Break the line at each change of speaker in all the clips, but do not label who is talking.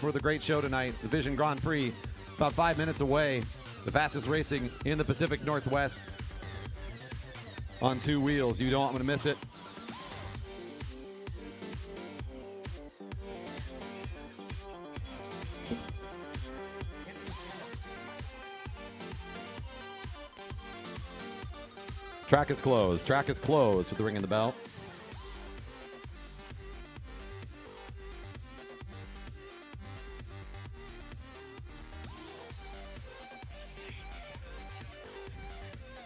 for the great show tonight. The Vision Grand Prix, about 5 minutes away. The fastest racing in the Pacific Northwest on 2 wheels. You don't want to miss it. Track is closed. Track is closed with the ring in the bell.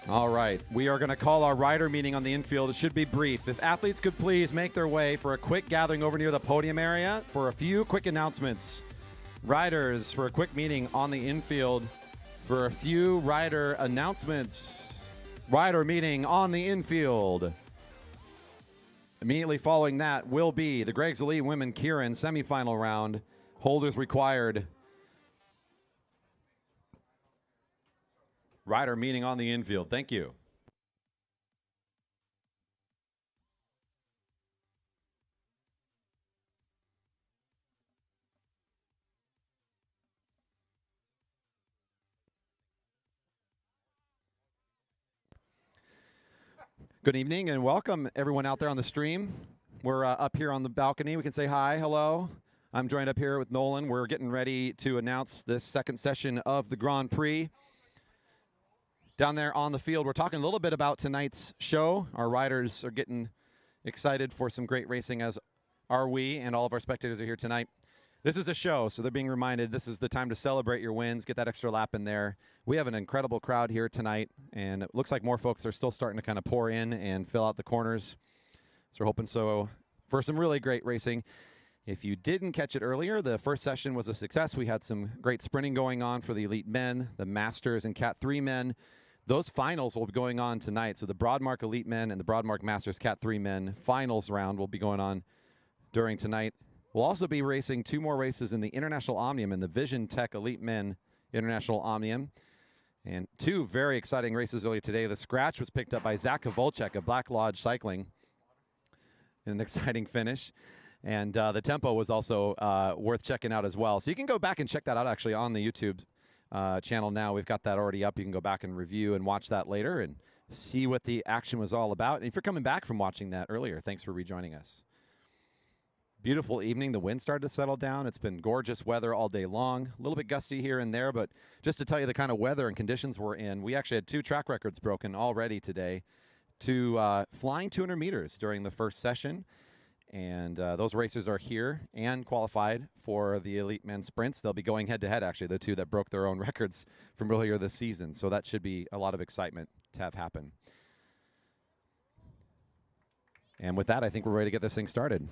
All right, we are going to call our rider meeting on the infield. It should be brief. If athletes could please make their way for a quick gathering over near the podium area for a few quick announcements. Riders for a quick meeting on the infield for a few rider announcements. Rider meeting on the infield. Immediately following that will be the Gregg's Elite Women Keirin semifinal round. Holders required. Rider meeting on the infield. Thank you. Good evening and welcome everyone out there on the stream. We're up here on the balcony. We can say hi, hello. I'm joined up here with Nolan. We're getting ready to announce this second session of the Grand Prix. Down there on the field, we're talking a little bit about tonight's show. Our riders are getting excited for some great racing, as are we, and all of our spectators are here tonight. This is a show, so they're being reminded this is the time to celebrate your wins, get that extra lap in there. We have an incredible crowd here tonight, and it looks like more folks are still starting to kind of pour in and fill out the corners. So we're hoping so for some really great racing. If you didn't catch it earlier, the first session was a success. We had some great sprinting going on for the Elite Men, the Masters, and Cat 3 men. Those finals will be going on tonight. So the Broadmark Elite Men and the Broadmark Masters Cat 3 men finals round will be going on during tonight. We'll also be racing 2 more races in the International Omnium and the Vision Tech Elite Men International Omnium. And 2 very exciting races earlier today. The scratch was picked up by Zach Kovalchuk of Black Lodge Cycling in an exciting finish. And the tempo was also worth checking out as well. So you can go back and check that out actually on the YouTube channel now. We've got that already up. You can go back and review and watch that later and see what the action was all about. And if you're coming back from watching that earlier, thanks for rejoining us. Beautiful evening. The wind started to settle down. It's been gorgeous weather all day long. A little bit gusty here and there, but just to tell you the kind of weather and conditions we're in, we actually had 2 track records broken already today to flying 200 meters during the first session. And those racers are here and qualified for the Elite Men Sprints. They'll be going head-to-head, actually, the 2 that broke their own records from earlier this season. So that should be a lot of excitement to have happen. And with that, I think we're ready to get this thing started.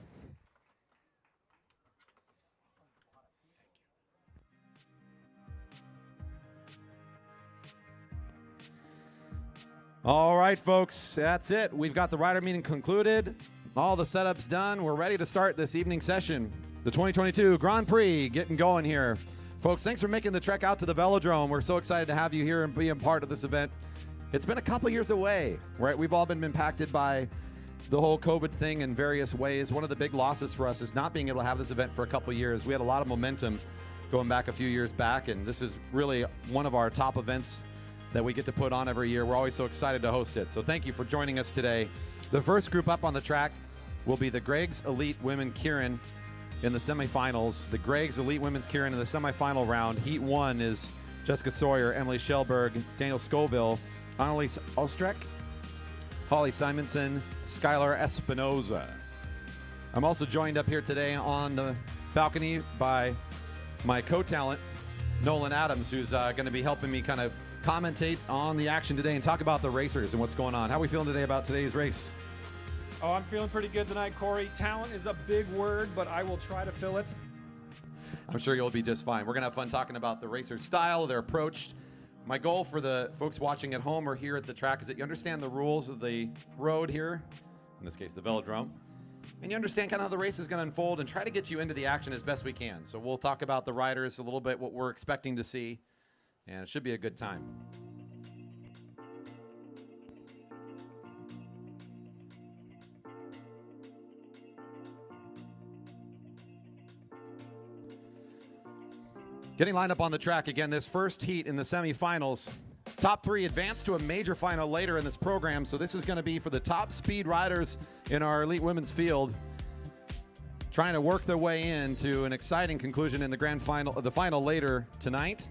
All right, folks, that's it. We've got the rider meeting concluded. All the setups done. We're ready to start this evening session. The 2022 Grand Prix getting going here. Folks, thanks for making the trek out to the Velodrome. We're so excited to have you here and being part of this event. It's been a couple years away, right? We've all been impacted by the whole COVID thing in various ways. One of the big losses for us is not being able to have this event for a couple years. We had a lot of momentum going back a few years back, and this is really one of our top events that we get to put on every year. We're always so excited to host it. So thank you for joining us today. The first group up on the track will be the Gregg's Elite Women Keirin in the semifinals. The Gregg's Elite Women's Keirin in the semifinal round. Heat 1 is Jessica Sawyer, Emily Schellberg, Daniel Scoville, Annalise Ostrek, Holly Simonson, Skylar Espinoza. I'm also joined up here today on the balcony by my co-talent, Nolan Adams, who's going to be helping me kind of commentate on the action today and talk about the racers and what's going on. How are we feeling today about today's race?
Oh, I'm feeling pretty good tonight, Corey. Talent is a big word, but I will try to fill it.
I'm sure you'll be just fine. We're going to have fun talking about the racer style, their approach. My goal for the folks watching at home or here at the track is that you understand the rules of the road here, in this case the velodrome, and you understand kind of how the race is going to unfold and try to get you into the action as best we can. So we'll talk about the riders a little bit, what we're expecting to see, and it should be a good time. Getting lined up on the track again, this first heat in the semifinals. Top 3 advance to a major final later in this program, so this is going to be for the top speed riders in our elite women's field, trying to work their way into an exciting conclusion in the grand final, the final later tonight.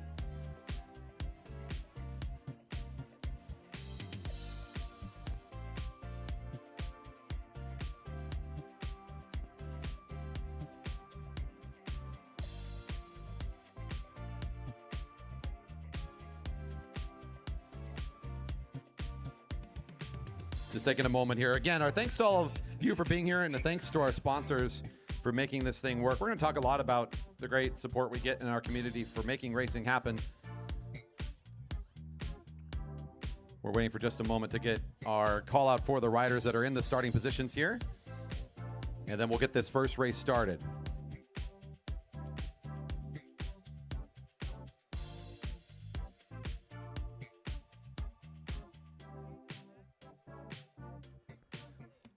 Just taking a moment here. Again, our thanks to all of you for being here, and a thanks to our sponsors for making this thing work. We're going to talk a lot about the great support we get in our community for making racing happen. We're waiting for just a moment to get our call out for the riders that are in the starting positions here, and then we'll get this first race started.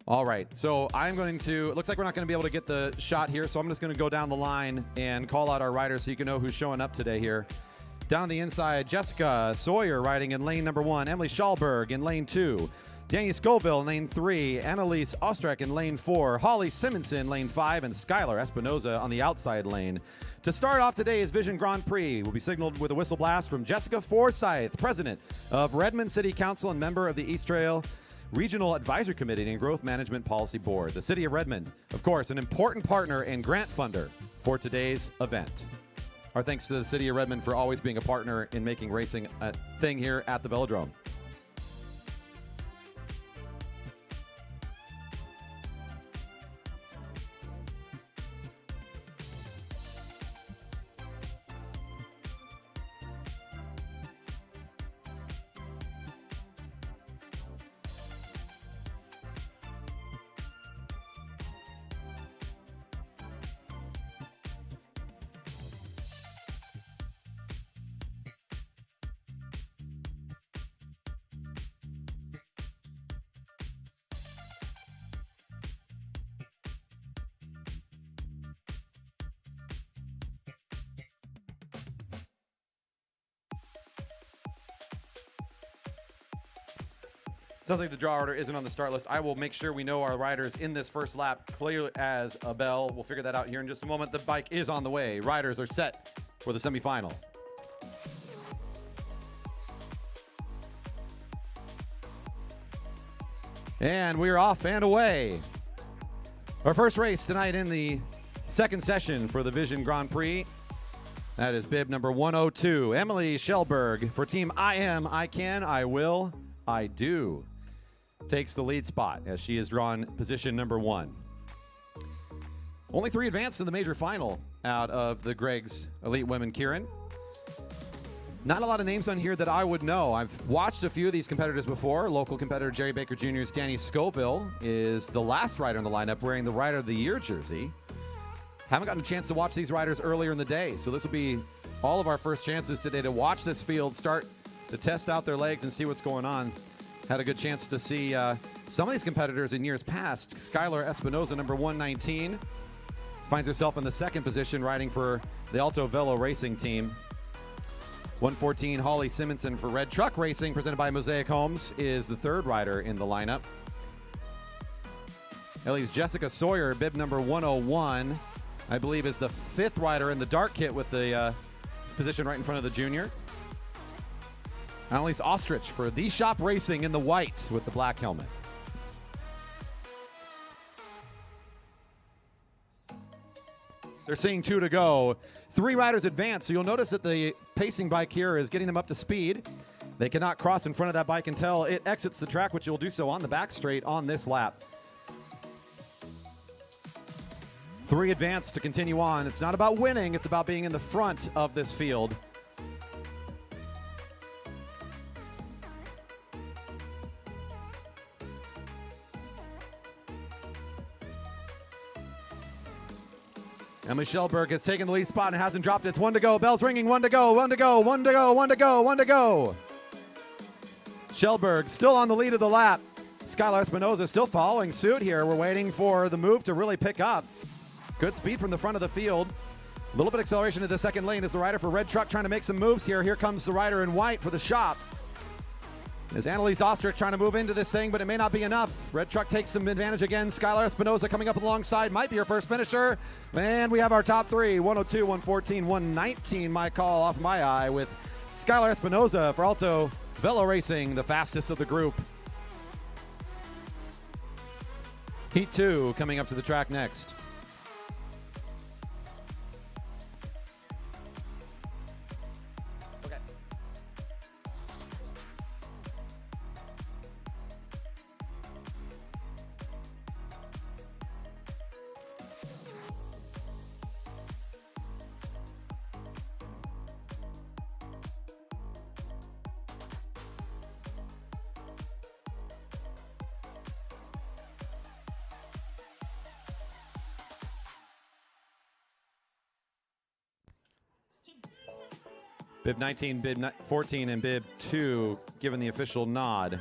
All right, so I'm going to, it looks like we're not going to be able to get the shot here, so I'm just going to go down the line and call out our riders so you can know who's showing up today here. Down the inside, Jessica Sawyer riding in lane number 1, Emily Schallberg in lane 2, Danny Scoville in lane 3, Annalise Ostrek in lane 4, Holly Simonson in lane 5, and Skylar Espinoza on the outside lane. To start off today's Vision Grand Prix will be signaled with a whistle blast from Jessica Forsyth, president of Redmond City Council and member of the East Trail Regional Advisory Committee and Growth Management Policy Board. The City of Redmond, of course, an important partner and grant funder for today's event. Our thanks to the City of Redmond for always being a partner in making racing a thing here at the Velodrome. Sounds like the draw order isn't on the start list. I will make sure we know our riders in this first lap clear as a bell. We'll figure that out here in just a moment. The bike is on the way. Riders are set for the semifinal. And we're off and away. Our first race tonight in the second session for the Vision Grand Prix. That is bib number 102. Emily Schellberg for Team I Am, I Can, I Will, I Do. Takes the lead spot as she has drawn position number 1. Only 3 advanced in the major final out of the Gregg's Elite Women Keirin. Not a lot of names on here that I would know. I've watched a few of these competitors before. Local competitor Jerry Baker Jr.'s Danny Scoville is the last rider in the lineup wearing the Rider of the Year jersey. Haven't gotten a chance to watch these riders earlier in the day, so this will be all of our first chances today to watch this field, start to test out their legs and see what's going on. Had a good chance to see some of these competitors in years past. Skylar Espinoza, number 119, finds herself in the second position riding for the Alto Velo Racing Team. 114, Holly Simonson for Red Truck Racing, presented by Mosaic Homes, is the third rider in the lineup. Ellie's Jessica Sawyer, bib number 101, I believe is the 5th rider in the dark kit with the position right in front of the junior. Annalise Ostrich for The Shop Racing in the white with the black helmet. They're seeing 2 to go. 3 riders advance, so you'll notice that the pacing bike here is getting them up to speed. They cannot cross in front of that bike until it exits the track, which it will do so on the back straight on this lap. 3 advance to continue on. It's not about winning, it's about being in the front of this field. Emily Schellberg has taken the lead spot and hasn't dropped it. It's 1 to go. Bell's ringing. 1 to go. 1 to go. 1 to go. 1 to go. 1 to go. Schellberg still on the lead of the lap. Skylar Espinoza still following suit here. We're waiting for the move to really pick up. Good speed from the front of the field. A little bit of acceleration to the second lane as the rider for Red Truck trying to make some moves here. Here comes the rider in white for the shop. As Annalise Ostrich trying to move into this thing, but it may not be enough. Red Truck takes some advantage again. Skylar Espinoza coming up alongside. Might be her first finisher. And we have our top three. 102, 114, 119. My call off my eye with Skylar Espinoza for Alto Velo Racing, the fastest of the group. Heat 2 coming up to the track next. Bib 19, Bib 14, and Bib 2 given the official nod.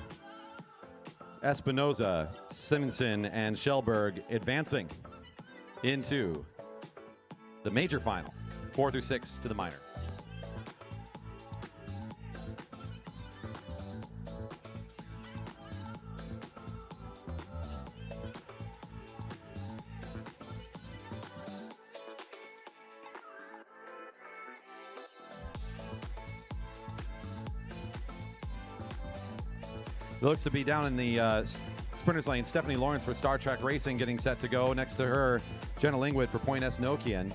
Espinoza, Simonson, and Shellberg advancing into the major final, 4 through 6 to the minor. It looks to be down in the sprinters lane. Stephanie Lawrence for Star Trek Racing getting set to go. Next to her, Jenna Lingwood for Point S Nokian.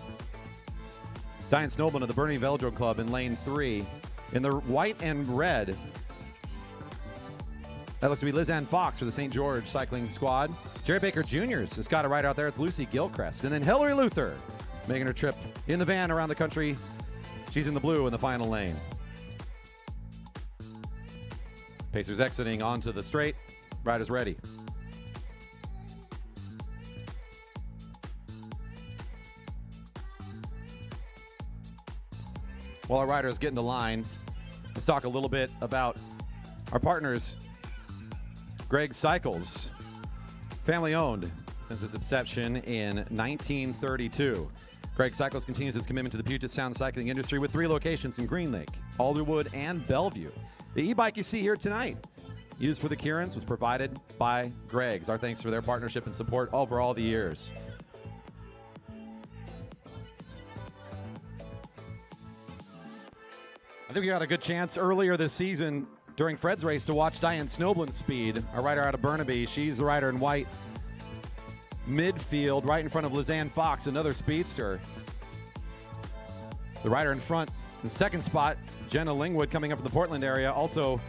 Diane Snowman of the Bernie Velodrome Club in lane 3. In the white and red, that looks to be Liz Ann Fox for the St. George Cycling Squad. Jerry Baker Jr.'s has got a rider out there. It's Lucy Gilchrist. And then Hillary Luther making her trip in the van around the country. She's in the blue in the final lane. Pacers exiting onto the straight. Riders ready. While our riders get into line, let's talk a little bit about our partners. Gregg Cycles, family owned since its inception in 1932. Gregg Cycles continues its commitment to the Puget Sound cycling industry with 3 locations in Green Lake, Alderwood, and Bellevue. The e-bike you see here tonight, used for the Keirans, was provided by Gregg's. Our thanks for their partnership and support over all the years. I think we got a good chance earlier this season during Fred's race to watch Diane Snoblin's speed, a rider out of Burnaby. She's the rider in white midfield, right in front of Lizanne Fox, another speedster. The rider in front, in the second spot, Jenna Lingwood coming up from the Portland area, also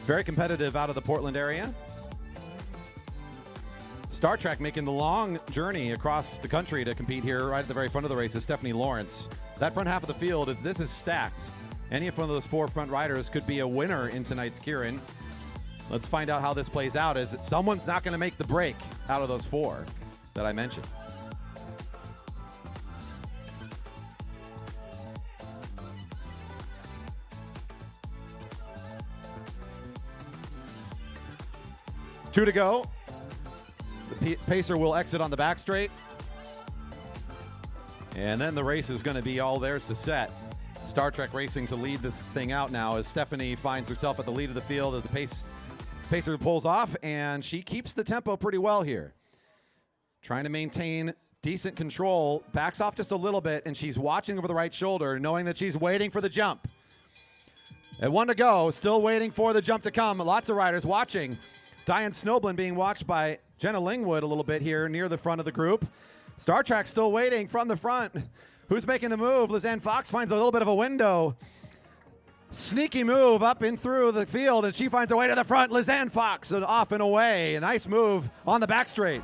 very competitive out of the Portland area. Star Trek making the long journey across the country to compete here right at the very front of the race is Stephanie Lawrence. That front half of the field, this is stacked. Any one of those 4 front riders could be a winner in tonight's Keirin. Let's find out how this plays out, as someone's not going to make the break out of those 4 that I mentioned. Two to go. The pacer will exit on the back straight. And then the race is going to be all theirs to set. Star Trek Racing to lead this thing out now as Stephanie finds herself at the lead of the field as the pacer pulls off, and she keeps the tempo pretty well here. Trying to maintain decent control, backs off just a little bit, and she's watching over the right shoulder, knowing that she's waiting for the jump. At 1 to go, still waiting for the jump to come. Lots of riders watching. Diane Snoblin being watched by Jenna Lingwood a little bit here near the front of the group. Star Trek still waiting from the front. Who's making the move? Lizanne Fox finds a little bit of a window. Sneaky move up in through the field, and she finds her way to the front. Lizanne Fox off and away. A nice move on the back straight.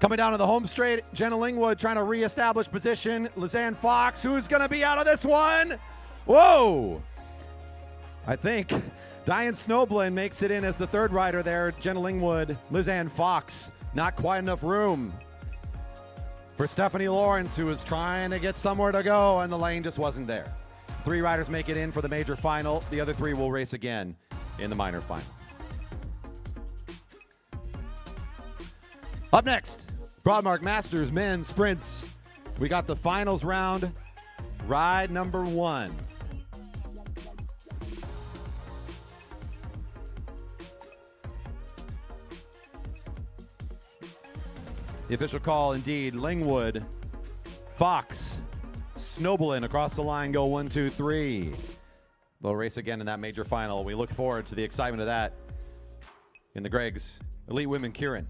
Coming down to the home straight, Jenna Lingwood trying to reestablish position. Lizanne Fox, who's going to be out of this one? Whoa! I think Diane Snoblin makes it in as the third rider there. Jenna Lingwood, Lizanne Fox. Not quite enough room for Stephanie Lawrence, who was trying to get somewhere to go, and the lane just wasn't there. 3 riders make it in for the major final. The other 3 will race again in the minor final. Up next, Broadmark Masters Men Sprints. We got the finals round, ride number 1. The official call, indeed, Lingwood, Fox, Snowballin across the line, go 1, 2, 3. They'll race again in that major final. We look forward to the excitement of that in the Gregg's Elite Women Keirin.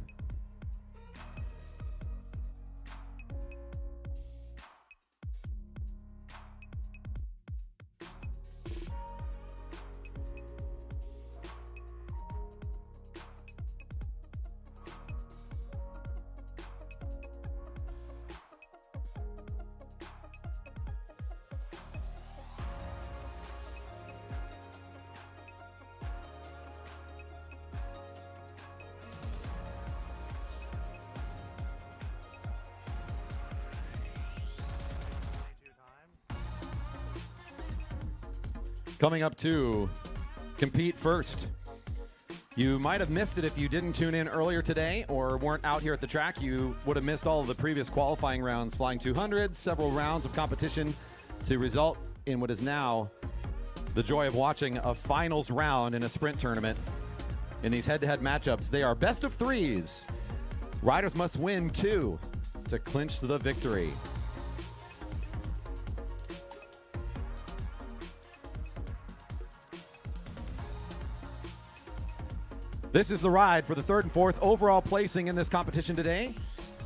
Coming up to compete first. You might have missed it if you didn't tune in earlier today or weren't out here at the track. You would have missed all of the previous qualifying rounds, flying 200s, several rounds of competition to result in what is now the joy of watching a finals round in a sprint tournament. In these head-to-head matchups, they are best of 3s. Riders must win 2 to clinch the victory. This is the ride for the 3rd and 4th overall placing in this competition today.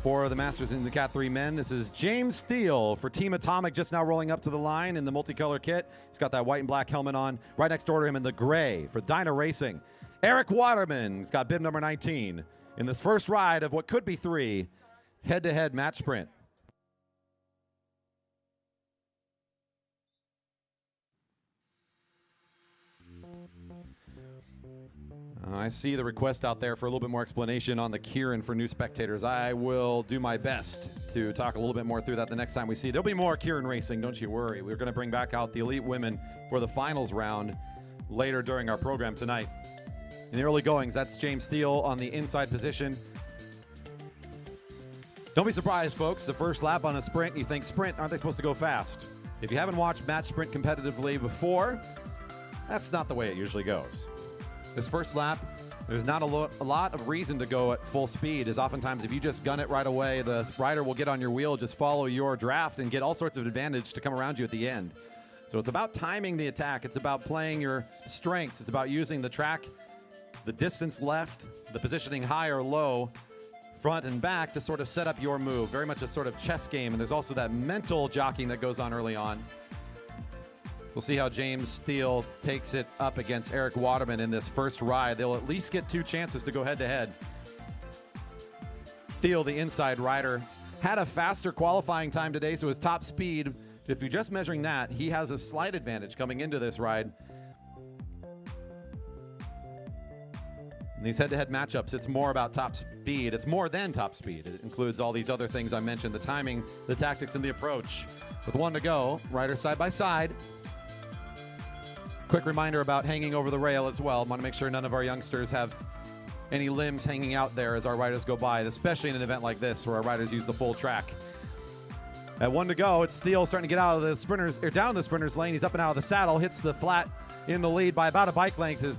For the Masters in the Cat 3 men, this is James Steele for Team Atomic, just now rolling up to the line in the multicolor kit. He's got that white and black helmet on. Right next door to him in the gray for Dyna Racing, Eric Waterman. He's got bib number 19 in this first ride of what could be 3 head-to-head match sprint. I see the request out there for a little bit more explanation on the Keirin for new spectators. I will do my best to talk a little bit more through that the next time we see. There'll be more Keirin racing, don't you worry. We're going to bring back out the elite women for the finals round later during our program tonight. In the early goings, that's James Steele on the inside position. Don't be surprised, folks. The first lap on a sprint, you think sprint, aren't they supposed to go fast? If you haven't watched match sprint competitively before, that's not the way it usually goes. This first lap, there's not a lot of reason to go at full speed, as oftentimes if you just gun it right away, the rider will get on your wheel, just follow your draft and get all sorts of advantage to come around you at the end. So it's about timing the attack. It's about playing your strengths. It's about using the track, the distance left, the positioning high or low, front and back to sort of set up your move. Very much a sort of chess game, and there's also that mental jockeying that goes on early on. We'll see how James Steele takes it up against Eric Waterman in this first ride. They'll at least get 2 chances to go head-to-head. Steele, the inside rider, had a faster qualifying time today, so his top speed, if you're just measuring that, he has a slight advantage coming into this ride. In these head-to-head matchups, it's more about top speed. It's more than top speed. It includes all these other things I mentioned, the timing, the tactics, and the approach. With 1 to go, riders side by side. Quick reminder about hanging over the rail as well. Want to make sure none of our youngsters have any limbs hanging out there as our riders go by, especially in an event like this where our riders use the full track. At 1 to go, it's Steele starting to get out of the sprinters, or down the sprinters lane. He's up and out of the saddle, hits the flat in the lead by about a bike length.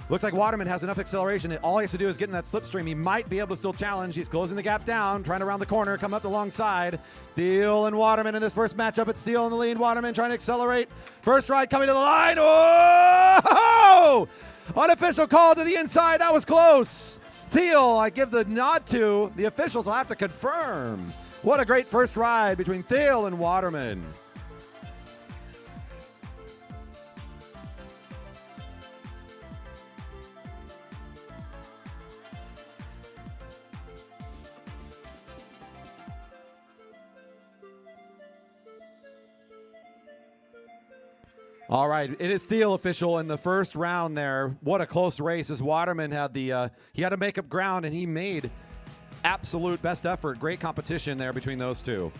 Looks like Waterman has enough acceleration. All he has to do is get in that slipstream. He might be able to still challenge. He's closing the gap down, trying to round the corner, come up alongside. Steele and Waterman in this first matchup. It's Steele in the lead. Waterman trying to accelerate. First ride coming to the line. Oh! Unofficial call to the inside. That was close. Steele, I give the nod to. The officials will have to confirm. What a great first ride between Steele and Waterman. All right, it is Steele official in the first round there. What a close race as Waterman had he had to make up ground, and he made absolute best effort. Great competition there between those two.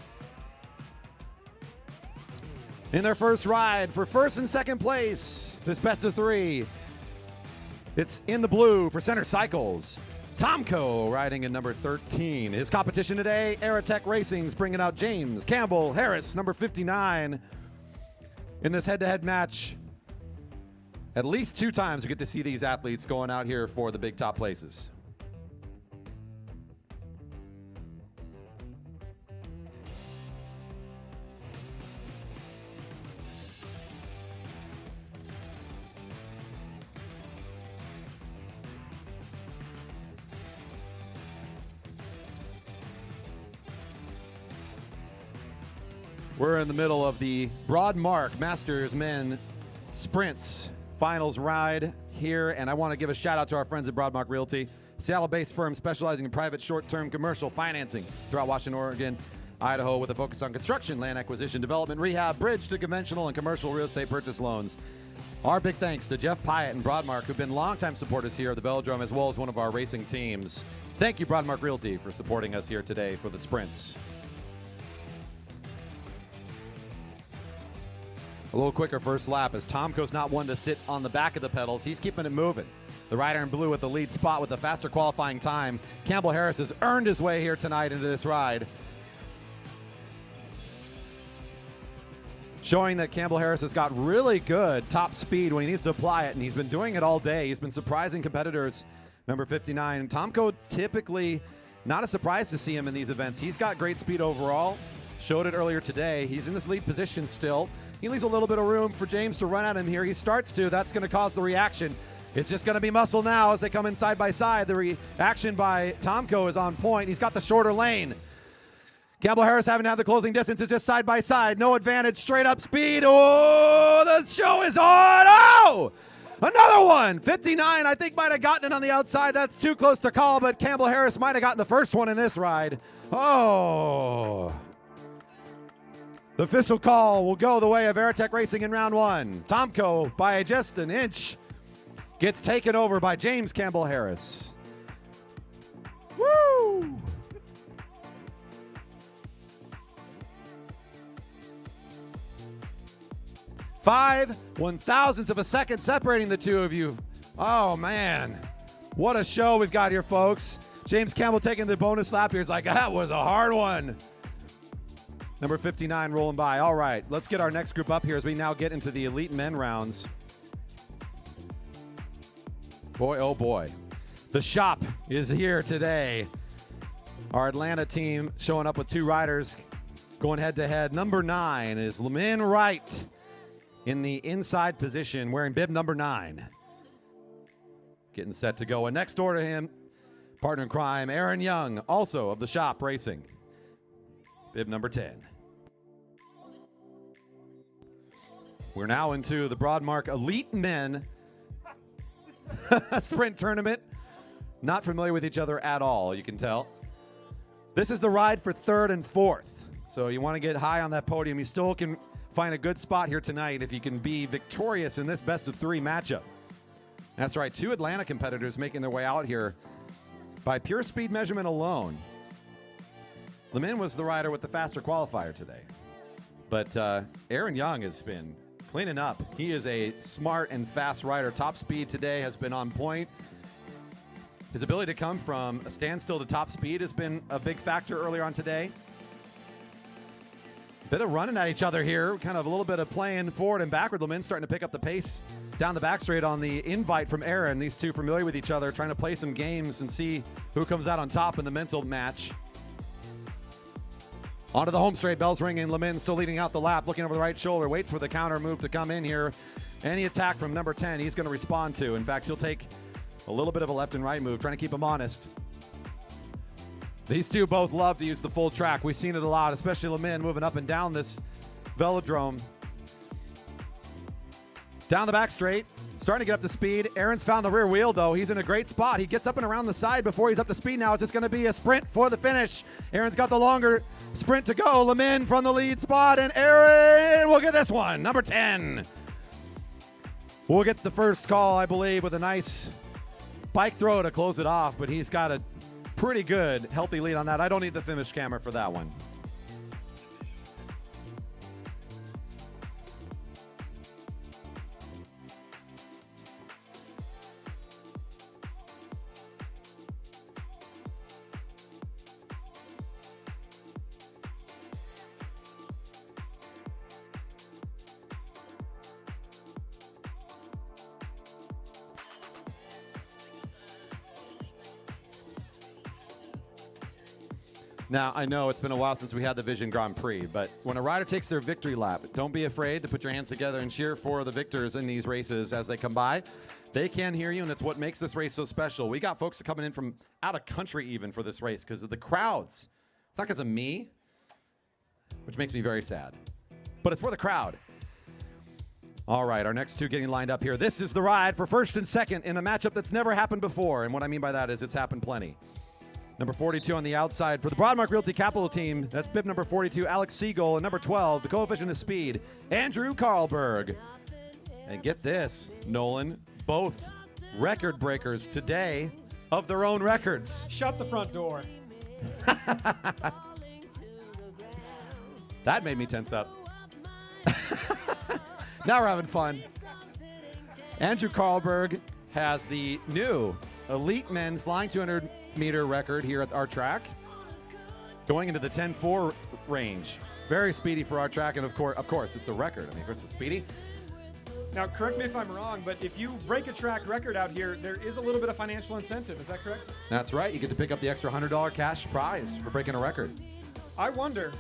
In their first ride for first and second place, this best of 3. It's in the blue for Center Cycles. Tomko riding in number 13. His competition today, Aerotech Racing's bringing out James Campbell Harris, number 59. In this head-to-head match, at least 2 times we get to see these athletes going out here for the big top places. We're in the middle of the Broadmark Men Sprints finals ride here, and I want to give a shout out to our friends at Broadmark Realty, Seattle-based firm specializing in private short-term commercial financing throughout Washington, Oregon, Idaho, with a focus on construction, land acquisition, development, rehab, bridge to conventional and commercial real estate purchase loans. Our big thanks to Jeff Pyatt and Broadmark, who've been longtime supporters here at the Velodrome, as well as one of our racing teams. Thank you, Broadmark Realty, for supporting us here today for the sprints. A little quicker first lap as Tomko's not one to sit on the back of the pedals. He's keeping it moving. The rider in blue with the lead spot with a faster qualifying time. Campbell Harris has earned his way here tonight into this ride. Showing that Campbell Harris has got really good top speed when he needs to apply it, and he's been doing it all day. He's been surprising competitors. Number 59. Tomko, typically not a surprise to see him in these events. He's got great speed overall. Showed it earlier today. He's in this lead position still. He leaves a little bit of room for James to run at him here. He starts to. That's going to cause the reaction. It's just going to be muscle now as they come in side by side. The reaction by Tomko is on point. He's got the shorter lane. Campbell Harris having to have the closing distance. Is just side by side. No advantage. Straight up speed. Oh, the show is on. Oh! Another one. 59, I think, might have gotten it on the outside. That's too close to call, but Campbell Harris might have gotten the first one in this ride. Oh. The official call will go the way of Aerotech Racing in round 1. Tomko, by just an inch, gets taken over by James Campbell Harris. Woo! Five 1,000ths of a second separating the two of you. Oh, man. What a show we've got here, folks. James Campbell taking the bonus lap here. He's like, that was a hard one. Number 59 rolling by. All right, let's get our next group up here as we now get into the elite men rounds. Boy, oh boy. The shop is here today. Our Atlanta team showing up with 2 riders going head to head. Number 9 is Lynn Wright in the inside position wearing bib number 9. Getting set to go. And next door to him, partner in crime, Aaron Young, also of the shop racing. Bib number 10. We're now into the Broadmark Elite Men Sprint Tournament. Not familiar with each other at all, you can tell. This is the ride for 3rd and 4th. So you want to get high on that podium. You still can find a good spot here tonight if you can be victorious in this best of 3 matchup. That's right, 2 Atlanta competitors making their way out here by pure speed measurement alone. Lemin was the rider with the faster qualifier today. But Aaron Young has been cleaning up. He is a smart and fast rider. Top speed today has been on point. His ability to come from a standstill to top speed has been a big factor earlier on today. Bit of running at each other here. Kind of a little bit of playing forward and backward. Lemin starting to pick up the pace down the back straight on the invite from Aaron. These two familiar with each other, trying to play some games and see who comes out on top in the mental match. Onto the home straight, bells ringing. Lemin still leading out the lap, looking over the right shoulder, waits for the counter move to come in here. Any attack from number 10, he's going to respond to. In fact, he'll take a little bit of a left and right move, trying to keep him honest. These two both love to use the full track. We've seen it a lot, especially Lemin moving up and down this velodrome. Down the back straight, starting to get up to speed. Aaron's found the rear wheel, though. He's in a great spot. He gets up and around the side before he's up to speed now. It's just going to be a sprint for the finish. Aaron's got the longer sprint to go. Lemin from the lead spot, and Aaron will get this one. Number 10. We'll get the first call, I believe, with a nice bike throw to close it off, but he's got a pretty good, healthy lead on that. I don't need the finish camera for that one. Now, I know it's been a while since we had the Vision Grand Prix, but when a rider takes their victory lap, don't be afraid to put your hands together and cheer for the victors in these races as they come by. They can hear you, and it's what makes this race so special. We got folks coming in from out of country even for this race because of the crowds. It's not because of me, which makes me very sad, but it's for the crowd. All right, our next two getting lined up here. This is the ride for first and second in a matchup that's never happened before, and what I mean by that is it's happened plenty. Number 42 on the outside for the Broadmark Realty Capital team. That's bib number 42, Alex Siegel, and number 12, the coefficient of speed, Andrew Carlberg. And get this, Nolan, both record breakers today of their own records.
Shut the front door.
That made me tense up. Now we're having fun. Andrew Carlberg has the new Elite Men Flying 200-meter record here at our track, going into the 10.4 range. Very speedy for our track, and of course, it's a record. I mean, of course, it's speedy.
Now, correct me if I'm wrong, but if you break a track record out here, there is a little bit of financial incentive. Is that correct?
That's right. You get to pick up the extra $100 cash prize for breaking a record.
I wonder.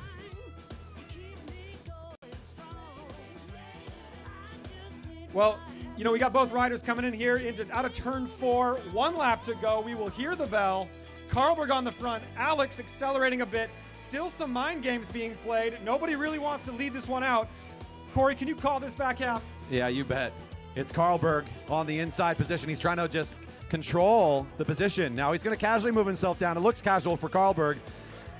Well, you know, we got both riders coming in here out of turn 4. 1 lap to go. We will hear the bell. Carlberg on the front. Alex accelerating a bit. Still some mind games being played. Nobody really wants to lead this one out. Corey, can you call this back half?
Yeah, you bet. It's Carlberg on the inside position. He's trying to just control the position. Now he's going to casually move himself down. It looks casual for Carlberg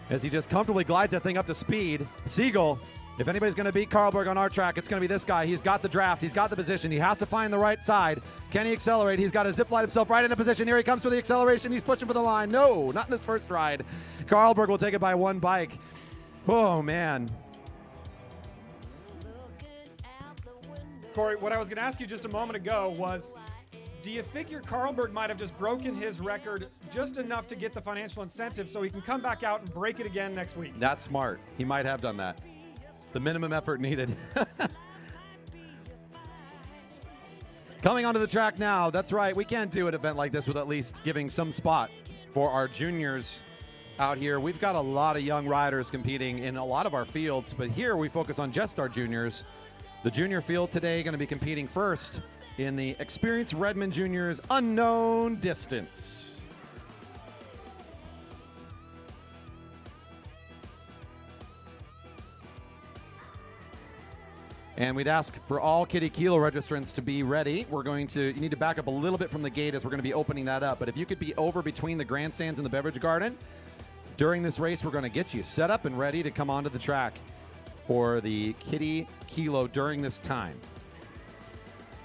as he just comfortably glides that thing up to speed. Siegel, if anybody's going to beat Carlberg on our track, it's going to be this guy. He's got the draft. He's got the position. He has to find the right side. Can he accelerate? He's got to zip line himself right into position. Here he comes for the acceleration. He's pushing for the line. No, not in his first ride. Carlberg will take it by 1 bike. Oh, man.
Corey, what I was going to ask you just a moment ago was, do you figure Carlberg might have just broken his record just enough to get the financial incentive so he can come back out and break it again next week?
That's smart. He might have done that. The minimum effort needed. Coming onto the track now. That's right. We can't do an event like this with at least giving some spot for our juniors out here. We've got a lot of young riders competing in a lot of our fields, but here we focus on just our juniors. The junior field today going to be competing first in the Experienced Redmond Juniors Unknown Distance. And we'd ask for all Kiddie Kilo registrants to be ready. You need to back up a little bit from the gate as we're going to be opening that up. But if you could be over between the grandstands and the beverage garden, during this race, we're going to get you set up and ready to come onto the track for the Kiddie Kilo during this time.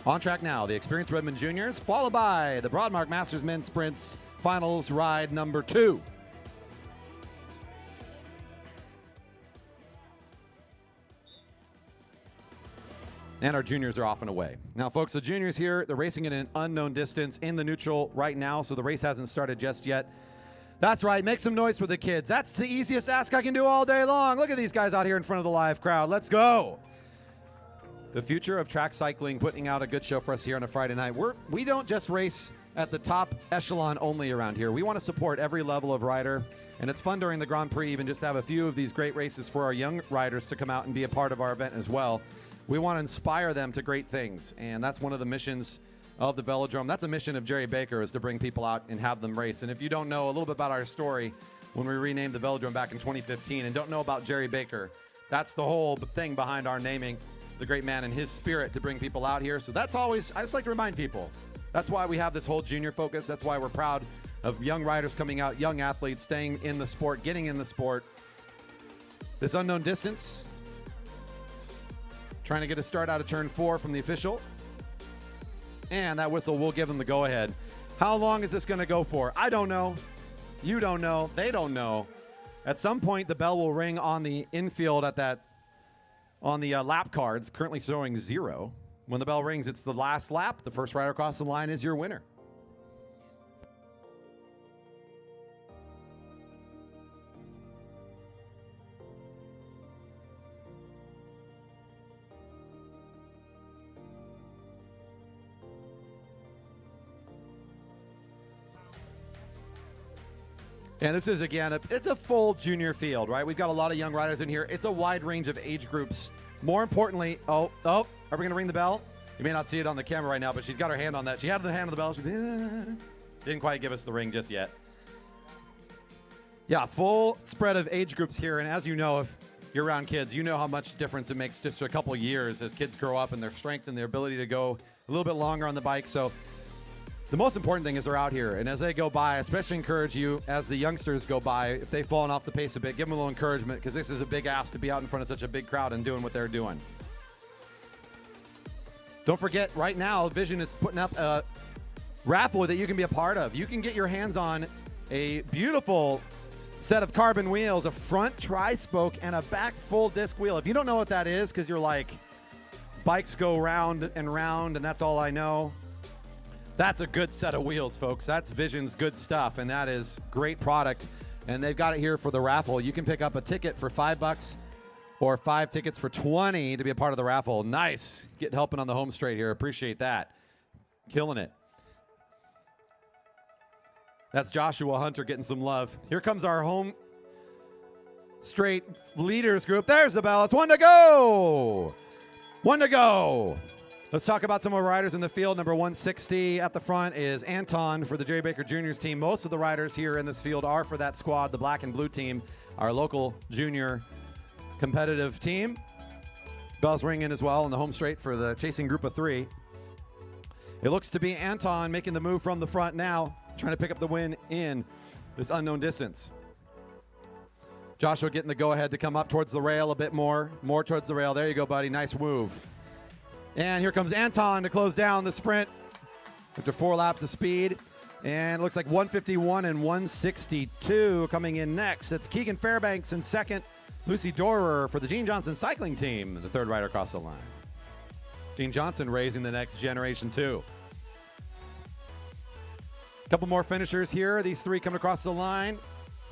On track now, the Experienced Redmond Juniors, followed by the Broadmark Men Sprints Finals Ride number 2. And our juniors are off and away. Now, folks, the juniors here, they're racing in an unknown distance in the neutral right now, so the race hasn't started just yet. That's right. Make some noise for the kids. That's the easiest ask I can do all day long. Look at these guys out here in front of the live crowd. Let's go. The future of track cycling, putting out a good show for us here on a Friday night. We don't just race at the top echelon only around here. We want to support every level of rider, and it's fun during the Grand Prix even just to have a few of these great races for our young riders to come out and be a part of our event as well. We want to inspire them to great things, and that's one of the missions of the velodrome. That's a mission of Jerry Baker, is to bring people out and have them race. And if you don't know a little bit about our story, when we renamed the velodrome back in 2015 and don't know about Jerry Baker, that's the whole thing behind our naming the great man and his spirit to bring people out here. So that's always, I just like to remind people, that's why we have this whole junior focus. That's why we're proud of young riders coming out, young athletes staying in the sport, getting in the sport. This unknown distance, trying to get a start out of turn 4 from the official. And that whistle will give them the go-ahead. How long is this going to go for? I don't know. You don't know. They don't know. At some point, the bell will ring on the infield on the lap cards, currently showing 0. When the bell rings, it's the last lap. The first rider across the line is your winner. And this is, again, it's a full junior field, right? We've got a lot of young riders in here. It's a wide range of age groups. More importantly, are we going to ring the bell? You may not see it on the camera right now, but she's got her hand on that. She had the hand on the bell. She didn't quite give us the ring just yet. Yeah, full spread of age groups here. And as you know, if you're around kids, you know how much difference it makes just a couple of years as kids grow up and their strength and their ability to go a little bit longer on the bike. So the most important thing is they're out here. And as they go by, I especially encourage you, as the youngsters go by, if they've fallen off the pace a bit, give them a little encouragement, because this is a big ask to be out in front of such a big crowd and doing what they're doing. Don't forget, right now, Vision is putting up a raffle that you can be a part of. You can get your hands on a beautiful set of carbon wheels, a front tri-spoke, and a back full disc wheel. If you don't know what that is, because you're like, bikes go round and round, and that's all I know, that's a good set of wheels, folks. That's Vision's good stuff, and that is great product. And they've got it here for the raffle. You can pick up a ticket for $5 or 5 tickets for $20 to be a part of the raffle. Nice. Helping on the home straight here. Appreciate that. Killing it. That's Joshua Hunter getting some love. Here comes our home straight leaders group. There's the bell. It's one to go. One to go. Let's talk about some of our riders in the field. Number 160 at the front is Anton for the Jerry Baker Juniors team. Most of the riders here in this field are for that squad, the black and blue team, our local junior competitive team. Bells ringing as well in the home straight for the chasing group of 3. It looks to be Anton making the move from the front now, trying to pick up the win in this unknown distance. Joshua getting the go-ahead to come up towards the rail a bit more towards the rail. There you go, buddy. Nice move. And here comes Anton to close down the sprint after 4 laps of speed. And it looks like 151 and 162 coming in next. It's Keegan Fairbanks in second. Lucy Dorer for the Gene Johnson cycling team, the third rider across the line. Gene Johnson raising the next generation too. A couple more finishers here. These 3 coming across the line.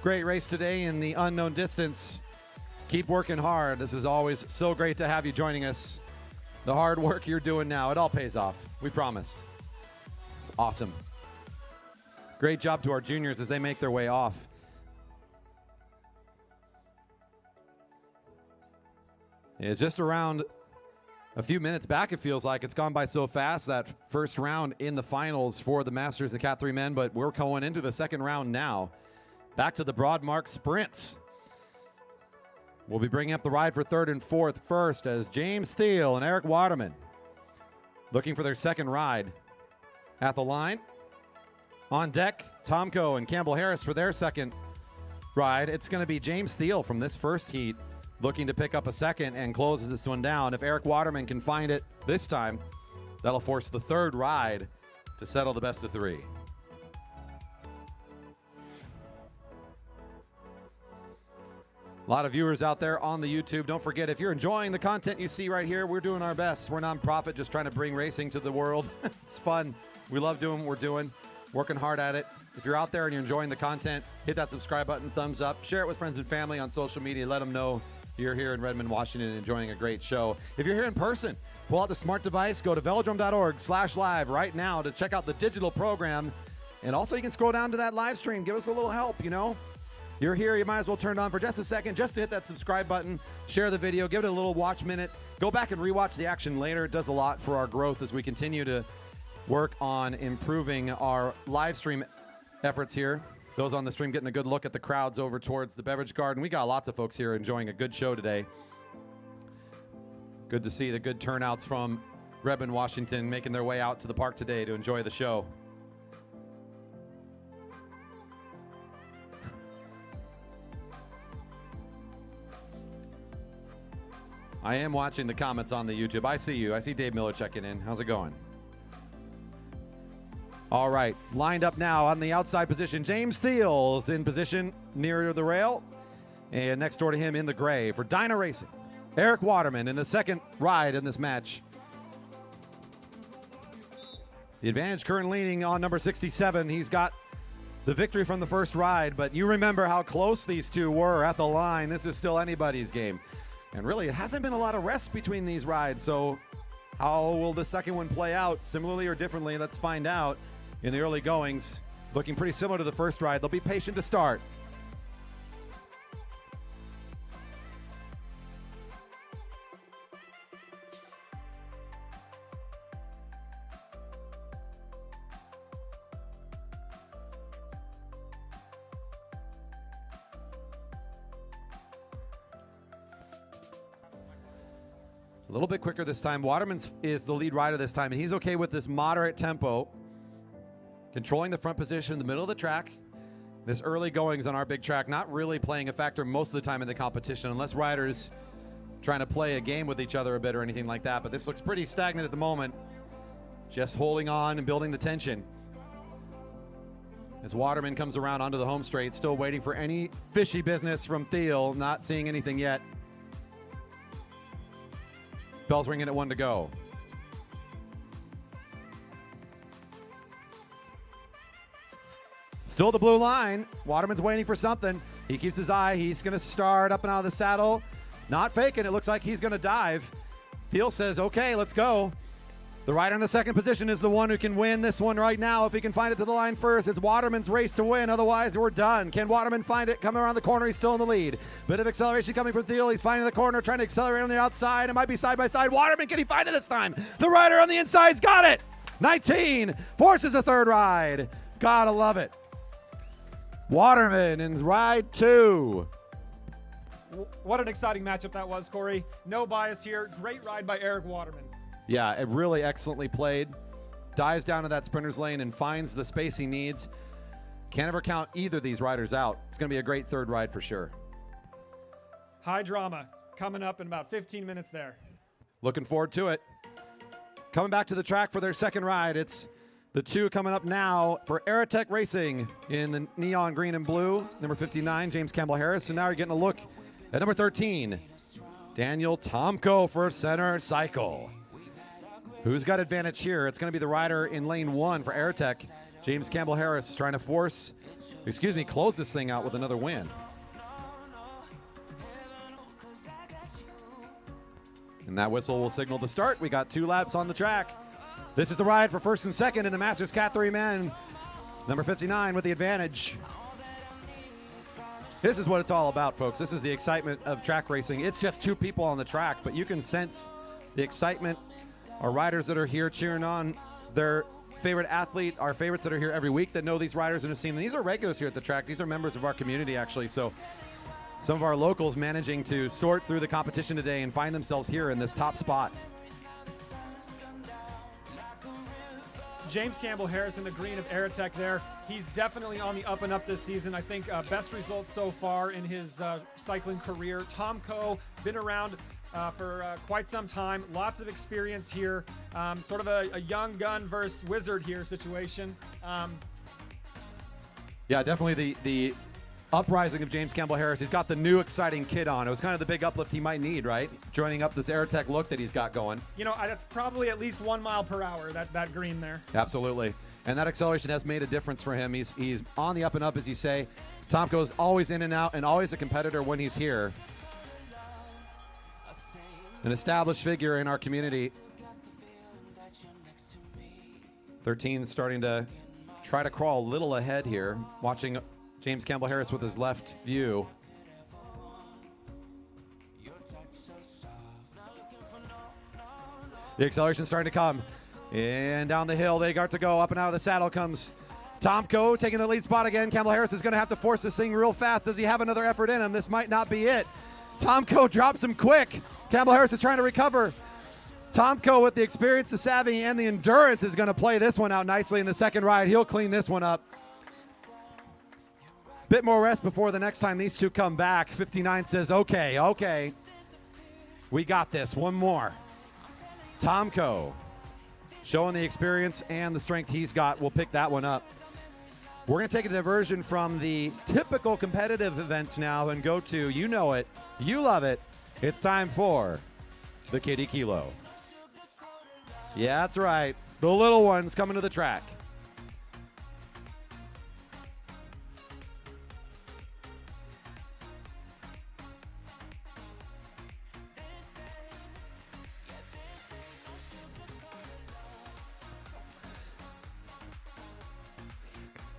Great race today in the unknown distance. Keep working hard. This is always so great to have you joining us. The hard work you're doing now, it all pays off. We promise. It's awesome. Great job to our juniors as they make their way off. It's just around a few minutes back, it feels like. It's gone by so fast, that first round in the finals for the Masters, the Cat 3 men, but we're going into the second round now. Back to the Broadmark Sprints. We'll be bringing up the ride for third and fourth first as James Thiel and Eric Waterman looking for their second ride at the line. On deck, Tomko and Campbell Harris for their second ride. It's going to be James Thiel from this first heat looking to pick up a second and closes this one down. If Eric Waterman can find it this time, that'll force the third ride to settle the best of 3. A lot of viewers out there on the YouTube. Don't forget, if you're enjoying the content you see right here, we're doing our best. We're a nonprofit just trying to bring racing to the world. It's fun. We love doing what we're doing, working hard at it. If you're out there and you're enjoying the content, hit that subscribe button, thumbs up, share it with friends and family on social media. Let them know you're here in Redmond, Washington, enjoying a great show. If you're here in person, pull out the smart device, go to velodrome.org/live right now to check out the digital program. And also you can scroll down to that live stream. Give us a little help, you know. You're here, you might as well turn it on for just a second, just to hit that subscribe button, share the video, give it a little watch minute, go back and rewatch the action later. It does a lot for our growth as we continue to work on improving our live stream efforts here. Those on the stream getting a good look at the crowds over towards the beverage garden. We got lots of folks here enjoying a good show today. Good to see the good turnouts from Redmond, Washington, making their way out to the park today to enjoy the show. I am watching the comments on the YouTube. I see you. I see Dave Miller checking in. How's it going? All right. Lined up now on the outside position. James Thiel's in position near the rail. And next door to him in the gray for Dyna Racing, Eric Waterman in the second ride in this match. The advantage currently leaning on number 67. He's got the victory from the first ride, but you remember how close these two were at the line. This is still anybody's game. And really, it hasn't been a lot of rest between these rides, so how will the second one play out? Similarly or differently? Let's find out in the early goings. Looking pretty similar to the first ride. They'll be patient to start. A little bit quicker this time. Waterman is the lead rider this time, and he's okay with this moderate tempo. Controlling the front position in the middle of the track. This early goings on our big track not really playing a factor most of the time in the competition, unless riders trying to play a game with each other a bit or anything like that. But this looks pretty stagnant at the moment. Just holding on and building the tension. As Waterman comes around onto the home straight, still waiting for any fishy business from Thiel, not seeing anything yet. Bell's ringing at 1 to go. Still the blue line. Waterman's waiting for something. He keeps his eye. He's going to start up and out of the saddle. Not faking. It looks like he's going to dive. Thiel says, okay, let's go. The rider in the second position is the one who can win this one right now if he can find it to the line first. It's Waterman's race to win. Otherwise, we're done. Can Waterman find it? Coming around the corner, he's still in the lead. Bit of acceleration coming from Thiel. He's finding the corner, trying to accelerate on the outside. It might be side by side. Waterman, can he find it this time? The rider on the inside's got it. 19 forces a third ride. Gotta love it. Waterman in ride 2.
What an exciting matchup that was, Corey. No bias here. Great ride by Eric Waterman.
Yeah, it really excellently played. Dives down to that sprinter's lane and finds the space he needs. Can't ever count either of these riders out. It's going to be a great third ride for sure.
High drama coming up in about 15 minutes there.
Looking forward to it. Coming back to the track for their second ride, it's the two coming up now for Aerotech Racing in the neon green and blue. Number 59, James Campbell Harris. And now you're getting a look at number 13, Daniel Tomko for center cycle. Who's got advantage here? It's going to be the rider in lane 1 for Aerotech. James Campbell Harris trying to close this thing out with another win. And that whistle will signal the start. We got 2 laps on the track. This is the ride for first and second in the Masters Cat 3 men. Number 59 with the advantage. This is what it's all about, folks. This is the excitement of track racing. It's just 2 people on the track, but you can sense the excitement. Our riders that are here cheering on their favorite athlete, our favorites that are here every week that know these riders and have seen them. These are regulars here at the track. These are members of our community, actually. So some of our locals managing to sort through the competition today and find themselves here in this top spot.
James Campbell Harris in the green of Aerotech there. He's definitely on the up and up this season. I think best results so far in his cycling career. Tomko, been around for quite some time. Lots of experience here. Sort of a young gun versus wizard here situation.
Yeah, definitely the uprising of James Campbell Harris. He's got the new exciting kit on. It was kind of the big uplift he might need, right? Joining up this Aerotech look that he's got going.
You know, that's probably at least 1 mile per hour, that green there.
Absolutely. And that acceleration has made a difference for him. He's on the up and up, as you say. Tomko's always in and out and always a competitor when he's here. An established figure in our community. 13 starting to try to crawl a little ahead here. Watching James Campbell Harris with his left view. The acceleration starting to come. And down the hill they got to go. Up and out of the saddle comes Tomko taking the lead spot again. Campbell Harris is going to have to force this thing real fast. Does he have another effort in him? This might not be it. Tomko drops him quick. Campbell Harris is trying to recover. Tomko with the experience, the savvy, and the endurance is going to play this one out nicely in the second ride. He'll clean this one up. Bit more rest before the next time these two come back. 59 says, okay. We got this. One more. Tomko showing the experience and the strength he's got. We'll pick that one up. We're going to take a diversion from the typical competitive events now and go to, you know it, you love it. It's time for the Kiddie Kilo. Yeah, that's right. The little ones coming to the track.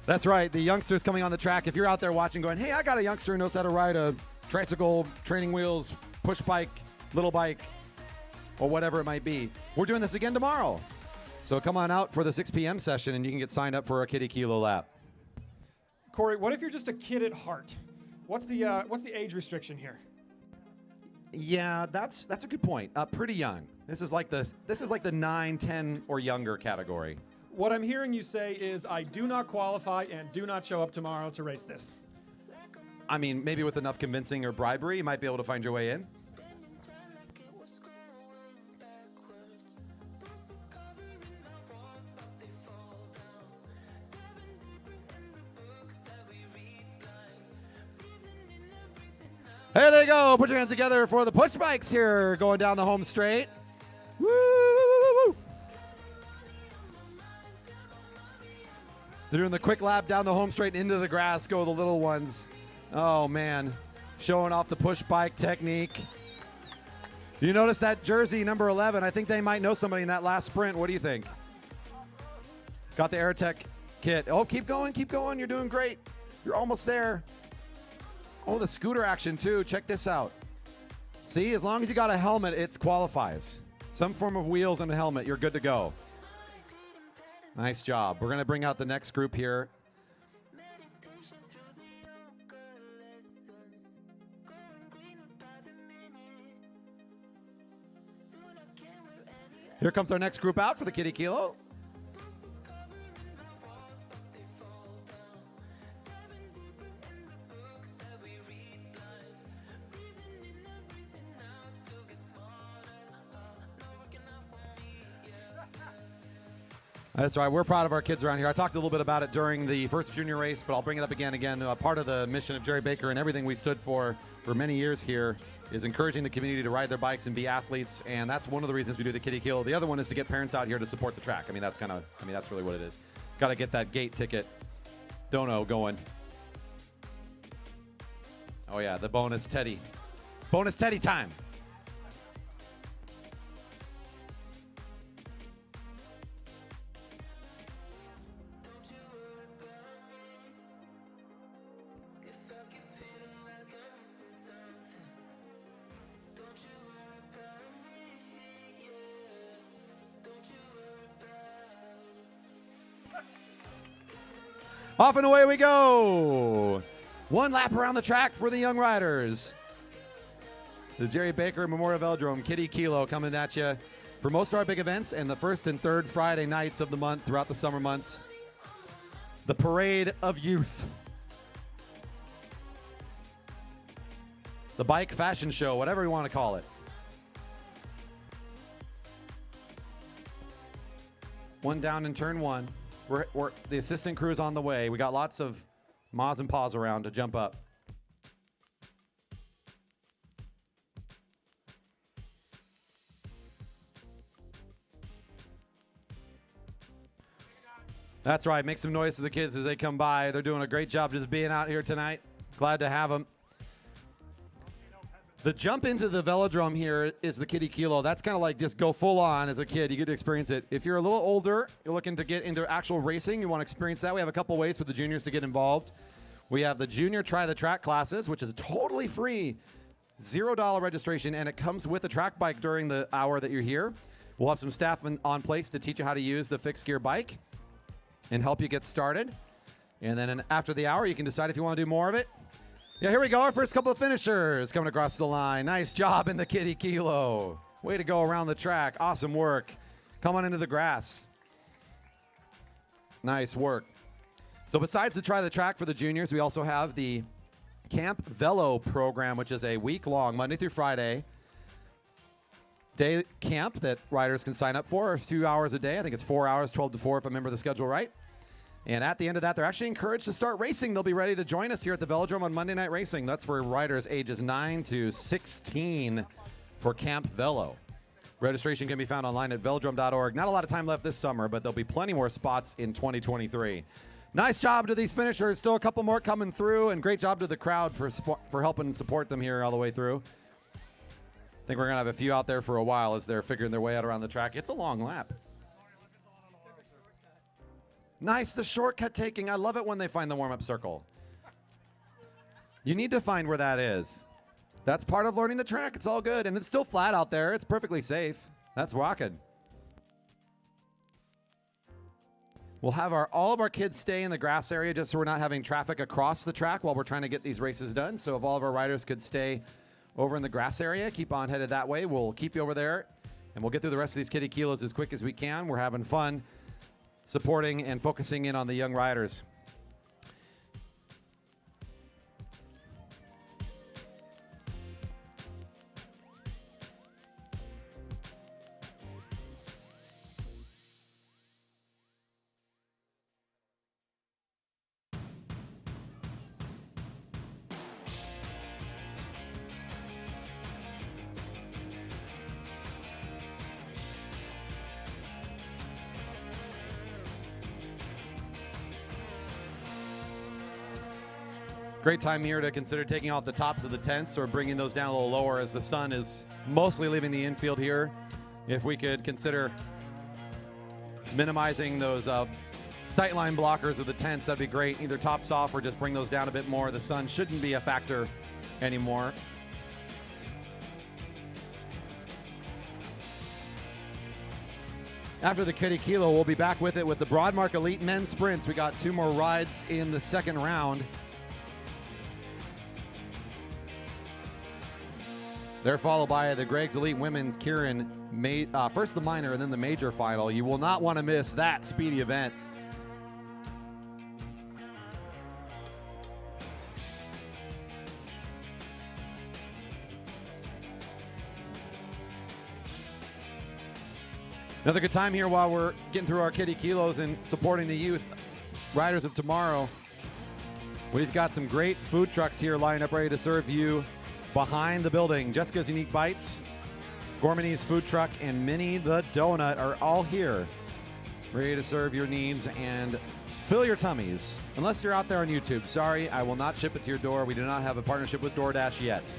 That's right, the youngsters coming on the track. If you're out there watching going, hey, I got a youngster who knows how to ride a tricycle, training wheels, push bike, little bike, or whatever it might be, we're doing this again tomorrow. So come on out for the 6 p.m. session and you can get signed up for a Kiddie Kilo lap.
Corey, what if you're just a kid at heart? What's the age restriction here?
Yeah, that's a good point. Pretty young. This is like the 9, 10 or younger category.
What I'm hearing you say is I do not qualify and do not show up tomorrow to race this.
I mean, maybe with enough convincing or bribery, you might be able to find your way in. There they go. Put your hands together for the push bikes here going down the home straight. Woo, woo, woo. They're doing the quick lap down the home straight into the grass. Go the little ones. Oh, man. Showing off the push bike technique. You notice that jersey, number 11. I think they might know somebody in that last sprint. What do you think? Got the AirTech kit. Oh, keep going, keep going. You're doing great. You're almost there. Oh, the scooter action, too. Check this out. See, as long as you got a helmet, it qualifies. Some form of wheels and a helmet, you're good to go. Nice job. We're going to bring out the next group here. Here comes our next group out for the Kiddie Kilo. That's right. We're proud of our kids around here. I talked a little bit about it during the first junior race, but I'll bring it up again. Part of the mission of Jerry Baker and everything we stood for many years here is encouraging the community to ride their bikes and be athletes, and that's one of the reasons we do the Kiddie Kilo. The other one is to get parents out here to support the track. That's really what it is. Got to get that gate ticket dono going. Oh yeah, the bonus Teddy. Bonus Teddy time. Off and away we go. One lap around the track for the young riders. The Jerry Baker Memorial Velodrome Kiddie Kilo coming at you for most of our big events and the first and third Friday nights of the month throughout the summer months. The Parade of Youth. The Bike Fashion Show, whatever you want to call it. One down in turn one. The assistant crew is on the way. We got lots of ma's and pa's around to jump up. That's right. Make some noise for the kids as they come by. They're doing a great job just being out here tonight. Glad to have them. The jump into the velodrome here is the Kiddie Kilo. That's kind of like just go full on as a kid. You get to experience it. If you're a little older, you're looking to get into actual racing, you want to experience that, we have a couple ways for the juniors to get involved. We have the Junior Try the Track classes, which is totally free, $0 registration, and it comes with a track bike during the hour that you're here. We'll have some staff on place to teach you how to use the fixed gear bike and help you get started. And then after the hour, you can decide if you want to do more of it. Yeah, here we go. Our first couple of finishers coming across the line. Nice job in the Kiddie Kilo. Way to go around the track. Awesome work. Come on into the grass. Nice work. So besides the Try the Track for the juniors, we also have the Camp Velo program, which is a week-long, Monday through Friday, day camp that riders can sign up for, a few hours a day. I think it's 4 hours, 12 to 4 if I remember the schedule right. And at the end of that, they're actually encouraged to start racing. They'll be ready to join us here at the Velodrome on Monday Night Racing. That's for riders ages 9 to 16 for Camp Velo. Registration can be found online at velodrome.org. Not a lot of time left this summer, but there'll be plenty more spots in 2023. Nice job to these finishers. Still a couple more coming through, and great job to the crowd for helping support them here all the way through. I think we're going to have a few out there for a while as they're figuring their way out around the track. It's a long lap. Nice, the shortcut taking. I love it when they find the warm-up circle. You need to find where that is. That's part of learning the track. It's all good, and it's still flat out there. It's perfectly safe. That's rocking. We'll have all of our kids stay in the grass area just so we're not having traffic across the track while we're trying to get these races done. So if all of our riders could stay over in the grass area. Keep on headed that way. We'll keep you over there, and we'll get through the rest of these Kiddie Kilos as quick as we can. We're having fun supporting and focusing in on the young riders. Great time here to consider taking off the tops of the tents or bringing those down a little lower as the sun is mostly leaving the infield here. If we could consider minimizing those sightline blockers of the tents, that'd be great. Either tops off or just bring those down a bit more. The sun shouldn't be a factor anymore. After the Kiddie Kilo, we'll be back with it with the Broadmark Men Sprints. We got 2 more rides in the second round. They're followed by the Gregg's Elite Women's Keirin, first the minor and then the major final. You will not want to miss that speedy event. Another good time here while we're getting through our Kiddie Kilos and supporting the youth riders of tomorrow. We've got some great food trucks here lined up ready to serve you behind the building. Jessica's Unique Bites, Gourmand's Food Truck, and Minnie the Donut are all here, ready to serve your needs and fill your tummies. Unless you're out there on YouTube. Sorry, I will not ship it to your door. We do not have a partnership with DoorDash yet.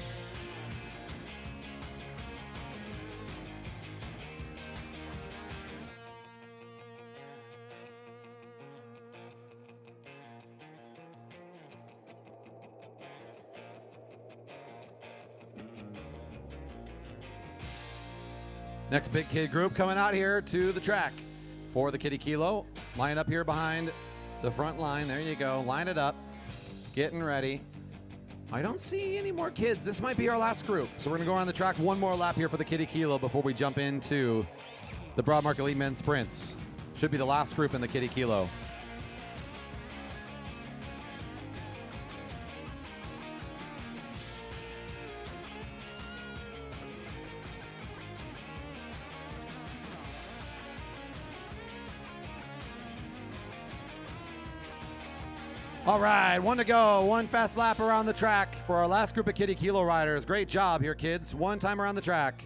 Next big kid group coming out here to the track for the Kiddie Kilo. Line up here behind the front line. There you go. Line it up. Getting ready. I don't see any more kids. This might be our last group. So we're going to go around the track one more lap here for the Kiddie Kilo before we jump into the Broadmark Men Sprints. Should be the last group in the Kiddie Kilo. All right, 1 to go. 1 fast lap around the track for our last group of Kiddie Kilo riders. Great job here, kids. 1 time around the track.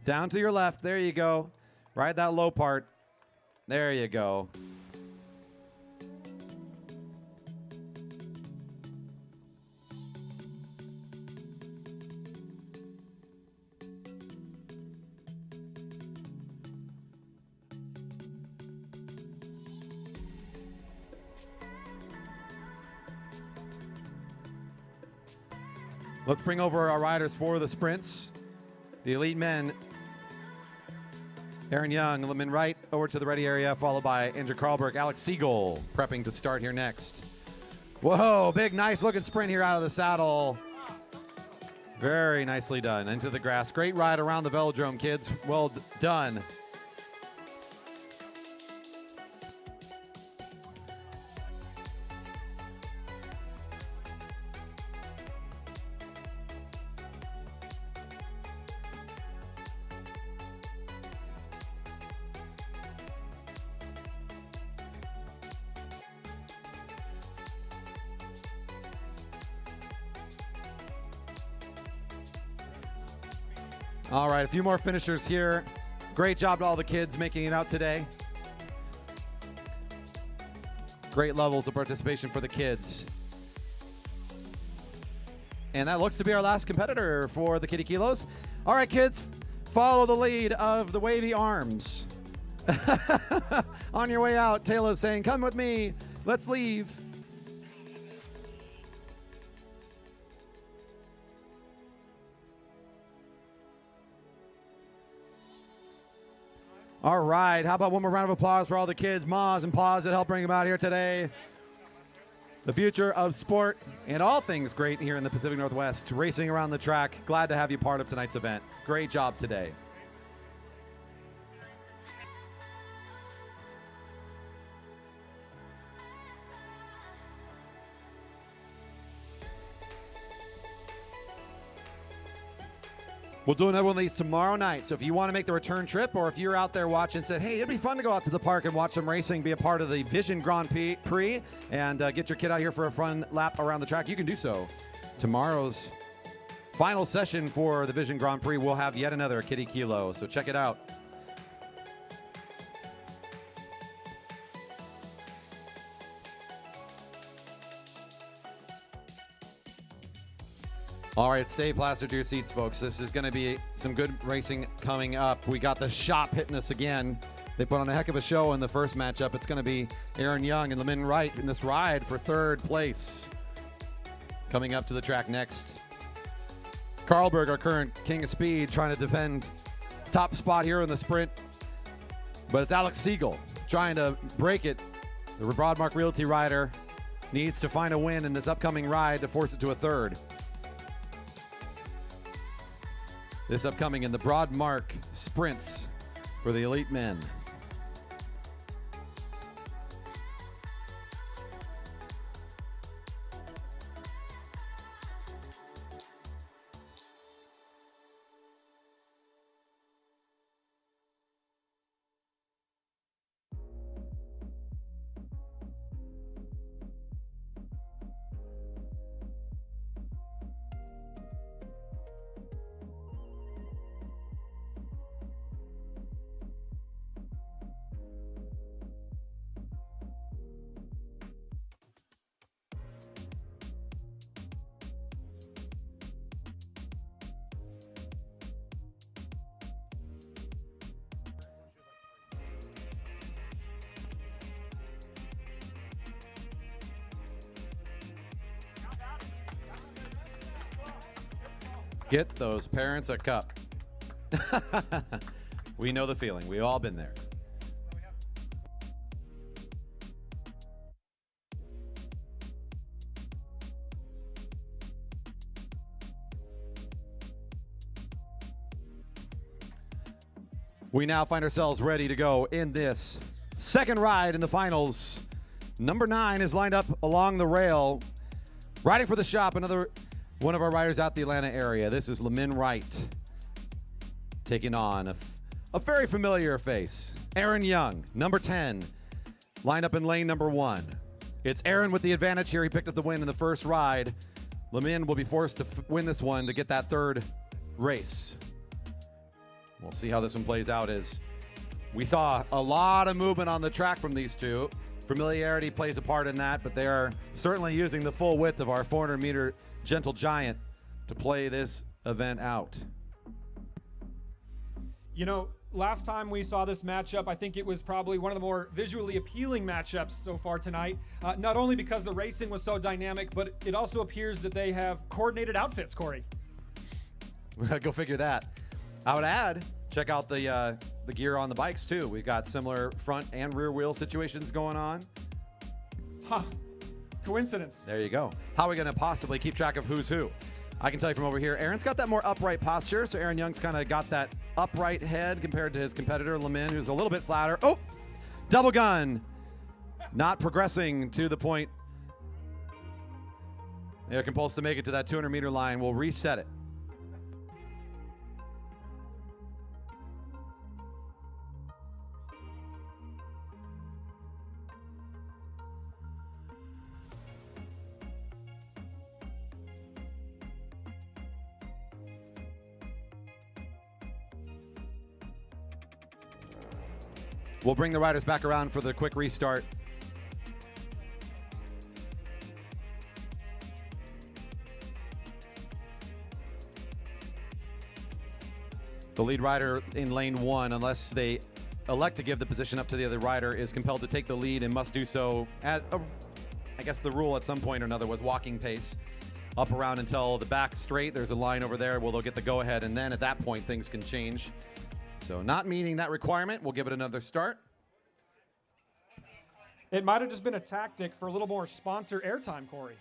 Down to your left. There you go. Ride that low part. There you go. Let's bring over our riders for the sprints. The elite men, Aaron Young, Lemon Wright over to the ready area, followed by Andrew Carlberg, Alex Siegel prepping to start here next. Whoa, big, nice looking sprint here out of the saddle. Very nicely done. Into the grass. Great ride around the velodrome, kids. Well done. All right, a few more finishers here. Great job to all the kids making it out today. Great levels of participation for the kids. And that looks to be our last competitor for the Kiddie Kilos. All right, kids, follow the lead of the wavy arms. On your way out, Taylor's saying, come with me, let's leave. All right, how about one more round of applause for all the kids, ma's and pa's that helped bring them out here today. The future of sport and all things great here in the Pacific Northwest, racing around the track. Glad to have you part of tonight's event. Great job today. We'll do another one of these tomorrow night. So if you want to make the return trip, or if you're out there watching and said, hey, it'd be fun to go out to the park and watch some racing, be a part of the Vision Grand Prix, and get your kid out here for a fun lap around the track, you can do so. Tomorrow's final session for the Vision Grand Prix, we'll have yet another Kiddie Kilo. So check it out. All right, stay plastered to your seats, folks. This is going to be some good racing coming up. We got the shop hitting us again. They put on a heck of a show in the first matchup. It's going to be Keirin Young and Lemon Wright in this ride for third place. Coming up to the track next, Carlberg, our current king of speed, trying to defend top spot here in the sprint. But it's Alex Siegel trying to break it. The Broadmark Realty rider needs to find a win in this upcoming ride to force it to a third. This upcoming in the Broadmark Sprints for the elite men. Get those parents a cup. We know the feeling. We've all been there. We now find ourselves ready to go in this second ride in the finals. Number 9 is lined up along the rail, riding for the shop, another one of our riders out the Atlanta area. This is Lemon Wright taking on a very familiar face, Keirin Young, number 10, lined up in lane number 1. It's Keirin with the advantage here. He picked up the win in the first ride. Lemon will be forced to win this one to get that third race. We'll see how this one plays out. As we saw a lot of movement on the track from these two. Familiarity plays a part in that, but they are certainly using the full width of our 400-meter gentle giant to play this event out.
You know, last time we saw this matchup, I think it was probably one of the more visually appealing matchups so far tonight. Not only because the racing was so dynamic, but it also appears that they have coordinated outfits, Corey.
Go figure that. I would add, check out the gear on the bikes too. We've got similar front and rear wheel situations going on.
Huh. Coincidence.
There you go. How are we going to possibly keep track of who's who? I can tell you from over here, Aaron's got that more upright posture, so Keirin Young's kind of got that upright head compared to his competitor, Lemon, who's a little bit flatter. Oh, double gun. Not progressing to the point. They're compulsed to make it to that 200-meter line. We'll reset it. We'll bring the riders back around for the quick restart. The lead rider in lane 1, unless they elect to give the position up to the other rider, is compelled to take the lead and must do so at, I guess the rule at some point or another was walking pace. Up around until the back straight. There's a line over there where they'll get the go-ahead, and then at that point things can change. So not meeting that requirement, we'll give it another start.
It might have just been a tactic for a little more sponsor airtime, Corey.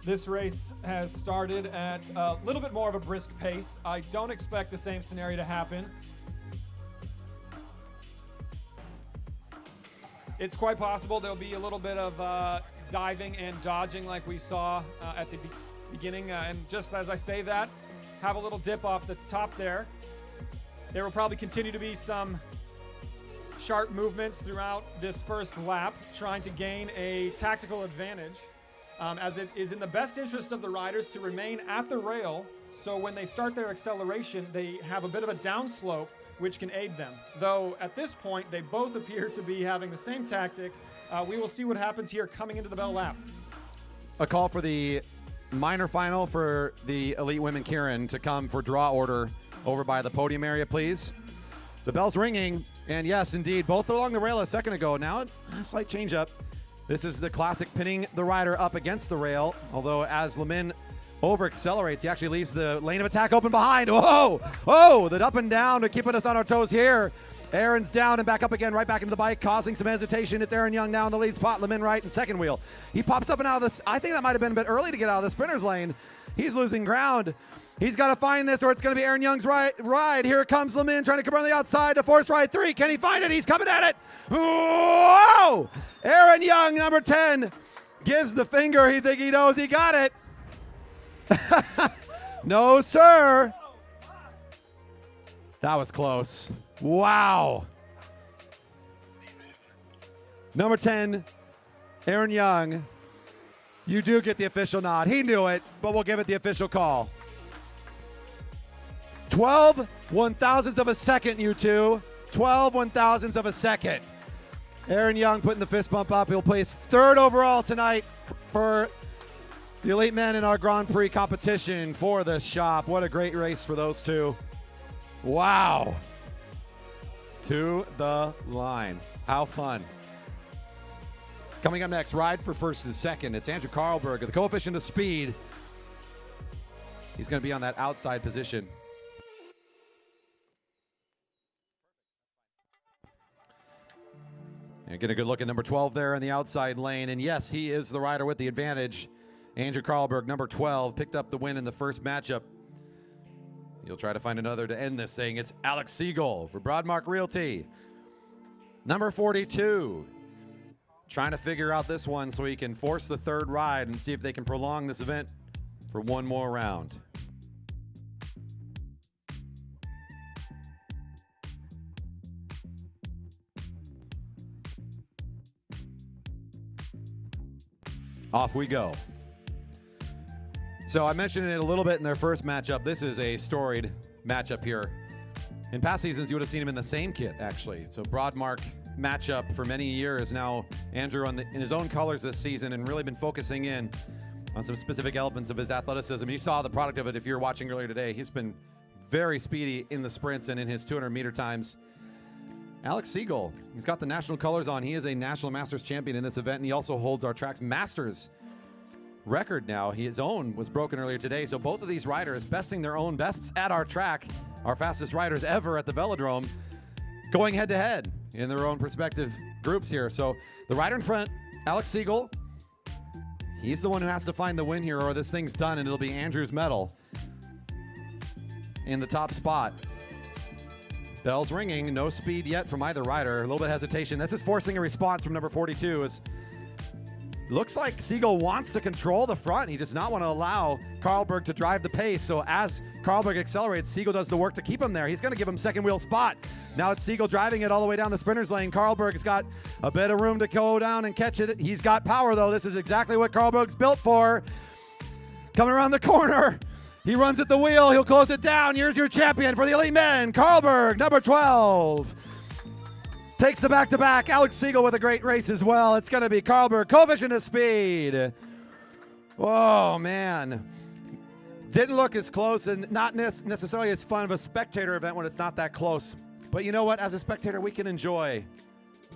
This race has started at a little bit more of a brisk pace. I don't expect the same scenario to happen. It's quite possible there'll be a little bit of diving and dodging like we saw at the beginning. And just as I say that, have a little dip off the top there. There will probably continue to be some sharp movements throughout this first lap, trying to gain a tactical advantage. As it is in the best interest of the riders to remain at the rail, so when they start their acceleration, they have a bit of a downslope, which can aid them. Though at this point, they both appear to be having the same tactic. We will see what happens here coming into the bell lap.
A call for the minor final for the elite women Keirin to come for draw order over by the podium area, please. The bell's ringing, and yes, indeed, both along the rail a second ago. Now a slight change up. This is the classic pinning the rider up against the rail, although as Lemin over-accelerates, he actually leaves the lane of attack open behind. Whoa! Oh, the up and down to keeping us on our toes here. Aaron's down and back up again, right back into the bike, causing some hesitation. It's Aaron Young now in the lead spot, Lemin right in second wheel. He pops up and out of this. I think that might have been a bit early to get out of the sprinter's lane. He's losing ground. He's got to find this, or it's going to be Aaron Young's ride. Here comes Lemin trying to come around the outside to force ride 3. Can he find it? He's coming at it. Whoa! Aaron Young, number 10, gives the finger. He thinks he knows he got it. No, sir. That was close. Wow. Number 10, Aaron Young. You do get the official nod. He knew it, but we'll give it the official call. 12 one-thousandths of a second, you two. 12 one-thousandths of a second. Aaron Young putting the fist bump up. He'll place 3rd overall tonight for the elite men in our Grand Prix competition for the shop. What a great race for those two. Wow. To the line. How fun. Coming up next, ride for first and second. It's Andrew Karlberg. The coefficient of speed. He's going to be on that outside position. And get a good look at number 12 there in the outside lane. And yes, he is the rider with the advantage. Andrew Karlberg, number 12, picked up the win in the first matchup. He'll try to find another to end this thing. It's Alex Siegel for Broadmark Realty. Number 42, trying to figure out this one so he can force the 3rd ride and see if they can prolong this event for one more round. Off we go. So I mentioned it a little bit in their first matchup. This is a storied matchup here. In past seasons, you would have seen him in the same kit, actually. So Broadmark matchup for many years. Now Andrew in his own colors this season and really been focusing in on some specific elements of his athleticism. You saw the product of it if you're watching earlier today. He's been very speedy in the sprints and in his 200-meter times. Alex Siegel, he's got the national colors on. He is a national masters champion in this event, and he also holds our track's masters record now. His own was broken earlier today, so both of these riders besting their own bests at our track, our fastest riders ever at the velodrome, going head-to-head in their own respective groups here. So the rider in front, Alex Siegel, he's the one who has to find the win here, or this thing's done, and it'll be Andrew's medal in the top spot. Bell's ringing, no speed yet from either rider. A little bit of hesitation. This is forcing a response from number 42. As looks like Siegel wants to control the front. He does not want to allow Karlberg to drive the pace. So as Karlberg accelerates, Siegel does the work to keep him there. He's going to give him second wheel spot. Now it's Siegel driving it all the way down the sprinter's lane. Karlberg's got a bit of room to go down and catch it. He's got power, though. This is exactly what Karlberg's built for. Coming around the corner. He runs at the wheel. He'll close it down. Here's your champion for the elite men, Karlberg, number 12. Takes the back-to-back. Alex Siegel with a great race as well. It's going to be Karlberg, coefficient of speed. Whoa, man. Didn't look as close and not necessarily as fun of a spectator event when it's not that close. But you know what? As a spectator, we can enjoy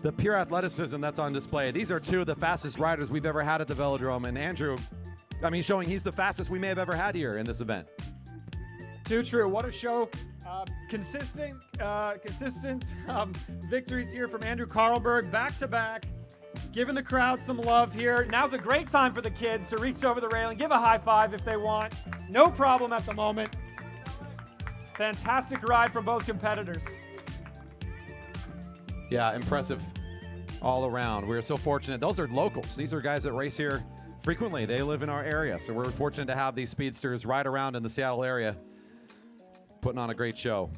the pure athleticism that's on display. These are two of the fastest riders we've ever had at the Velodrome. And Andrew, showing he's the fastest we may have ever had here in this event.
Too true. What a show. Consistent victories here from Andrew Karlberg, back-to-back. Giving the crowd some love here. Now's a great time for the kids to reach over the railing, give a high five if they want. No problem at the moment. Fantastic ride from both competitors.
Yeah, impressive all around. We're so fortunate. Those are locals. These are guys that race here frequently. They live in our area, so we're fortunate to have these speedsters ride around in the Seattle area, putting on a great show.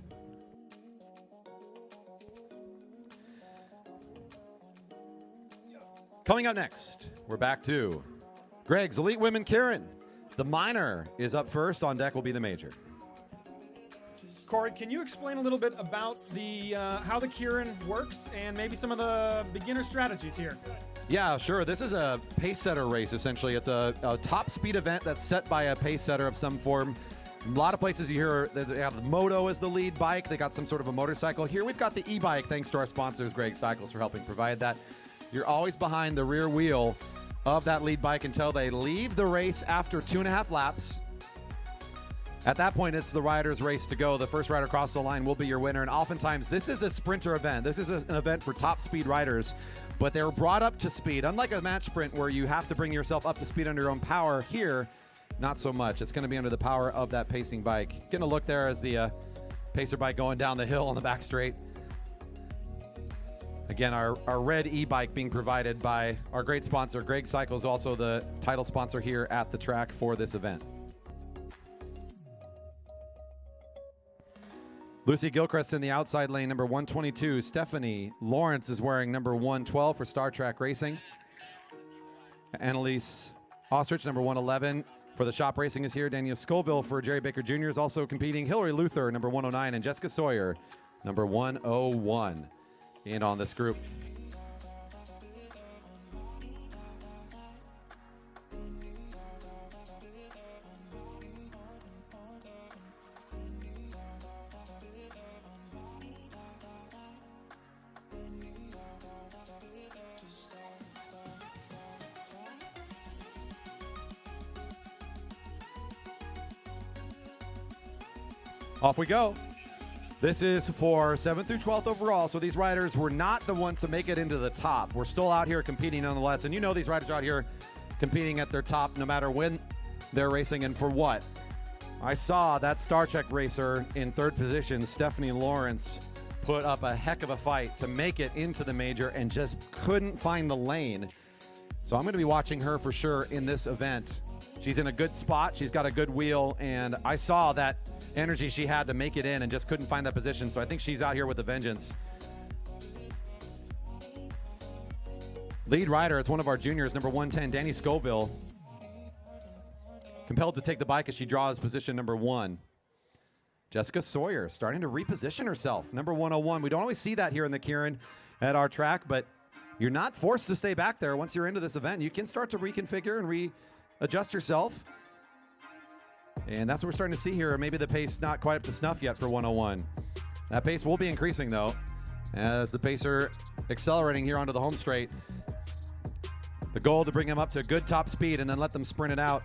Coming up next, we're back to Gregg's Elite Women Keirin. The minor is up first. On deck will be the major.
Corey, can you explain a little bit about the how the Keirin works and maybe some of the beginner strategies here?
Yeah, sure. This is a pace setter race, essentially. It's a top speed event that's set by a pace setter of some form. A lot of places you hear they have the moto as the lead bike. They got some sort of a motorcycle. Here we've got the e-bike, thanks to our sponsors, Gregg Cycles, for helping provide that. You're always behind the rear wheel of that lead bike until they leave the race after 2.5 laps. At that point, it's the rider's race to go. The first rider across the line will be your winner. And oftentimes, this is a sprinter event. This is an event for top speed riders, but they're brought up to speed. Unlike a match sprint where you have to bring yourself up to speed under your own power, here, not so much. It's going to be under the power of that pacing bike. Getting a look there as the pacer bike going down the hill on the back straight. Again, our red e-bike being provided by our great sponsor, Gregg Cycles, also the title sponsor here at the track for this event. Lucy Gilchrist in the outside lane, number 122. Stephanie Lawrence is wearing number 112 for Star Trek Racing. Annalise Ostrich, number 111 for the Shop Racing is here. Daniel Scoville for Jerry Baker Jr. is also competing. Hillary Luther, number 109, and Jessica Sawyer, number 101. In on this group. Off we go. This is for 7th through 12th overall, so these riders were not the ones to make it into the top. We're still out here competing nonetheless, and you know these riders are out here competing at their top no matter when they're racing and for what. I saw that Star Trek racer in 3rd position, Stephanie Lawrence, put up a heck of a fight to make it into the major and just couldn't find the lane. So I'm going to be watching her for sure in this event. She's in a good spot. She's got a good wheel, and I saw that energy she had to make it in and just couldn't find that position. So I think she's out here with a vengeance. Lead rider, it's one of our juniors, number 110, Danny Scoville. Compelled to take the bike as she draws position number 1. Jessica Sawyer starting to reposition herself, number 101. We don't always see that here in the Keirin at our track, but you're not forced to stay back there. Once you're into this event, you can start to reconfigure and readjust yourself. And that's what we're starting to see here. Maybe the pace not quite up to snuff yet for 101. That pace will be increasing, though, as the pacer accelerating here onto the home straight. The goal to bring them up to good top speed and then let them sprint it out.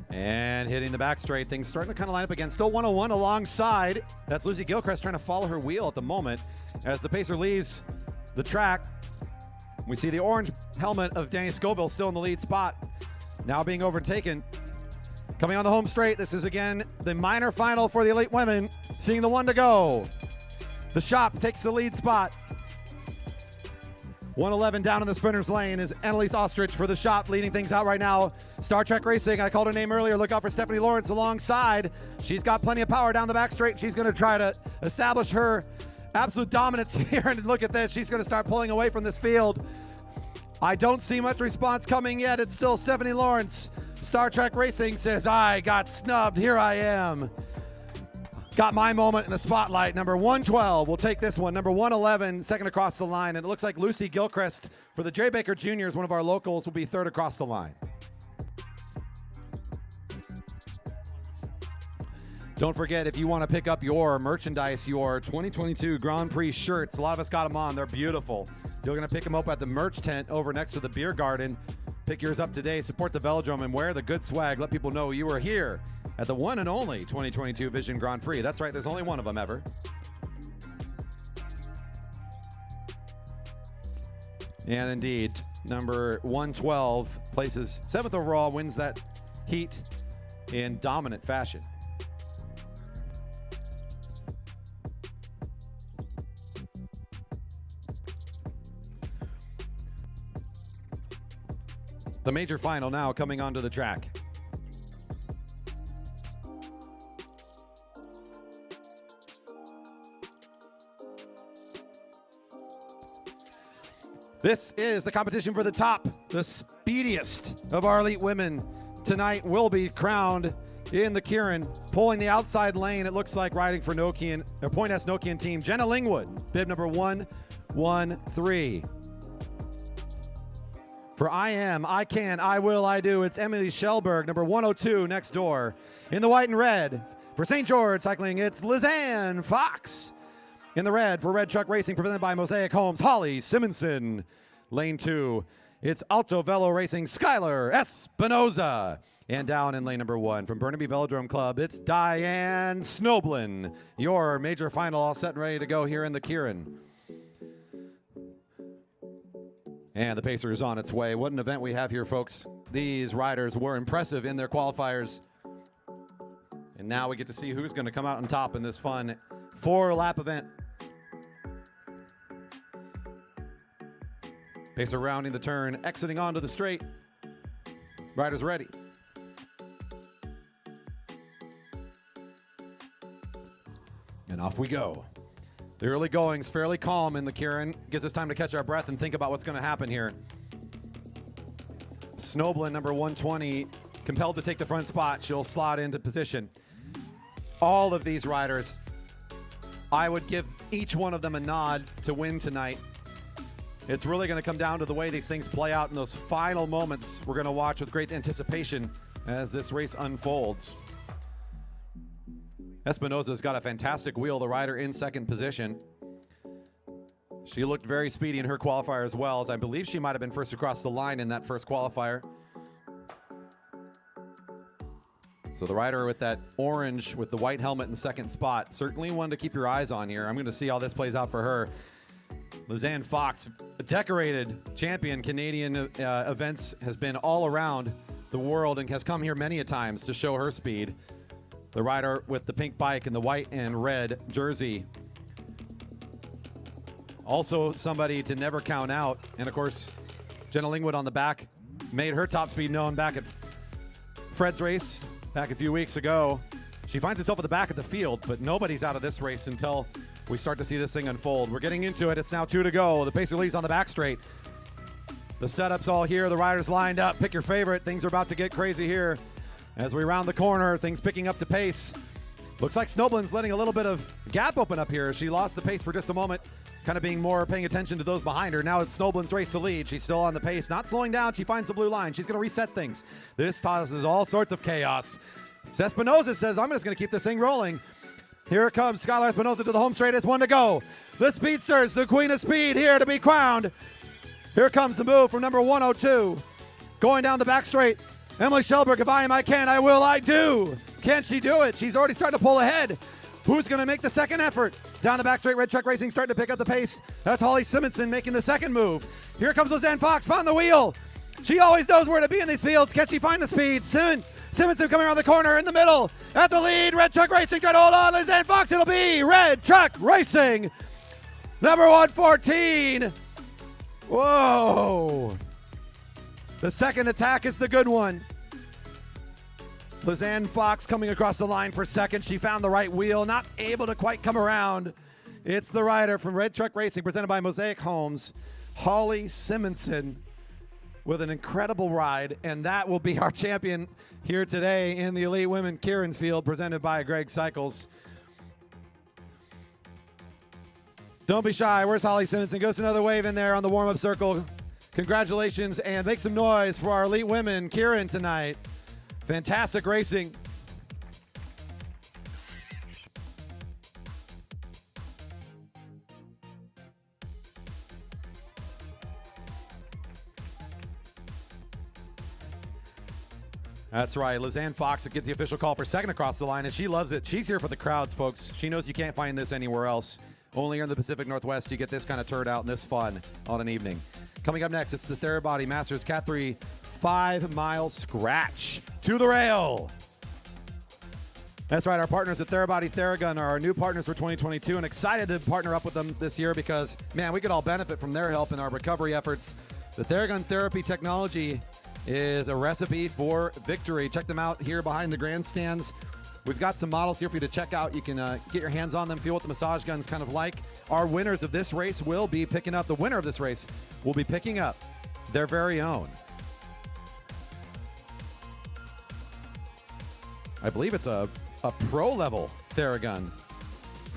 And hitting the back straight. Things starting to kind of line up again. Still 101 alongside. That's Lucy Gilchrist trying to follow her wheel at the moment. As the pacer leaves the track, we see the orange helmet of Danny Scoville still in the lead spot. Now being overtaken. Coming on the home straight, this is again the minor final for the elite women. Seeing the one to go. The Shop takes the lead spot. 111 down in the sprinter's lane is Annalise Ostrich for the Shop, leading things out right now. Star Trek Racing, I called her name earlier. Look out for Stephanie Lawrence alongside. She's got plenty of power down the back straight. She's going to try to establish her absolute dominance here, and look at this. She's going to start pulling away from this field. I don't see much response coming yet. It's still Stephanie Lawrence. Star Trek Racing says, I got snubbed. Here I am. Got my moment in the spotlight. Number 112 will take this one. Number 111, second across the line. And it looks like Lucy Gilchrist for the J. Baker Juniors, one of our locals, will be third across the line. Don't forget, if you want to pick up your merchandise, your 2022 Grand Prix shirts, a lot of us got them on. They're beautiful. You're going to pick them up at the merch tent over next to the beer garden. Pick yours up today. Support the Velodrome and wear the good swag. Let people know you were here at the one and only 2022 Vision Grand Prix. That's right, there's only one of them ever. And indeed, number 112 places 7th overall, wins that heat in dominant fashion. The major final now coming onto the track. This is the competition for the top. The speediest of our elite women tonight will be crowned in the Keirin. Pulling the outside lane, it looks like riding for Nokian, or Point S Nokian team, Jenna Lingwood, bib number 113. For I am, I can, I will, I do, it's Emily Shellberg, number 102, next door. In the white and red, for St. George Cycling, it's Lizanne Fox. In the red, for Red Truck Racing, presented by Mosaic Homes, Holly Simonson. Lane 2, it's Alto Velo Racing, Skylar Espinoza. And down in lane number 1, from Burnaby Velodrome Club, it's Diane Snoblin. Your major final all set and ready to go here in the Keirin. And the pacer is on its way. What an event we have here, folks. These riders were impressive in their qualifiers. And now we get to see who's going to come out on top in this fun 4-lap event. Pacer rounding the turn, exiting onto the straight. Riders ready. And off we go. The early going's fairly calm in the Keirin. Gives us time to catch our breath and think about what's going to happen here. Snoblin, number 120, compelled to take the front spot. She'll slot into position. All of these riders, I would give each one of them a nod to win tonight. It's really going to come down to the way these things play out in those final moments we're going to watch with great anticipation as this race unfolds. Espinoza's got a fantastic wheel, the rider in second position. She looked very speedy in her qualifier as well, as I believe she might have been first across the line in that first qualifier. So the rider with that orange with the white helmet in second spot, certainly one to keep your eyes on here. I'm going to see how this plays out for her. Lizanne Fox, a decorated champion, Canadian events, has been all around the world and has come here many a times to show her speed. The rider with the pink bike and the white and red jersey. Also somebody to never count out. And of course, Jenna Lingwood on the back made her top speed known back at Fred's race back a few weeks ago. She finds herself at the back of the field, but nobody's out of this race until we start to see this thing unfold. We're getting into it. It's now 2 to go. The pacer leads on the back straight. The setup's all here. The riders lined up. Pick your favorite. Things are about to get crazy here. As we round the corner, things picking up to pace. Looks like Snoblin's letting a little bit of gap open up here. She lost the pace for just a moment, kind of being more paying attention to those behind her. Now it's Snoblin's race to lead. She's still on the pace, not slowing down. She finds the blue line. She's going to reset things. This causes all sorts of chaos. Espinoza says, I'm just going to keep this thing rolling. Here it comes. Skylar Espinoza to the home straight. It's 1 to go. The Speedsters, the queen of speed, here to be crowned. Here comes the move from number 102. Going down the back straight. Emily Shellberg, if I am, I can, I will, I do. Can she do it? She's already starting to pull ahead. Who's going to make the second effort? Down the back straight, Red Truck Racing starting to pick up the pace. That's Holly Simonson making the second move. Here comes Lizanne Fox, found the wheel. She always knows where to be in these fields. Can she find the speed? Simonson coming around the corner in the middle. At the lead, Red Truck Racing trying to hold on. Lizanne Fox, it'll be Red Truck Racing. Number 114. Whoa. The second attack is the good one. Lizanne Fox coming across the line for second. She found the right wheel, not able to quite come around. It's the rider from Red Truck Racing, presented by Mosaic Homes, Holly Simonson, with an incredible ride. And that will be our champion here today in the Elite Women Keirin field, presented by Gregg Cycles. Don't be shy. Where's Holly Simonson? Goes another wave in there on the warm-up circle. Congratulations, and make some noise for our Elite Women Keirin tonight. Fantastic racing. That's right. Lizanne Fox will get the official call for second across the line, and she loves it. She's here for the crowds, folks. She knows you can't find this anywhere else. Only here in the Pacific Northwest you get this kind of turnout and this fun on an evening. Coming up next, it's the Therabody Masters Cat 3 5-mile scratch to the rail. That's right. Our partners at Therabody Theragun are our new partners for 2022, and excited to partner up with them this year because, man, we could all benefit from their help in our recovery efforts. The Theragun therapy technology is a recipe for victory. Check them out here behind the grandstands. We've got some models here for you to check out. You can get your hands on them, feel what the massage gun's kind of like. Our winners of this race will be picking up, the winner of this race will be picking up their very own. I believe it's a pro level Theragun.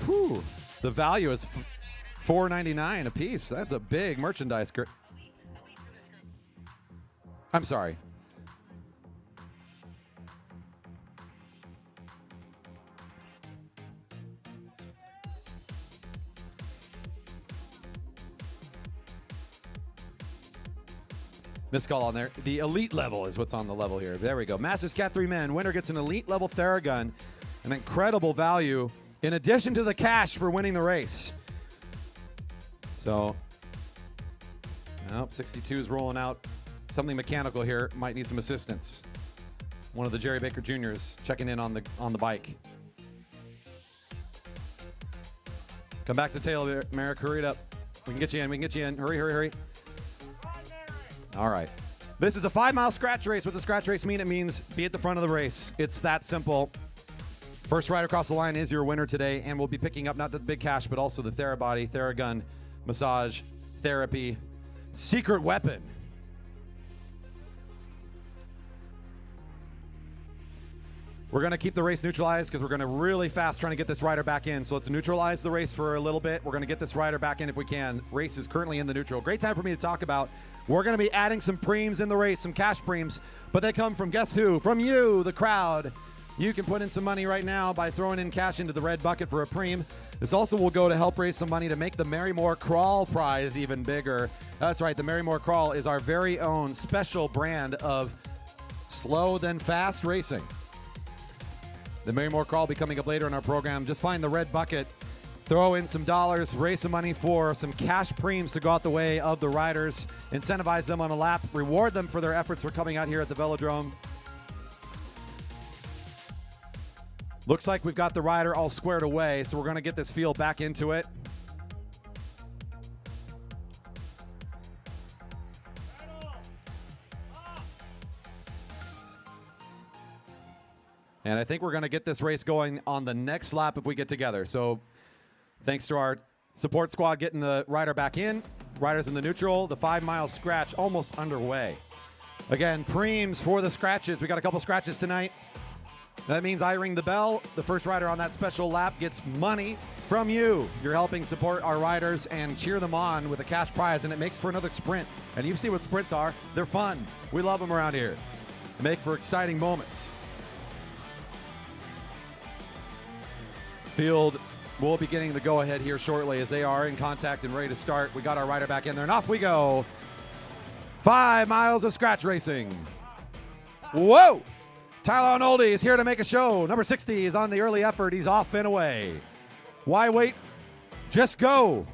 Whew. The value is $4.99 a piece. That's a big merchandise. I'm sorry. Missed call on there. The elite level is what's on the level here. There we go. Masters Cat 3 Men. Winner gets an elite level Theragun. An incredible value in addition to the cash for winning the race. So, nope, 62 is rolling out. Something mechanical here. Might need some assistance. One of the Jerry Baker Juniors checking in on the bike. Come back to tail, Merrick. Hurry it up. We can get you in. We can get you in. Hurry, hurry, hurry. All right. This is a 5-mile scratch race. What does scratch race mean? It means be at the front of the race. It's that simple. First rider across the line is your winner today, and we'll be picking up not the big cash, but also the Therabody, Theragun, massage, therapy, secret weapon. We're going to keep the race neutralized because we're going to really fast trying to get this rider back in. So let's neutralize the race for a little bit. We're going to get this rider back in if we can. Race is currently in the neutral. Great time for me to talk about. We're going to be adding some preems in the race, some cash preems, but they come from guess who? From you, the crowd. You can put in some money right now by throwing in cash into the red bucket for a preem. This also will go to help raise some money to make the Marymoor Crawl prize even bigger. That's right, the Marymoor Crawl is our very own special brand of slow then fast racing. The Marymoor Crawl will be coming up later in our program. Just find the red bucket, throw in some dollars, raise some money for some cash preems to go out the way of the riders, incentivize them on a lap, reward them for their efforts for coming out here at the velodrome. Looks like we've got the rider all squared away, so we're going to get this field back into it. And I think we're going to get this race going on the next lap if we get together. So thanks to our support squad getting the rider back in. Riders in the neutral. The 5-mile scratch almost underway. Again, preems for the scratches. We got a couple scratches tonight. That means I ring the bell. The first rider on that special lap gets money from you. You're helping support our riders and cheer them on with a cash prize, and it makes for another sprint. And you see what sprints are. They're fun. We love them around here. They make for exciting moments. Field will be getting the go-ahead here shortly as they are in contact and ready to start. We got our rider back in there, and off we go. 5 miles of scratch racing. Whoa! Tyler Arnoldi is here to make a show. Number 60 is on the early effort. He's off and away. Why wait? Just go.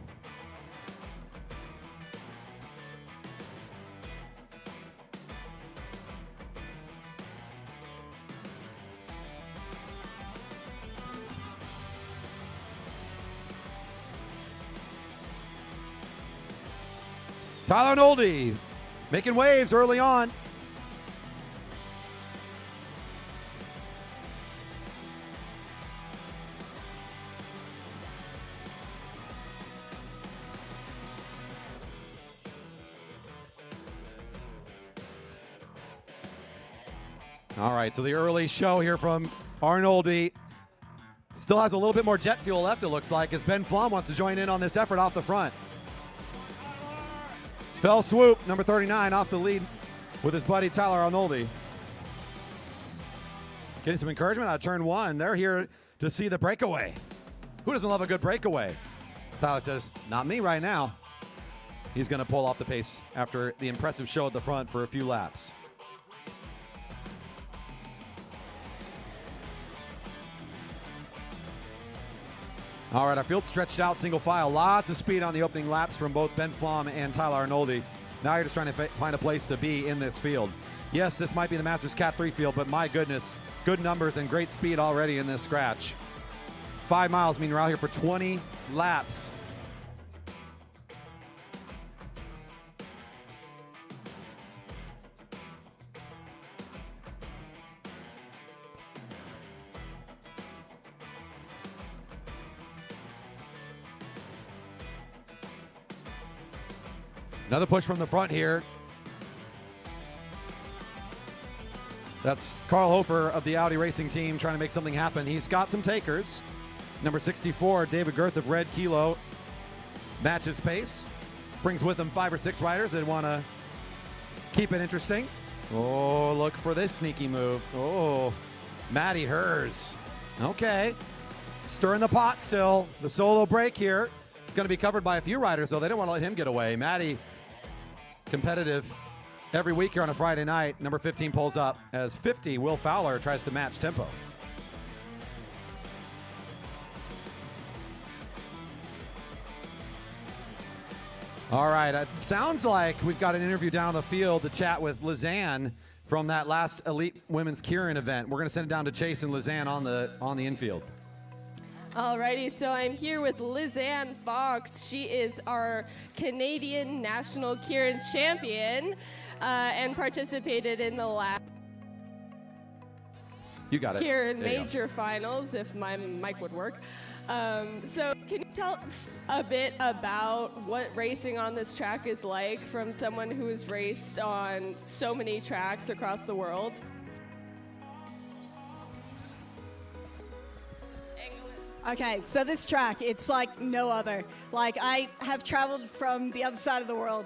Tyler Arnoldi making waves early on. All right, so the early show here from Arnoldi. Still has a little bit more jet fuel left, it looks like, as Ben Flom wants to join in on this effort off the front. Fell swoop, number 39, off the lead with his buddy Tyler Arnoldi. Getting some encouragement out of turn one. They're here to see the breakaway. Who doesn't love a good breakaway? Tyler says, not me right now. He's going to pull off the pace after the impressive show at the front for a few laps. All right, our field stretched out single file. Lots of speed on the opening laps from both Ben Flom and Tyler Arnoldi. Now you're just trying to find a place to be in this field. Yes, this might be the Masters Cat 3 field, but my goodness, good numbers and great speed already in this scratch. 5 miles mean we're out here for 20 laps. Another push from the front here. That's Carl Hofer of the Audi Racing team trying to make something happen. He's got some takers. Number 64, David Girth of Red Kilo, matches pace. Brings with him 5 or 6 riders that want to keep it interesting. Oh, look for this sneaky move. Oh, Matty Hers. Okay. Stirring the pot still. The solo break here. It's going to be covered by a few riders, though. They don't want to let him get away. Matty, competitive every week here on a Friday night. Number 15 pulls up as 50, Will Fowler, tries to match tempo. All right, it sounds like we've got an interview down on the field to chat with Lizanne from that last Elite Women's Keirin event. We're going to send it down to Chase and Lizanne on the infield.
Alrighty, so I'm here with Lizanne Fox. She is our Canadian National Keirin champion and participated in the last Keirin Major Finals, if my mic would work. So can you tell us a bit about what racing on this track is like from someone who has raced on so many tracks across the world?
Okay, so this track, it's like no other. Like, I have traveled from the other side of the world.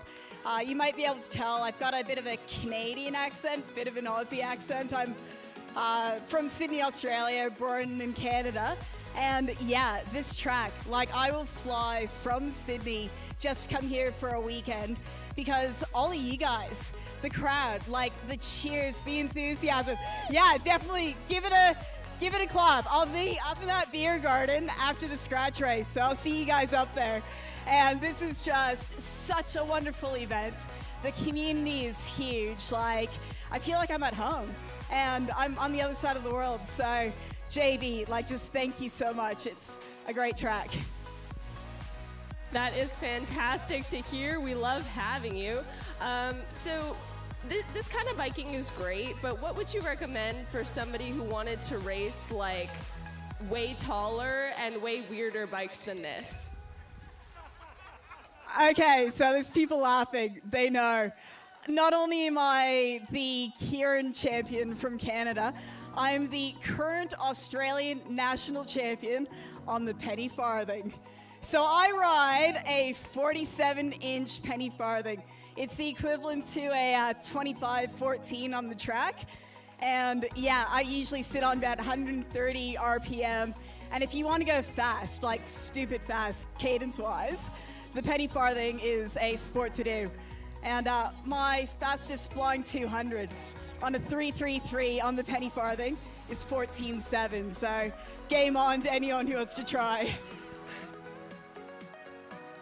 You might be able to tell I've got a bit of a Canadian accent, bit of an Aussie accent. I'm from Sydney, Australia, born in Canada. And yeah, this track, like, I will fly from Sydney just come here for a weekend because all of you guys, the crowd, like the cheers, the enthusiasm. Yeah, definitely give it a clap. I'll be up in that beer garden after the scratch race, so I'll see you guys up there. And this is just such a wonderful event. The community is huge. Like, I feel like I'm at home, and I'm on the other side of the world. So, JB, like, just thank you so much. It's a great track.
That is fantastic to hear. We love having you. So this kind of biking is great, but what would you recommend for somebody who wanted to race like way taller and way weirder bikes than this?
Okay, so there's people laughing. They know. Not only am I the Keirin champion from Canada, I'm the current Australian national champion on the penny farthing. So I ride a 47-inch penny farthing. It's the equivalent to a 25-14 on the track. And yeah, I usually sit on about 130 RPM. And if you want to go fast, like stupid fast, cadence-wise, the penny farthing is a sport to do. And my fastest flying 200 on a 333 on the penny farthing is 14.7. So game on to anyone who wants to try.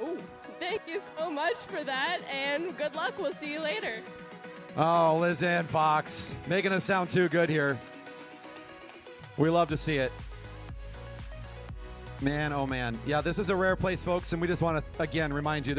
Ooh, thank you so much for that, and good luck. We'll see you later.
Oh, Lizanne Fox, making us sound too good here. We love to see it. Man, oh man. Yeah, this is a rare place, folks, and we just want to, again, remind you,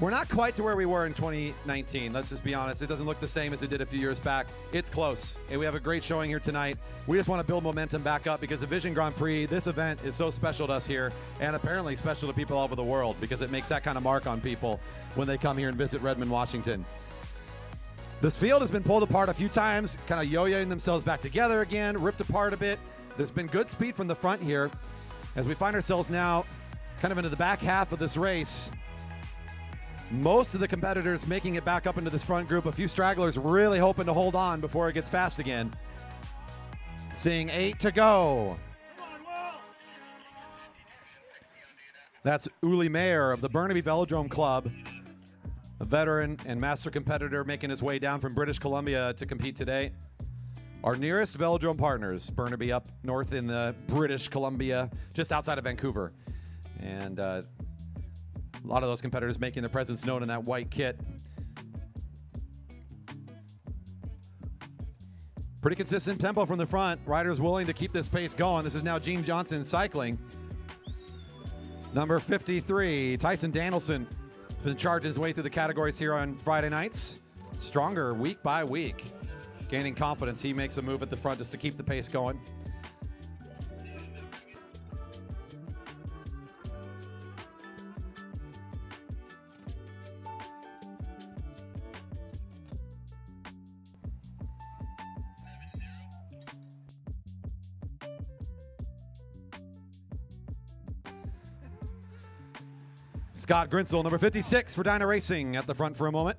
we're not quite to where we were in 2019. Let's just be honest. It doesn't look the same as it did a few years back. It's close, and we have a great showing here tonight. We just want to build momentum back up because the Vision Grand Prix, this event is so special to us here and apparently special to people all over the world because it makes that kind of mark on people when they come here and visit Redmond, Washington. This field has been pulled apart a few times, kind of yo-yoing themselves back together again, ripped apart a bit. There's been good speed from the front here as we find ourselves now kind of into the back half of this race. Most of the competitors making it back up into this front group. A few stragglers really hoping to hold on before it gets fast again. Seeing 8 to go. That's Uli Mayer of the Burnaby Velodrome Club, a veteran and master competitor making his way down from British Columbia to compete today. Our nearest velodrome partners, Burnaby up north in the British Columbia, just outside of Vancouver. And a lot of those competitors making their presence known in that white kit. Pretty consistent tempo from the front. Riders willing to keep this pace going. This is now Gene Johnson cycling. Number 53, Tyson Danielson, has been charging his way through the categories here on Friday nights. Stronger week by week. Gaining confidence, he makes a move at the front just to keep the pace going. Scott Grinsel, number 56 for Dyna Racing, at the front for a moment.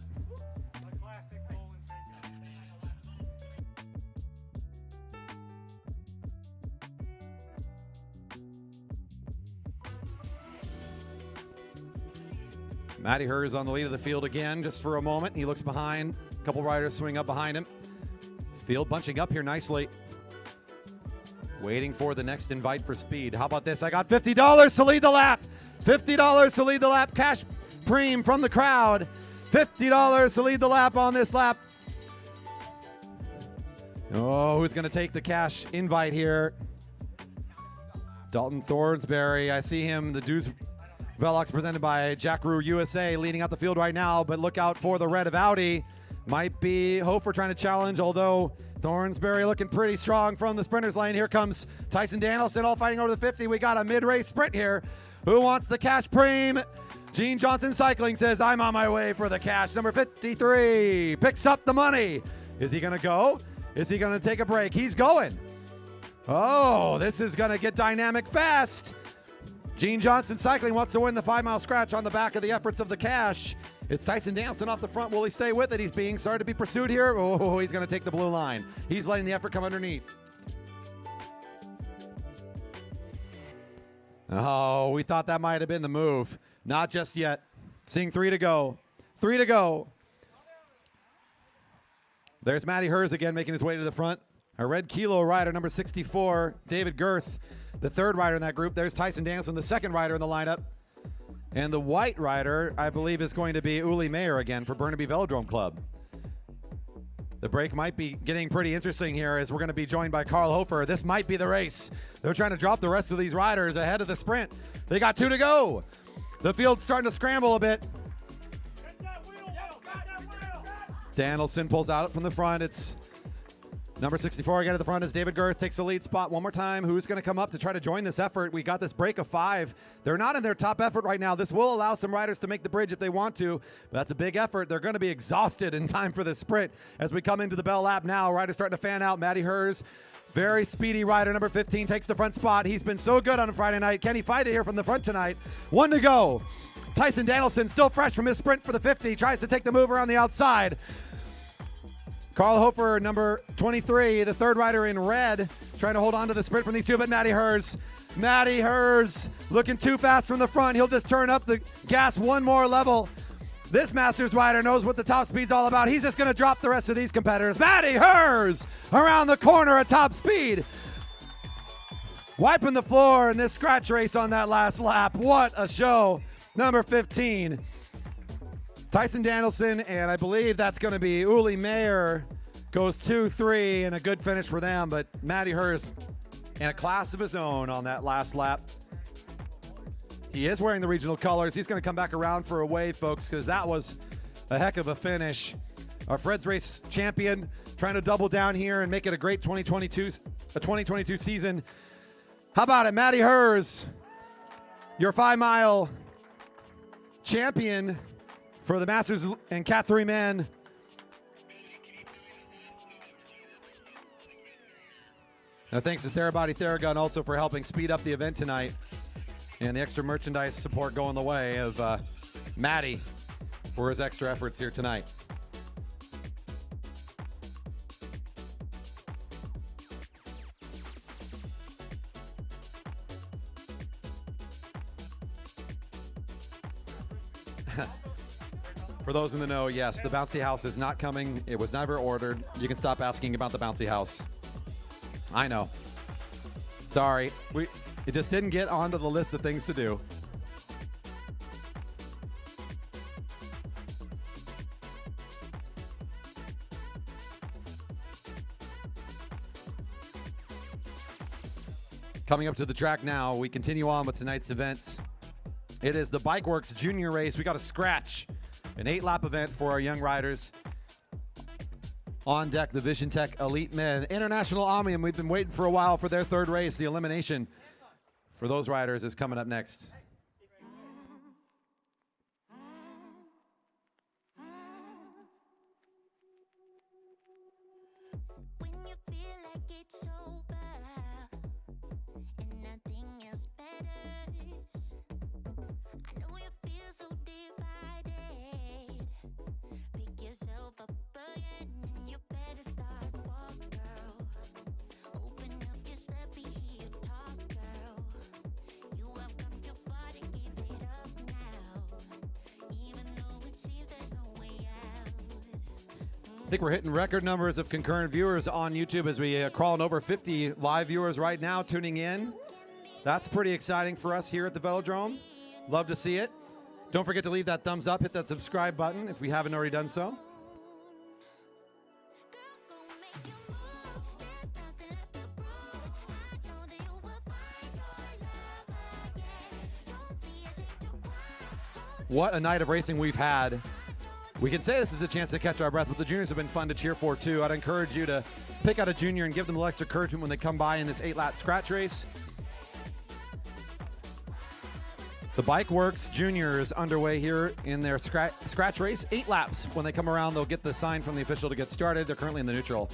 Matty Hers on the lead of the field again, just for a moment. He looks behind. A couple riders swing up behind him. Field bunching up here nicely. Waiting for the next invite for speed. How about this? I got $50 to lead the lap. $50 to lead the lap. Cash preem from the crowd. $50 to lead the lap on this lap. Oh, who's going to take the cash invite here? Dalton Thornsberry. I see him. The Dues Velox presented by Jack Rue USA leading out the field right now, but look out for the red of Audi. Might be Hofer trying to challenge, although Thornsberry looking pretty strong from the sprinter's lane. Here comes Tyson Danielson all fighting over the 50. We got a mid-race sprint here. Who wants the cash preem? Gene Johnson Cycling says, I'm on my way for the cash. Number 53 picks up the money. Is he going to go? Is he going to take a break? He's going. Oh, this is going to get dynamic fast. Gene Johnson Cycling wants to win the 5-mile scratch on the back of the efforts of the cash. It's Tyson Danielson off the front. Will he stay with it? He's being started to be pursued here. Oh, he's going to take the blue line. He's letting the effort come underneath. Oh, we thought that might have been the move. Not just yet. Seeing 3 to go. 3 to go. There's Matty Hers again making his way to the front. A red kilo rider, number 64, David Girth, the third rider in that group. There's Tyson Danielson, the second rider in the lineup. And the white rider, I believe, is going to be Uli Mayer again for Burnaby Velodrome Club. The break might be getting pretty interesting here as we're going to be joined by Carl Hofer. This might be the race. They're trying to drop the rest of these riders ahead of the sprint. They got 2 to go. The field's starting to scramble a bit. Danielson pulls out from the front. It's number 64 again at the front as David Girth takes the lead spot one more time. Who's going to come up to try to join this effort? We got this break of 5. They're not in their top effort right now. This will allow some riders to make the bridge if they want to. But that's a big effort. They're going to be exhausted in time for this sprint as we come into the bell lap now. Riders starting to fan out. Matty Hers, very speedy rider, number 15, takes the front spot. He's been so good on a Friday night. Can he fight it here from the front tonight? 1 to go. Tyson Danielson, still fresh from his sprint for the 50, tries to take the move around the outside. Carl Hofer, number 23, the third rider in red, trying to hold on to the sprint from these two, but Matty Hers looking too fast from the front. He'll just turn up the gas one more level. This Masters rider knows what the top speed's all about. He's just going to drop the rest of these competitors. Matty Hers around the corner at top speed. Wiping the floor in this scratch race on that last lap. What a show. Number 15. Tyson Danielson, and I believe that's going to be Uli Mayer, goes 2-3, and a good finish for them. But Matty Hers in a class of his own on that last lap. He is wearing the regional colors. He's going to come back around for a wave, folks, because that was a heck of a finish. Our Fred's Race champion trying to double down here and make it a great 2022 season. How about it, Matty Hers, your 5-mile champion for the Masters and Cat 3 men. Now, thanks to Therabody Theragun also for helping speed up the event tonight, and the extra merchandise support going the way of Matty for his extra efforts here tonight. For those in the know, yes, the bouncy house is not coming. It was never ordered. You can stop asking about the bouncy house. I know. Sorry. It just didn't get onto the list of things to do. Coming up to the track now, we continue on with tonight's events. It is the Bikeworks Junior Race. We got a scratch, an 8-lap event for our young riders. On deck, the Vision Tech Elite Men. International Omnium, we've been waiting for a while for their third race. The elimination for those riders is coming up next. I think we're hitting record numbers of concurrent viewers on YouTube as we crawling over 50 live viewers right now tuning in. That's pretty exciting for us here at the Velodrome. Love to see it. Don't forget to leave that thumbs up, hit that subscribe button if we haven't already done so. What a night of racing we've had. We can say this is a chance to catch our breath, but the juniors have been fun to cheer for too. I'd encourage you to pick out a junior and give them a little extra encouragement when they come by in this 8-lap scratch race. The Bikeworks Juniors underway here in their scratch race. 8 laps. When they come around, they'll get the sign from the official to get started. They're currently in the neutral.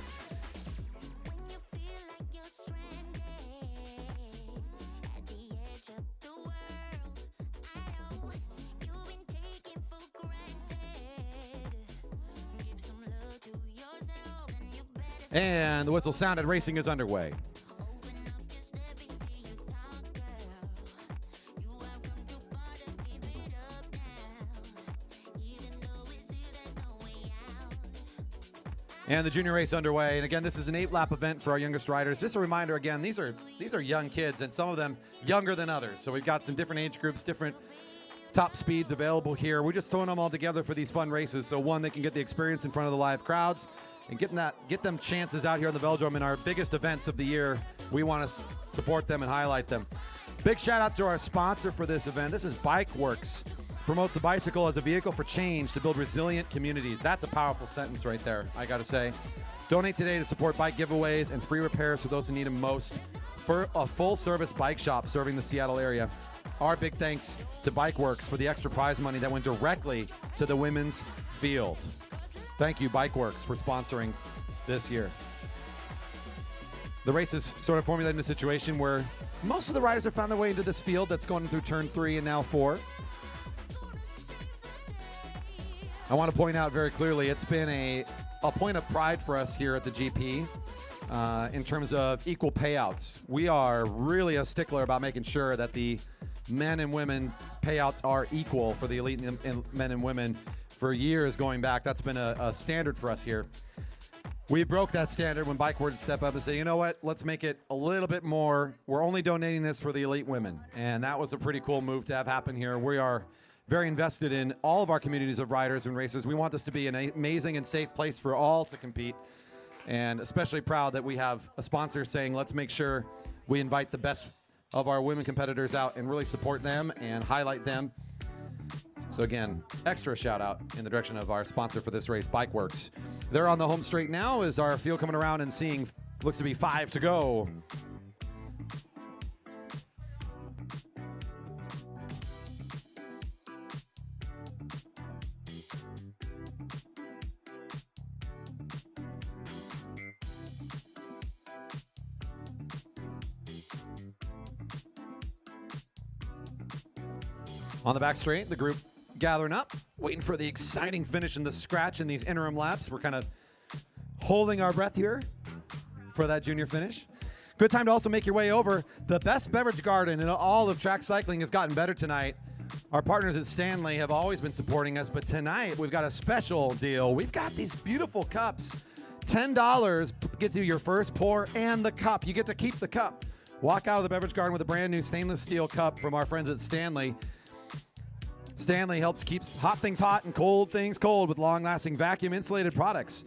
And the whistle sounded, racing is underway. And the junior race underway. And again, this is an 8-lap event for our youngest riders. Just a reminder again, these are young kids, and some of them younger than others. So we've got some different age groups, different top speeds available here. We're just throwing them all together for these fun races. So one, they can get the experience in front of the live crowds. And get them chances out here on the Velodrome in our biggest events of the year. We want to support them and highlight them. Big shout out to our sponsor for this event. This is Bikeworks. Promotes the bicycle as a vehicle for change to build resilient communities. That's a powerful sentence right there, I gotta say. Donate today to support bike giveaways and free repairs for those who need them most. For a full-service bike shop serving the Seattle area. Our big thanks to Bikeworks for the extra prize money that went directly to the women's field. Thank you, Bikeworks, for sponsoring this year. The race is sort of formulated in a situation where most of the riders have found their way into this field that's going through turn 3 and now 4. I want to point out very clearly, it's been a point of pride for us here at the GP in terms of equal payouts. We are really a stickler about making sure that the men and women payouts are equal for the elite men and women. For years going back, that's been a standard for us here. We broke that standard when Bikeworks stepped up and said, you know what, let's make it a little bit more. We're only donating this for the elite women. And that was a pretty cool move to have happen here. We are very invested in all of our communities of riders and racers. We want this to be an amazing and safe place for all to compete. And especially proud that we have a sponsor saying, let's make sure we invite the best of our women competitors out and really support them and highlight them. So again, extra shout out in the direction of our sponsor for this race, Bikeworks. They're on the home straight now as our field coming around and seeing, looks to be 5 to go. On the back straight, the group gathering up, waiting for the exciting finish in the scratch in these interim laps. We're kind of holding our breath here for that junior finish. Good time to also make your way over. The best beverage garden in all of track cycling has gotten better tonight. Our partners at Stanley have always been supporting us, but tonight we've got a special deal. We've got these beautiful cups. $10 gets you your first pour and the cup. You get to keep the cup. Walk out of the beverage garden with a brand new stainless steel cup from our friends at Stanley. Stanley helps keep hot things hot and cold things cold with long-lasting vacuum-insulated products,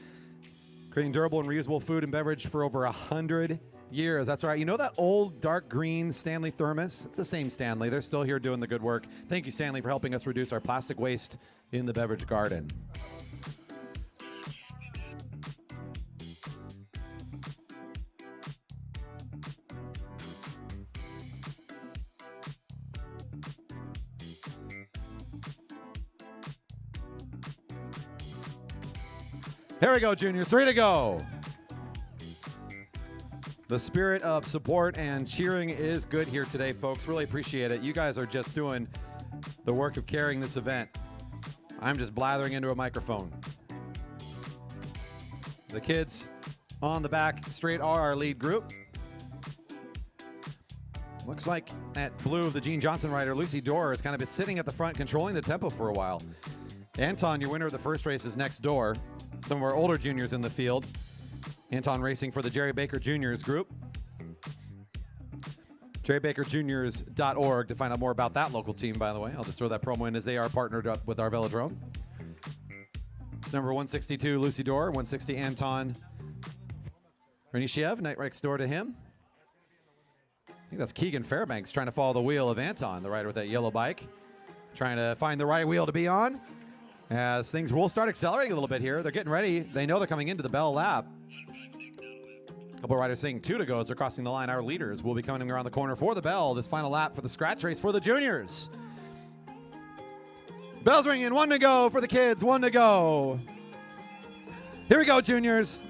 creating durable and reusable food and beverage for over 100 years. That's right. You know that old dark green Stanley thermos? It's the same Stanley. They're still here doing the good work. Thank you, Stanley, for helping us reduce our plastic waste in the beverage garden. Here we go, juniors. 3 to go. The spirit of support and cheering is good here today, folks. Really appreciate it. You guys are just doing the work of carrying this event. I'm just blathering into a microphone. The kids on the back straight are our lead group. Looks like at blue, the Gene Johnson rider, Lucy Dorr, is kind of been sitting at the front, controlling the tempo for a while. Anton, your winner of the first race, is next door. Some of our older juniors in the field. Anton racing for the Jerry Baker Juniors group. JerryBakerJuniors.org to find out more about that local team, by the way. I'll just throw that promo in as they are partnered up with our velodrome. It's number 162, Lucy Dorr. 160, Anton Renishiev, right next door to him. I think that's Keegan Fairbanks trying to follow the wheel of Anton, the rider with that yellow bike. Trying to find the right wheel to be on. As things will start accelerating a little bit here. They're getting ready. They know they're coming into the bell lap. A couple of riders saying 2 to go as they're crossing the line. Our leaders will be coming around the corner for the bell. This final lap for the scratch race for the juniors. Bell's ringing. 1 to go for the kids. 1 to go. Here we go, juniors.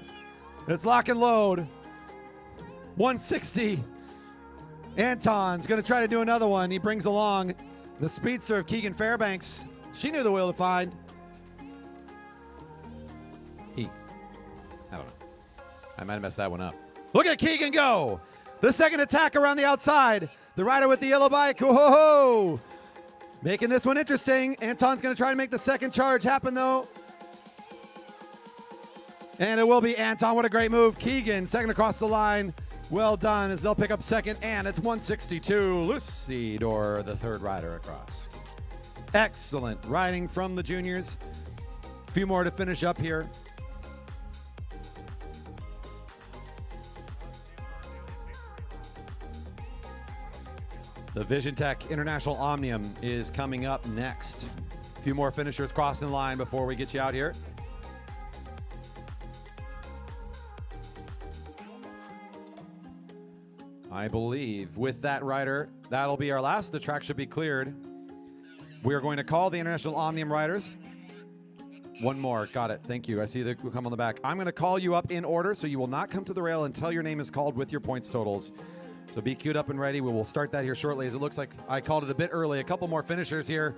It's lock and load. 160. Anton's going to try to do another one. He brings along the speedster of Keegan Fairbanks. She knew the wheel to find. I don't know. I might have messed that one up. Look at Keegan go. The second attack around the outside. The rider with the yellow bike. Whoa! Making this one interesting. Anton's going to try to make the second charge happen, though. And it will be Anton. What a great move. Keegan, second across the line. Well done as they'll pick up second. And it's 162. Lucy Dorr, the third rider across. Excellent riding from the juniors. A few more to finish up here. The Vision Tech International Omnium is coming up next. A few more finishers crossing the line before we get you out here. I believe with that rider, that'll be our last. The track should be cleared. We are going to call the International Omnium riders. One more. Got it. Thank you. I see they come on the back. I'm going to call you up in order, so you will not come to the rail until your name is called with your points totals. So be queued up and ready. We will start that here shortly, as it looks like I called it a bit early. A couple more finishers here,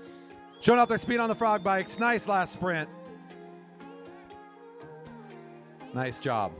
showing off their speed on the frog bikes. Nice last sprint. Nice job.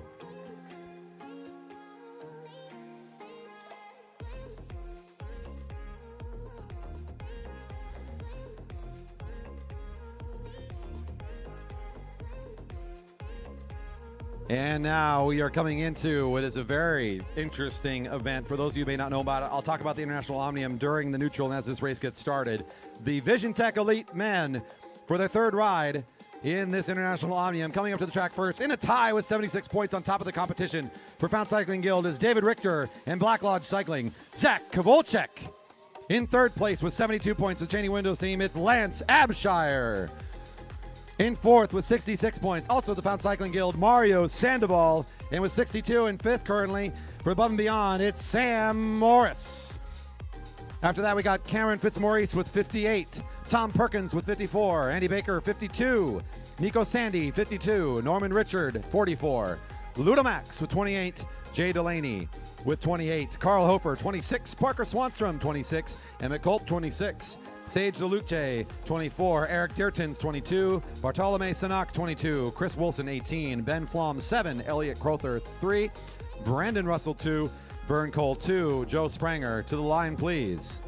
And now we are coming into what is a very interesting event. For those of you who may not know about it, I'll talk about the International Omnium during the neutral and as this race gets started. The Vision Tech Elite men for their third ride in this International Omnium. Coming up to the track first in a tie with 76 points on top of the competition. Profound Cycling Guild is David Richter and Black Lodge Cycling. Zach Kowalczyk in third place with 72 points. The Cheney Windows team, it's Lance Abshire. In fourth with 66 points, also the Found Cycling Guild, Mario Sandoval. And with 62 in fifth currently for Above and Beyond, it's Sam Morris. After that, we got Keirin Fitzmaurice with 58, Tom Perkins with 54, Andy Baker 52, Nico Sandy 52, Norman Richard 44, Ludomax with 28, Jay Delaney with 28, Carl Hofer 26, Parker Swanstrom 26, Emmett Culp 26, Sage DeLuce 24, Eric Deertens 22, Bartolome Sanak 22, Chris Wilson 18, Ben Flom 7, Elliot Crowther 3, Brandon Russell 2, Vern Cole 2, Joe Spranger. To the line, please.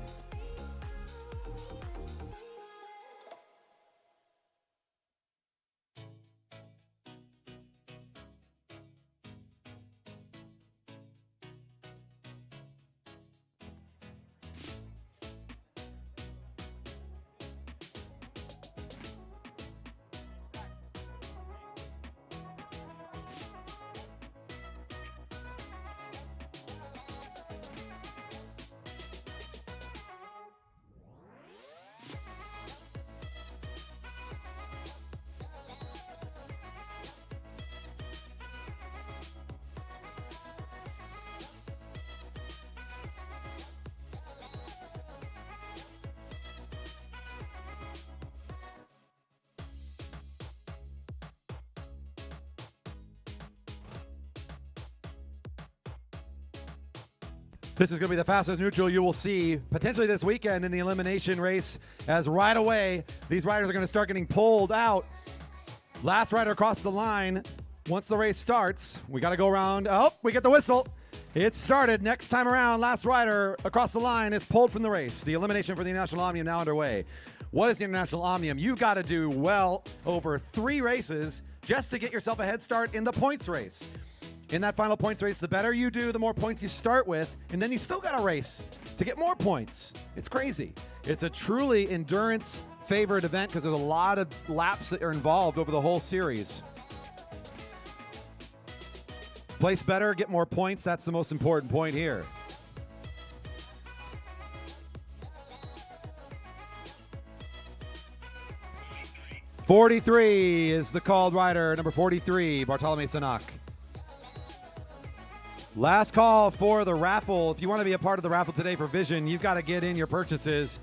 This is going to be the fastest neutral you will see potentially this weekend in the elimination race, as right away these riders are going to start getting pulled out. Last rider across the line. Once the race starts, we got to go around. Oh, we get the whistle. It started. Next time around, last rider across the line is pulled from the race. The elimination for the International Omnium now underway. What is the International Omnium? You got to do well over 3 races just to get yourself a head start in the points race. In that final points race, the better you do, the more points you start with, and then you still got to race to get more points. It's crazy. It's a truly endurance-favored event because there's a lot of laps that are involved over the whole series. Place better, get more points. That's the most important point here. '43 is the called rider, number 43, Bartolome Sanak. Last call for the raffle. If you want to be a part of the raffle today for Vision, you've got to get in your purchases.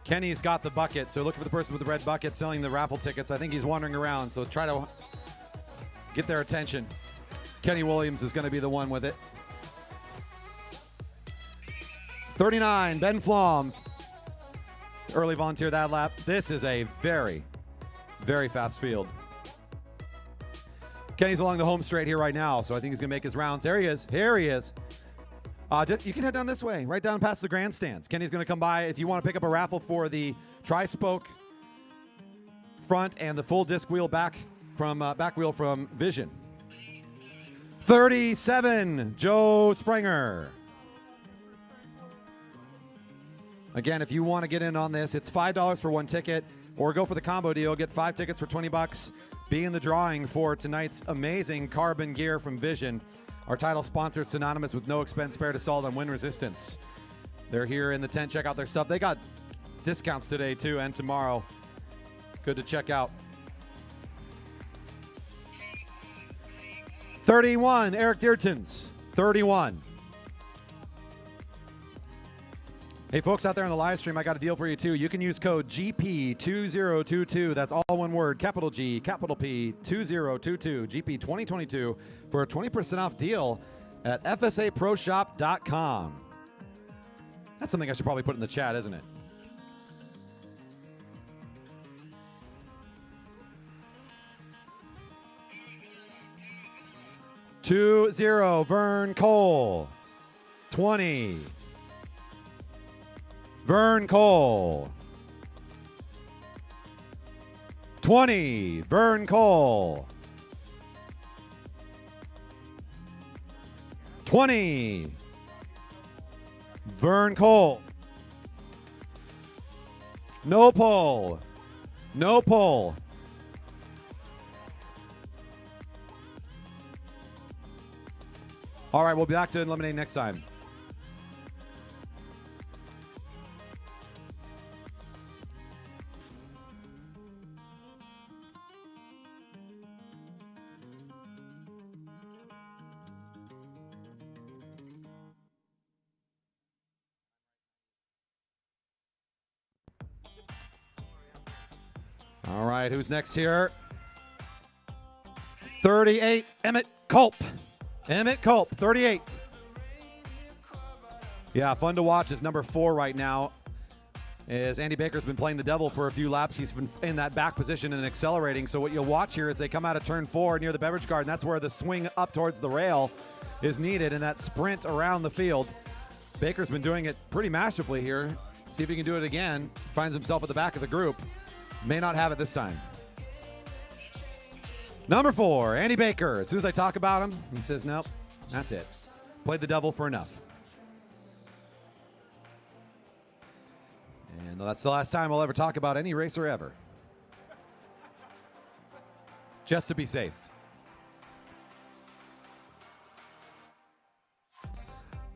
Kenny's got the bucket, so look for the person with the red bucket selling the raffle tickets. I think he's wandering around, so try to get their attention. Kenny Williams is going to be the one with it. 39, Ben Flom. Early volunteer that lap. This is a very, very fast field. Kenny's along the home straight here right now, so I think he's going to make his rounds. There he is. Here he is. You can head down this way, right down past the grandstands. Kenny's going to come by if you want to pick up a raffle for the tri-spoke front and the full disc wheel back wheel from Vision. 37, Joe Springer. Again, if you want to get in on this, it's $5 for 1 ticket, or go for the combo deal. Get 5 tickets for $20. Be in the drawing for tonight's amazing carbon gear from Vision. Our title sponsor, synonymous with no expense spared to solve on wind resistance. They're here in the tent. Check out their stuff. They got discounts today, too, and tomorrow. Good to check out. 31, Eric Deertons. 31. Hey, folks out there on the live stream, I got a deal for you, too. You can use code GP2022. That's all one word, capital G, capital P, 2022, GP 2022, for a 20% off deal at fsaproshop.com. That's something I should probably put in the chat, isn't it? $20, Vern Cole. 20. Vern Cole. 20, Vern Cole. 20, Vern Cole. No pull. No pull. All right, we'll be back to eliminate next time. All right, who's next here? 38, Emmett Culp. Emmett Culp, 38. Yeah, fun to watch is number 4 right now. As Andy Baker's been playing the devil for a few laps. He's been in that back position and accelerating. So what you'll watch here is they come out of turn 4 near the beverage garden. That's where the swing up towards the rail is needed, and that sprint around the field. Baker's been doing it pretty masterfully here. See if he can do it again. Finds himself at the back of the group. May not have it this time. Number 4, Andy Baker. As soon as I talk about him, he says, nope, that's it. Played the devil for enough. And that's the last time I'll ever talk about any racer ever. Just to be safe.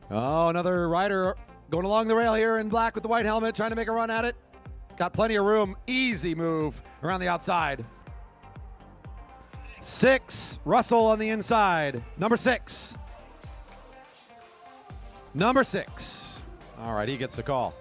Oh, another rider going along the rail here in black with the white helmet, trying to make a run at it. Got plenty of room. Easy move around the outside. 6, Russell on the inside. Number 6. Number 6. All right, he gets the call.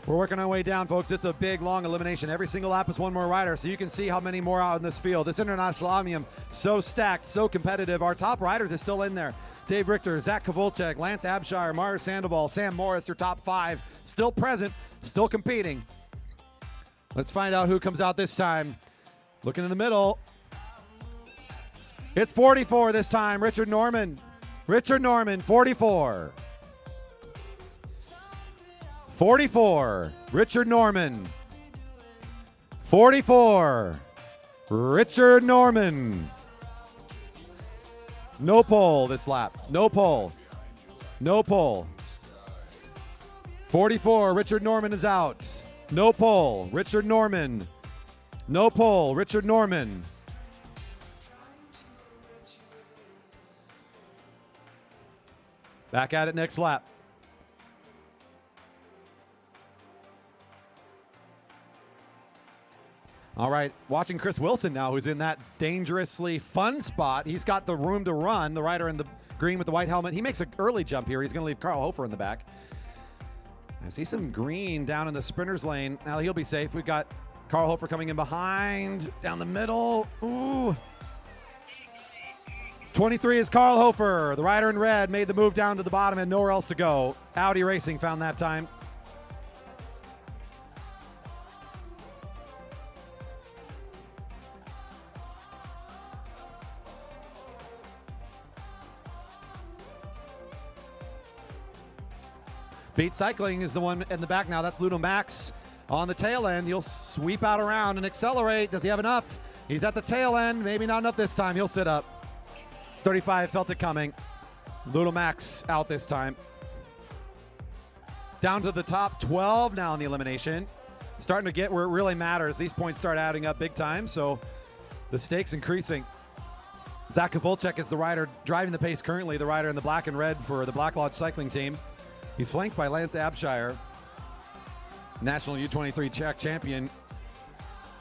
We're working our way down, folks. It's a big, long elimination. Every single lap is one more rider, so you can see how many more out in this field. This international Omnium, so stacked, so competitive. Our top riders is still in there. Dave Richter, Zach Kovalchuk, Lance Abshire, Mara Sandoval, Sam Morris, your top 5. Still present, still competing. Let's find out who comes out this time. Looking in the middle. It's 44 this time, Richard Norman. Richard Norman, 44. 44, Richard Norman. 44, Richard Norman. No pole this lap. No pole. No pole. 44, Richard Norman is out. No pole, Richard Norman. No pole, Richard Norman. Back at it next lap. All right, watching Chris Wilson now, who's in that dangerously fun spot. He's got the room to run, the rider in the green with the white helmet. He makes an early jump here. He's going to leave Carl Hofer in the back. I see some green down in the sprinter's lane. Now he'll be safe. We've got Carl Hofer coming in behind, down the middle. Ooh. 23 is Carl Hofer. The rider in red made the move down to the bottom and nowhere else to go. Audi Racing found that time. Beat Cycling is the one in the back now. That's Ludo Max on the tail end. He'll sweep out around and accelerate. Does he have enough? He's at the tail end. Maybe not enough this time. He'll sit up. 35 felt it coming. Ludo Max out this time. Down to the top 12 now in the elimination. Starting to get where it really matters. These points start adding up big time, so the stakes increasing. Zach Kovalchuk is the rider driving the pace currently, the rider in the black and red for the Black Lodge cycling team. He's flanked by Lance Abshire, national U23 Czech champion.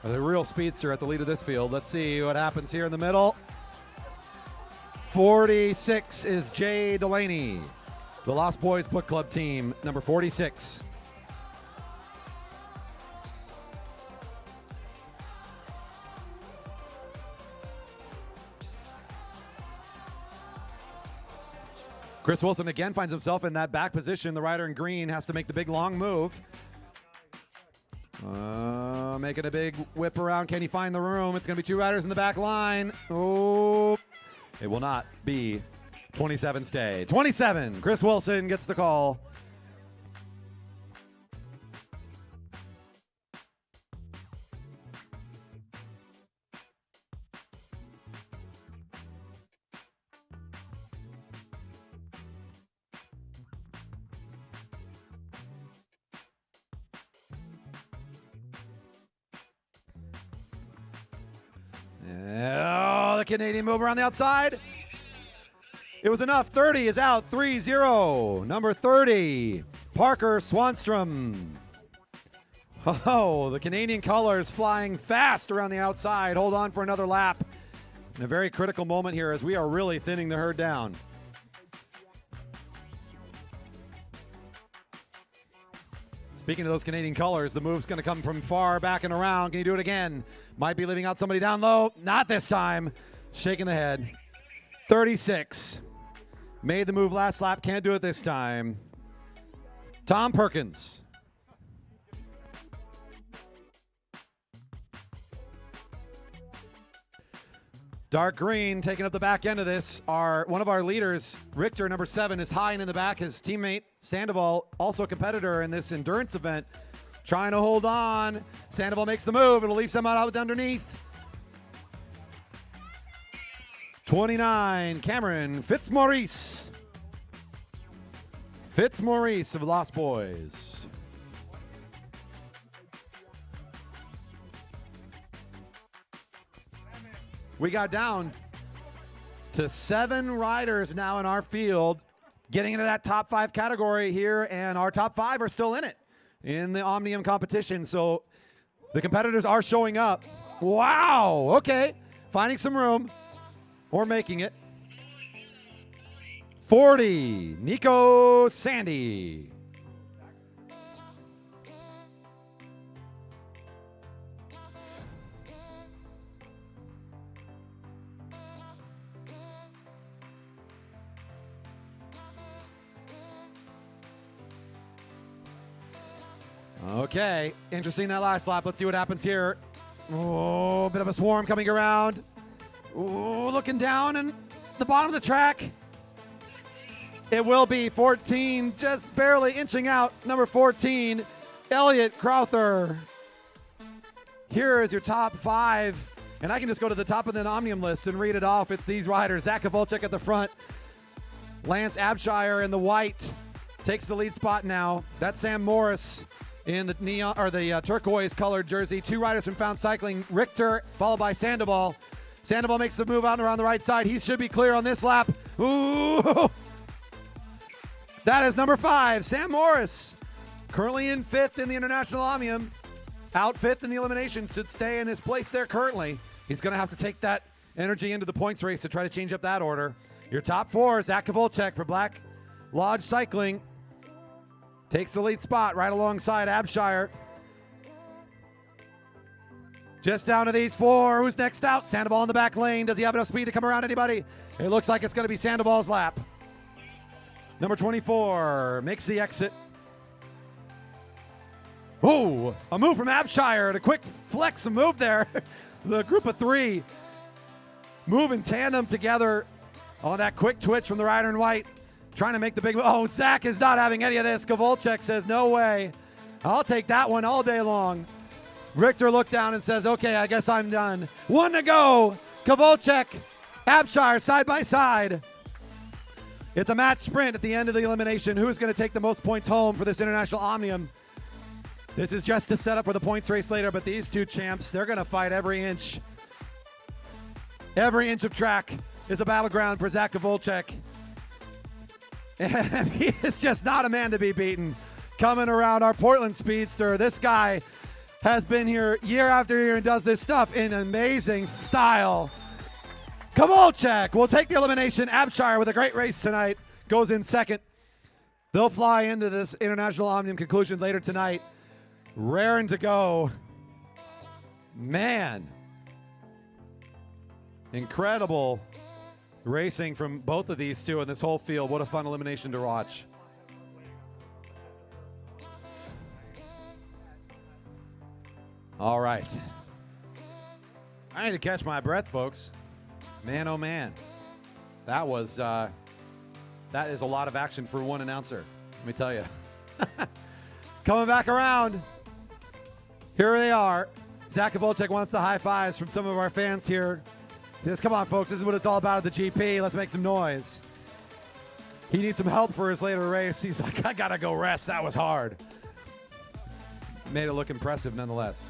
The real speedster at the lead of this field. Let's see what happens here in the middle. 46 is Jay Delaney, the Lost Boys Book Club team, number 46. Chris Wilson again finds himself in that back position. The rider in green has to make the big long move. Making a big whip around. Can he find the room? It's going to be 2 riders in the back line. Oh, it will not be 27's day. 27, Chris Wilson gets the call. Oh, the Canadian move around the outside. It was enough. 30 is out. 3-0. Number 30, Parker Swanstrom. Oh, the Canadian colors flying fast around the outside. Hold on for another lap. In a very critical moment here as we are really thinning the herd down. Speaking of those Canadian colors, the move's going to come from far back and around. Can you do it again? Might be leaving out somebody down low. Not this time. Shaking the head. 36. Made the move last lap. Can't do it this time. Tom Perkins. Dark green taking up the back end of this. One of our leaders, Richter, number 7, is high and in the back. His teammate, Sandoval, also a competitor in this endurance event, trying to hold on. Sandoval makes the move. It'll leave someone out underneath. 29, Cameron Fitzmaurice. Fitzmaurice of Lost Boys. We got down to 7 riders now in our field getting into that top 5 category here, and our top 5 are still in it in the Omnium competition. So the competitors are showing up. Wow, okay, finding some room or making it. 40, Nico Sandy. Okay, interesting that last lap. Let's see what happens here. Oh, bit of a swarm coming around. Oh, looking down and the bottom of the track. It will be 14, just barely inching out. Number 14, Elliot Crowther. Here is your top 5. And I can just go to the top of the Omnium list and read it off. It's these riders. Zach Kowalczyk at the front. Lance Abshire in the white takes the lead spot now. That's Sam Morris in the neon or the turquoise colored jersey. 2 riders from Found Cycling. Richter followed by Sandoval. Sandoval makes the move out and around the right side. He should be clear on this lap. Ooh! That is number 5, Sam Morris. Currently in 5th in the International Omnium. Out 5th in the elimination. Should stay in his place there currently. He's going to have to take that energy into the points race to try to change up that order. Your top 4, Zach Kowalczyk for Black Lodge Cycling. Takes the lead spot right alongside Abshire. Just down to these 4. Who's next out? Sandoval in the back lane. Does he have enough speed to come around anybody? It looks like it's going to be Sandoval's lap. Number 24 makes the exit. Oh, a move from Abshire. A quick flex, a move there. The group of 3 move in tandem together on that quick twitch from the rider in white. Trying to make the big move. Oh, Zach is not having any of this. Kowalczyk says, no way. I'll take that one all day long. Richter looked down and says, okay, I guess I'm done. 1 to go. Kowalczyk, Abshire side by side. It's a match sprint at the end of the elimination. Who's going to take the most points home for this International Omnium? This is just to set up for the points race later, but these 2 champs, they're going to fight every inch. Every inch of track is a battleground for Zach Kowalczyk. And he is just not a man to be beaten. Coming around our Portland Speedster, this guy has been here year after year and does this stuff in amazing style. Kowalczyk will take the elimination. Abshire with a great race tonight goes in 2nd. They'll fly into this International Omnium conclusion later tonight. Raring to go. Man. Incredible racing from both of these 2 in this whole field. What a fun elimination to watch. All right. I need to catch my breath, folks. Man, oh man. That was, that is a lot of action for one announcer. Let me tell you. Coming back around. Here they are. Zach Kowalczyk wants the high fives from some of our fans here. He says, come on, folks. This is what it's all about at the GP. Let's make some noise. He needs some help for his later race. He's like, I got to go rest. That was hard. Made it look impressive nonetheless.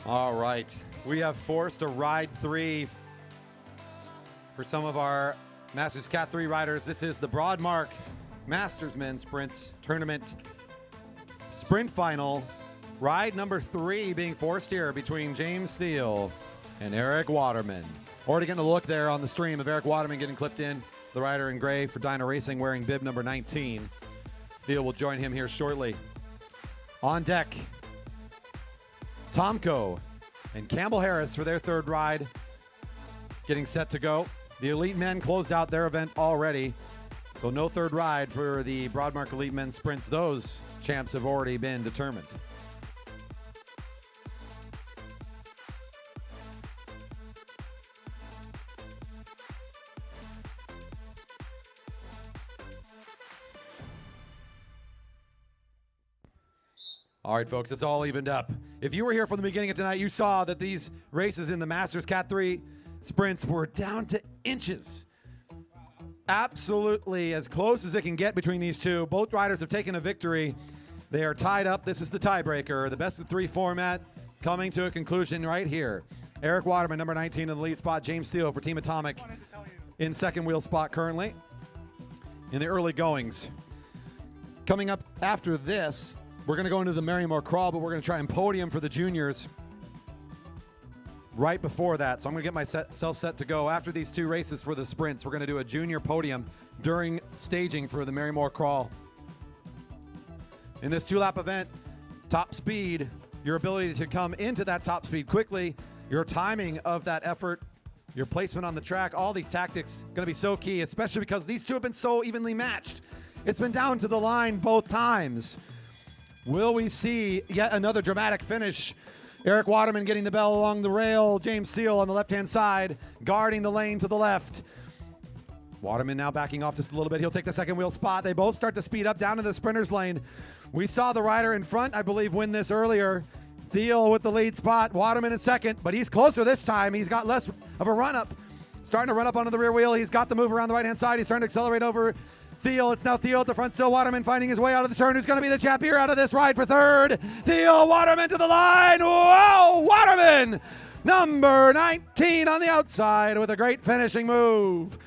All right, we have forced a ride 3 for some of our Masters Cat 3 riders. This is the Broadmark Men Sprints Tournament Sprint Final. Ride number 3 being forced here between James Steele and Eric Waterman. Already getting a look there on the stream of Eric Waterman getting clipped in, the rider in gray for Dyna Racing wearing bib number 19. Steele will join him here shortly. On deck, Tomko and Campbell Harris for their 3rd ride, getting set to go. The Elite Men closed out their event already, so no 3rd ride for the Broadmark Elite Men Sprints. Those champs have already been determined. All right, folks, it's all evened up. If you were here from the beginning of tonight, you saw that these races in the Masters Cat 3 sprints were down to inches. Absolutely as close as it can get between these two. Both riders have taken a victory. They are tied up. This is the tiebreaker. The best of three format coming to a conclusion right here. Eric Waterman, number 19 in the lead spot. James Steele for Team Atomic in second wheel spot currently in the early goings. Coming up after this, we're going to go into the Marymoor Crawl, but we're going to try and podium for the juniors right before that. So I'm going to get myself set to go. After these two races for the sprints, we're going to do a junior podium during staging for the Marymoor Crawl. In this two-lap event, top speed, your ability to come into that top speed quickly, your timing of that effort, your placement on the track, all these tactics going to be so key, especially because these two have been so evenly matched. It's been down to the line both times. Will we see yet another dramatic finish? Eric Waterman getting the bell along the rail. James Steele on the left-hand side, guarding the lane to the left. Waterman now backing off just a little bit. He'll take the second wheel spot. They both start to speed up down to the sprinter's lane. We saw the rider in front, I believe, win this earlier. Thiel with the lead spot. Waterman in second, but he's closer this time. He's got less of a run-up. Starting to run up onto the rear wheel. He's got the move around the right-hand side. He's starting to accelerate over Thiel. It's now Thiel at the front still. Waterman finding his way out of the turn. Who's going to be the champ here out of this ride for third? Thiel, Waterman to the line. Whoa, Waterman! Number 19 on the outside with a great finishing move.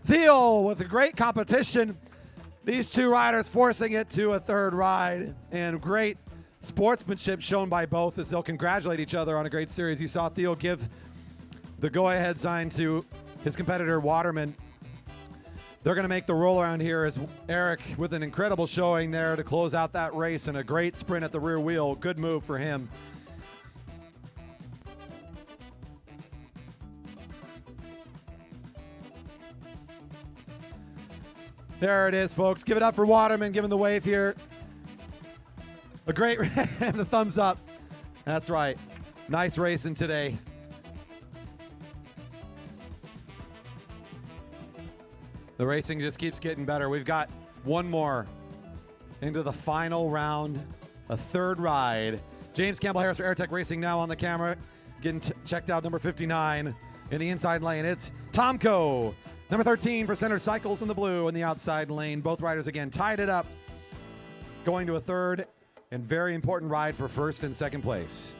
Thiel with a great competition. These two riders forcing it to a third ride. And great sportsmanship shown by both as they'll congratulate each other on a great series. You saw Thiel give the go-ahead sign to his competitor Waterman. They're going to make the roll around here as Eric with an incredible showing there to close out that race and a great sprint at the rear wheel. Good move for him. There it is, folks. Give it up for Waterman, giving the wave here. A great and the thumbs up. That's right. Nice racing today. The racing just keeps getting better. We've got one more into the final round, a third ride. James Campbell Harris for Airtech Racing now on the camera, getting checked out, number 59 in the inside lane. It's Tomko, number 13 for Center Cycles in the blue in the outside lane. Both riders again tied it up, going to a third and very important ride for first and second place.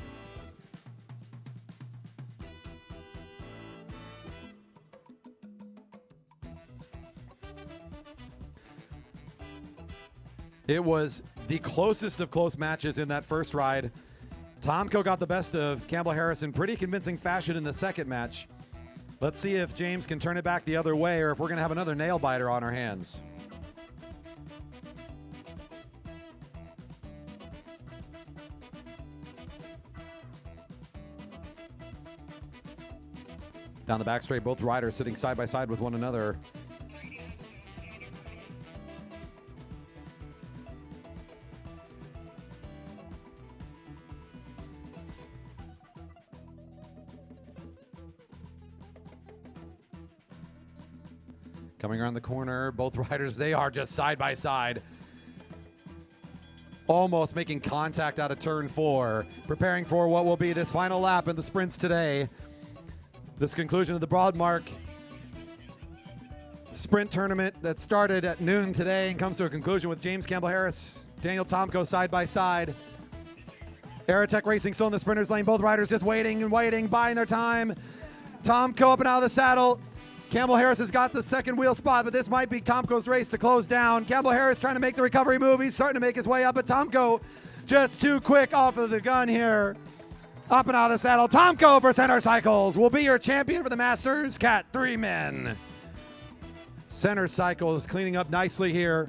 It was the closest of close matches in that first ride. Tomko got the best of Campbell Harris in pretty convincing fashion in the second match. Let's see if James can turn it back the other way or if we're going to have another nail biter on our hands. Down the back straight, both riders sitting side by side with one another. Coming around the corner, both riders, they are just side by side. Almost making contact out of turn 4. Preparing for what will be this final lap in the sprints today. This conclusion of the Broadmark sprint tournament that started at noon today and comes to a conclusion with James Campbell Harris, Daniel Tomko side by side. Aerotech Racing still in the sprinters lane. Both riders just waiting and waiting, buying their time. Tomko up and out of the saddle. Campbell Harris has got the second wheel spot, but this might be Tomko's race to close down. Campbell Harris trying to make the recovery move. He's starting to make his way up, but Tomko just too quick off of the gun here. Up and out of the saddle. Tomko for Center Cycles will be your champion for the Masters. Cat 3 men. Center Cycles cleaning up nicely here.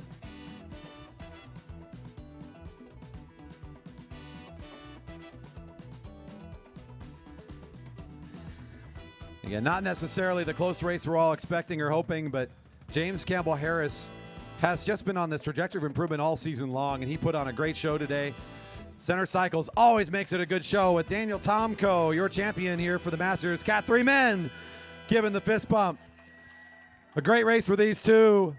Again, not necessarily the close race we're all expecting or hoping, but James Campbell Harris has just been on this trajectory of improvement all season long, and he put on a great show today. Center Cycles always makes it a good show with Daniel Tomko, your champion here for the Masters. Cat 3 men giving the fist bump. A great race for these two.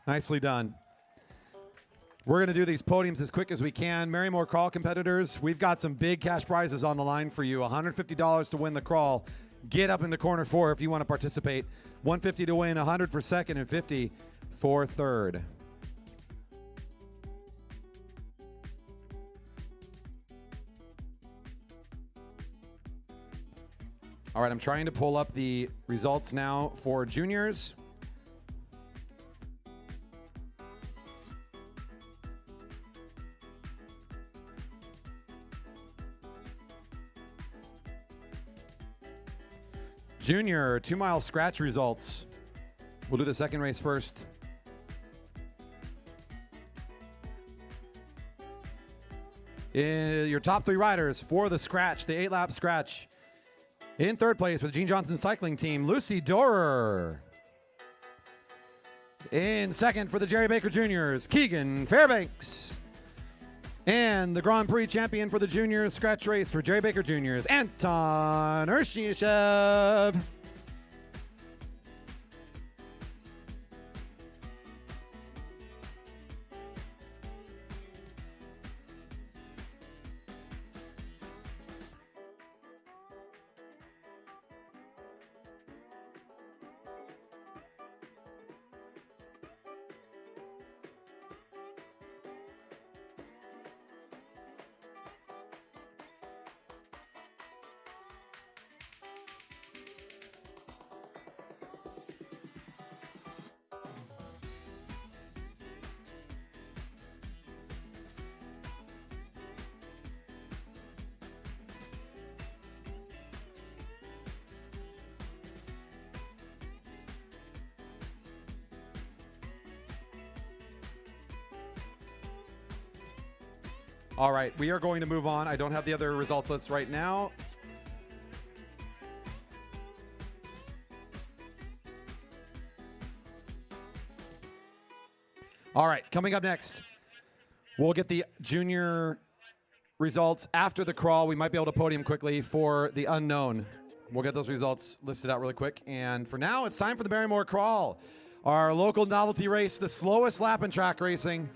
Nicely done. We're going to do these podiums as quick as we can. Marymoor Crawl competitors, we've got some big cash prizes on the line for you. $150 to win the crawl. Get up into corner 4 if you want to participate. $150 to win, $100 for second, and $50 for third. All right, I'm trying to pull up the results now for juniors. Junior 2-mile scratch results. We'll do the second race first. Your top 3 riders for the scratch, the 8-lap scratch. In third place for the Gene Johnson cycling team, Lucy Dorer. In second for the Jerry Baker Juniors, Keegan Fairbanks. And the Grand Prix champion for the juniors scratch race for Jerry Baker Juniors, Anton Urshishev. All right, we are going to move on. I don't have the other results lists right now. All right, coming up next, we'll get the junior results after the crawl. We might be able to podium quickly for the unknown. We'll get those results listed out really quick. And for now, it's time for the Marymoor Crawl, our local novelty race, the slowest lap in track racing.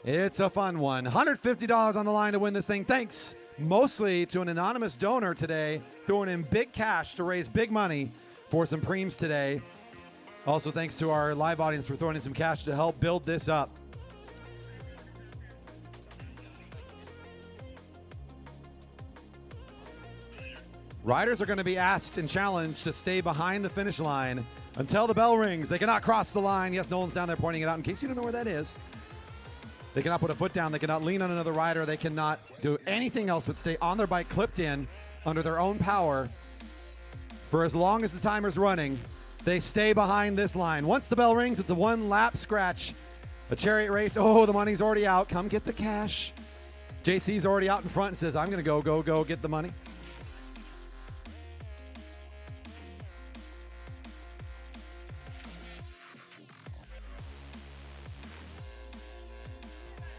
It's a fun one. $150 on the line to win this thing. Thanks mostly to an anonymous donor today, throwing in big cash to raise big money for some preems today. Also, thanks to our live audience for throwing in some cash to help build this up. Riders are going to be asked and challenged to stay behind the finish line until the bell rings. They cannot cross the line. Yes, Nolan's down there pointing it out in case you don't know where that is. They cannot put a foot down. They cannot lean on another rider. They cannot do anything else but stay on their bike, clipped in under their own power for as long as the timer's running. They stay behind this line. Once the bell rings, it's a 1-lap scratch. A chariot race. Oh, the money's already out. Come get the cash. JC's already out in front and says, I'm going to go get the money.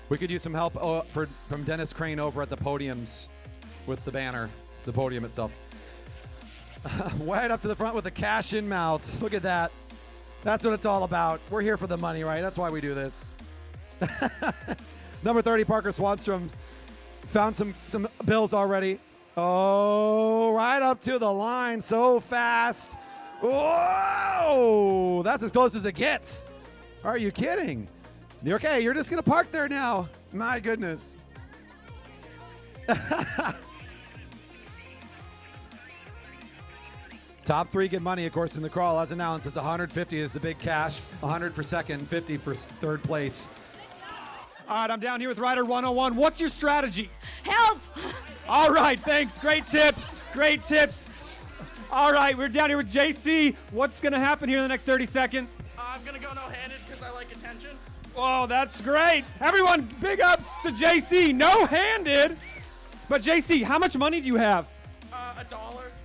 We could use some help from Dennis Crane over at the podiums with the banner, the podium itself. Right up to the front with the cash in mouth. Look at that. That's what it's all about. We're here for the money, right? That's why we do this. Number 30, Parker Swanstrom, found some bills already. Oh, right up to the line so fast. Whoa! That's as close as it gets. Are you kidding? You're okay, you're just going to park there now. My goodness. Top 3 get money, of course, in the crawl. As announced, it's 150 is the big cash, 100 for second, 50 for third place.
All right, I'm down here with Rider 101. What's your strategy?
Help!
All right, thanks. Great tips. Great tips. All right, we're down here with JC. What's going to happen here in the next 30 seconds?
I'm going to go no-handed because I like attention.
Oh, that's great. Everyone, big ups to JC. No-handed. But JC, how much money do you have?
$1.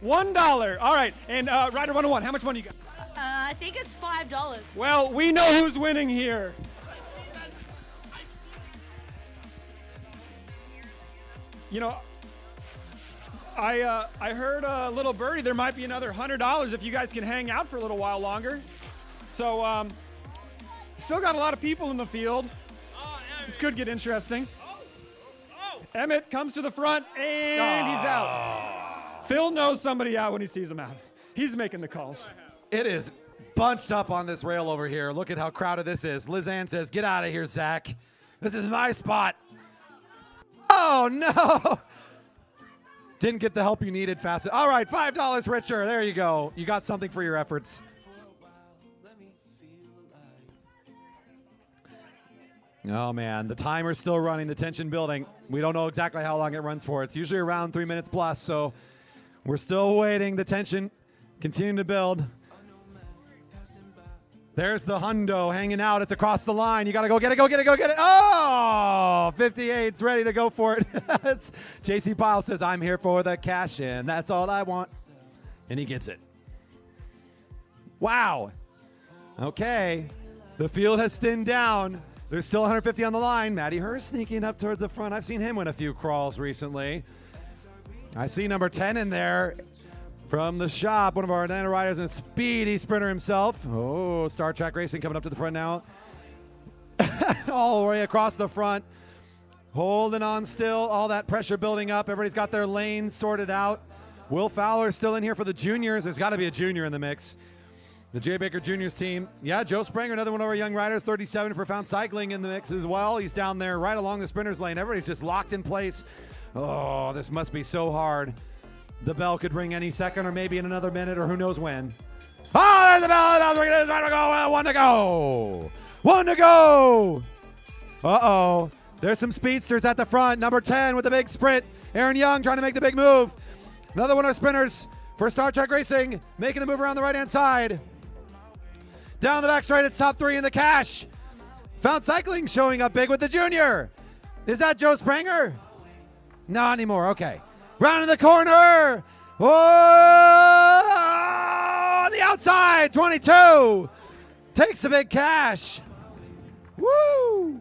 $1. All right. And Rider 101, how much money you got?
I think it's $5.
Well, we know who's winning here. You know, I heard Little Birdie, there might be another $100 if you guys can hang out for a little while longer. So, still got a lot of people in the field.
Oh, yeah,
This could get interesting. Emmett comes to the front, and he's out. Phil knows somebody out when he sees him out. He's making the calls.
It is bunched up on this rail over here. Look at how crowded this is. Liz Ann says, get out of here, Zach. This is my spot. Oh, no. Didn't get the help you needed fast. All right, $5 richer. There you go. You got something for your efforts. Oh, man. The timer's still running. The tension building. We don't know exactly how long it runs for. It's usually around 3 minutes plus, so we're still waiting. The tension continuing to build. There's the hundo hanging out. It's across the line. You got to go get it, go get it, go get it. Oh, 58's ready to go for it. JC Pyle says, I'm here for the cash in. That's all I want. And he gets it. Wow. Okay. The field has thinned down. There's still 150 on the line. Matty Hurst sneaking up towards the front. I've seen him win a few crawls recently. I see number 10 in there. From the shop, one of our Atlanta riders and a speedy sprinter himself. Oh, Star Trek Racing coming up to the front now. All the way across the front. Holding on still. All that pressure building up. Everybody's got their lanes sorted out. Will Fowler's still in here for the juniors. There's got to be a junior in the mix. The Jay Baker Juniors team. Yeah, Joe Springer, another one of our young riders. 37 for Found Cycling in the mix as well. He's down there right along the sprinter's lane. Everybody's just locked in place. Oh, this must be so hard. The bell could ring any second or maybe in another minute or who knows when. Oh, there's the bell. The bell's ringing. There's one to go. One to go. One to go. Uh-oh. There's some speedsters at the front. Number 10 with the big sprint. Aaron Young trying to make the big move. Another one of our spinners for Star Trek Racing. Making the move around the right-hand side. Down the back straight, it's top 3 in the cash. Found Cycling showing up big with the junior. Is that Joe Springer? Not anymore. Okay. Round in the corner. Oh, on the outside. 22. Takes the big cash. Woo.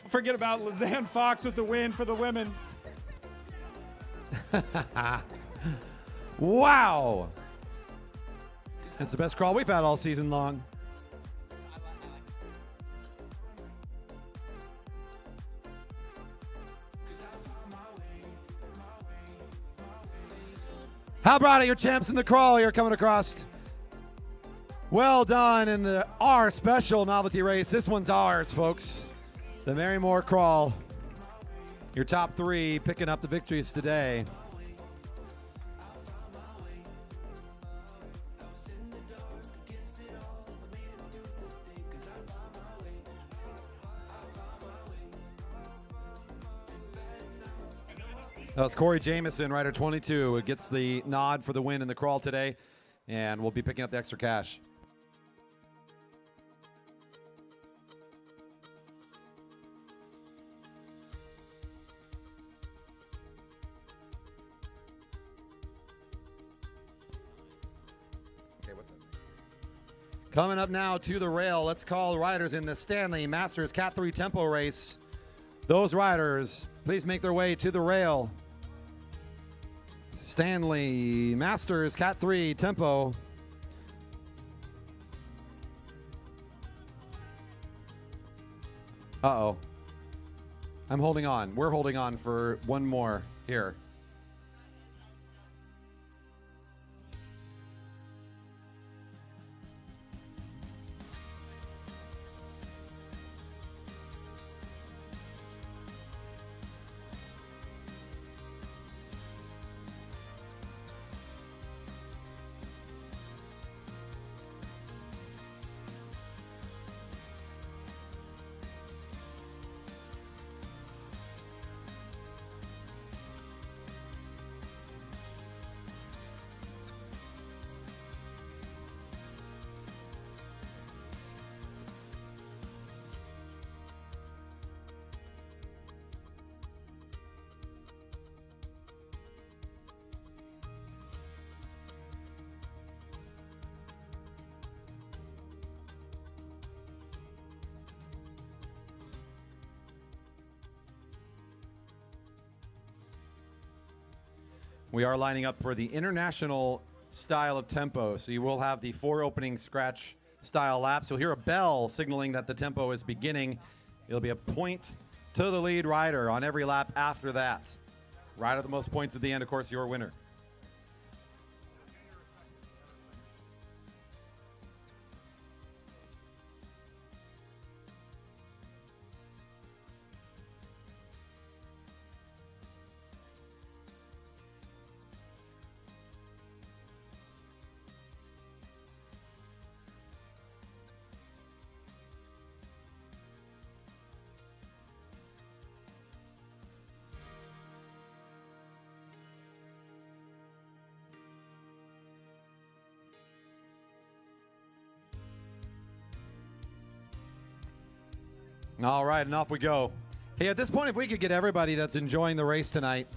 Forget about Lizanne Fox with the win for the women.
Wow. That's the best crawl we've had all season long. How about it, your champs in the crawl here coming across. Well done in the R special novelty race. This one's ours, folks. The Marymoor Crawl. Your top 3 picking up the victories today. That was Corey Jamieson, rider 22. It gets the nod for the win in the crawl today, and we'll be picking up the extra cash. Okay, what's up? Coming up now to the rail, let's call riders in the Stanley Masters Cat 3 Tempo race. Those riders, please make their way to the rail. Stanley Masters Cat 3 Tempo. Uh-oh. I'm holding on. We're holding on for one more here. We are lining up for the international style of tempo. So you will have the 4 opening scratch style laps. You'll hear a bell signaling that the tempo is beginning. It'll be a point to the lead rider on every lap after that. Rider at the most points at the end, of course, your winner. All right, and off we go. Hey, at this point, if we could get everybody that's enjoying the race tonight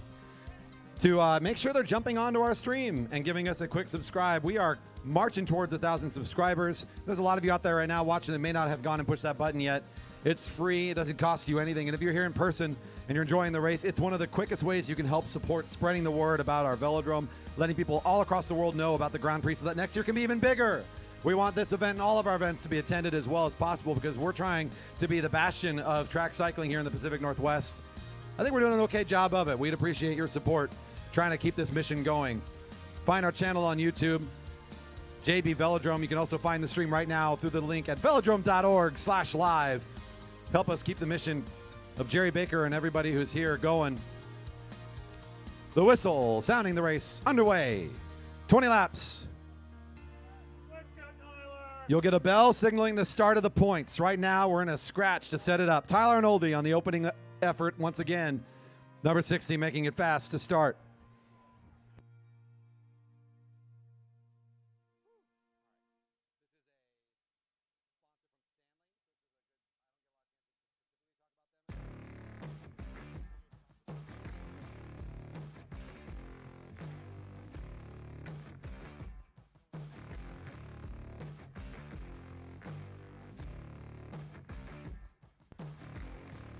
to make sure they're jumping onto our stream and giving us a quick subscribe. We are marching towards 1,000 subscribers. There's a lot of you out there right now watching that may not have gone and pushed that button yet. It's free. It doesn't cost you anything. And if you're here in person and you're enjoying the race, it's one of the quickest ways you can help support spreading the word about our velodrome, letting people all across the world know about the Grand Prix so that next year can be even bigger. We want this event and all of our events to be attended as well as possible because we're trying to be the bastion of track cycling here in the Pacific Northwest. I think we're doing an okay job of it. We'd appreciate your support trying to keep this mission going. Find our channel on YouTube, JB Velodrome. You can also find the stream right now through the link at velodrome.org/live. Help us keep the mission of Jerry Baker and everybody who's here going. The whistle sounding the race underway. 20 laps. You'll get a bell signaling the start of the points. Right now, we're in a scratch to set it up. Tyler and Oldie on the opening effort once again. Number 60 making it fast to start.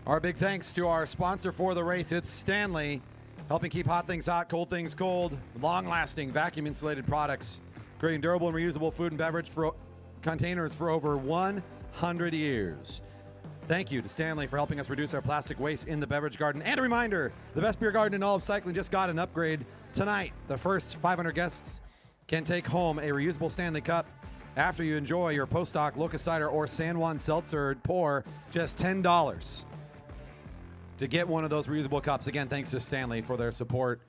Our big thanks to our sponsor for the race. It's Stanley, helping keep hot things hot, cold things cold, long-lasting vacuum-insulated products, creating durable and reusable food and beverage containers for over 100 years. Thank you to Stanley for helping us reduce our plastic waste in the beverage garden. And a reminder, the best beer garden in all of cycling just got an upgrade tonight. The first 500 guests can take home a reusable Stanley Cup after you enjoy your post-stock Locust Cider or San Juan Seltzer pour, just $10. To get one of those reusable cups. Again, thanks to Stanley for their support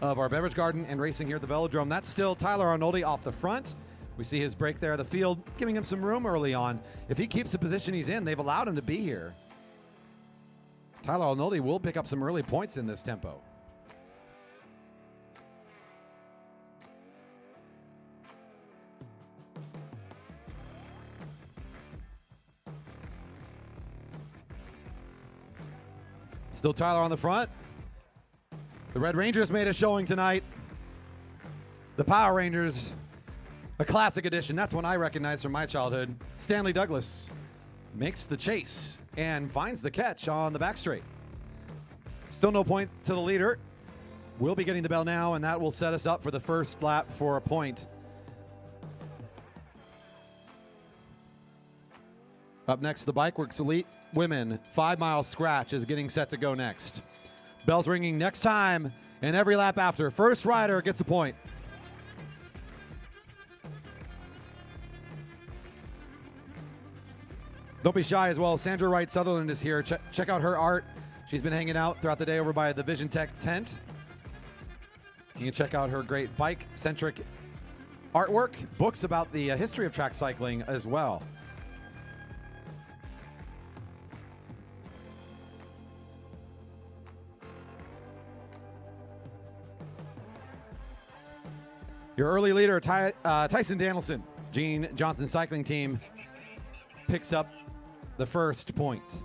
of our beverage garden and racing here at the Velodrome. That's still Tyler Arnoldi off the front. We see his break there. The field giving him some room early on. If he keeps the position he's in, they've allowed him to be here. Tyler Arnoldi will pick up some early points in this tempo. Still Tyler on the front. The Red Rangers made a showing tonight. The Power Rangers, a classic edition. That's one I recognize from my childhood. Stanley Douglas makes the chase and finds the catch on the back straight. Still no points to the leader. We'll be getting the bell now, and that will set us up for the first lap for a point. Up next, the Bikeworks Elite Women 5-mile scratch is getting set to go next. Bells ringing next time and every lap after. First rider gets a point. Don't be shy as well. Sandra Wright Sutherland is here. Check out her art. She's been hanging out throughout the day over by the Vision Tech tent. You can check out her great bike-centric artwork, books about the history of track cycling as well. Your early leader, Tyson Danielson, Gene Johnson Cycling Team, picks up the first point.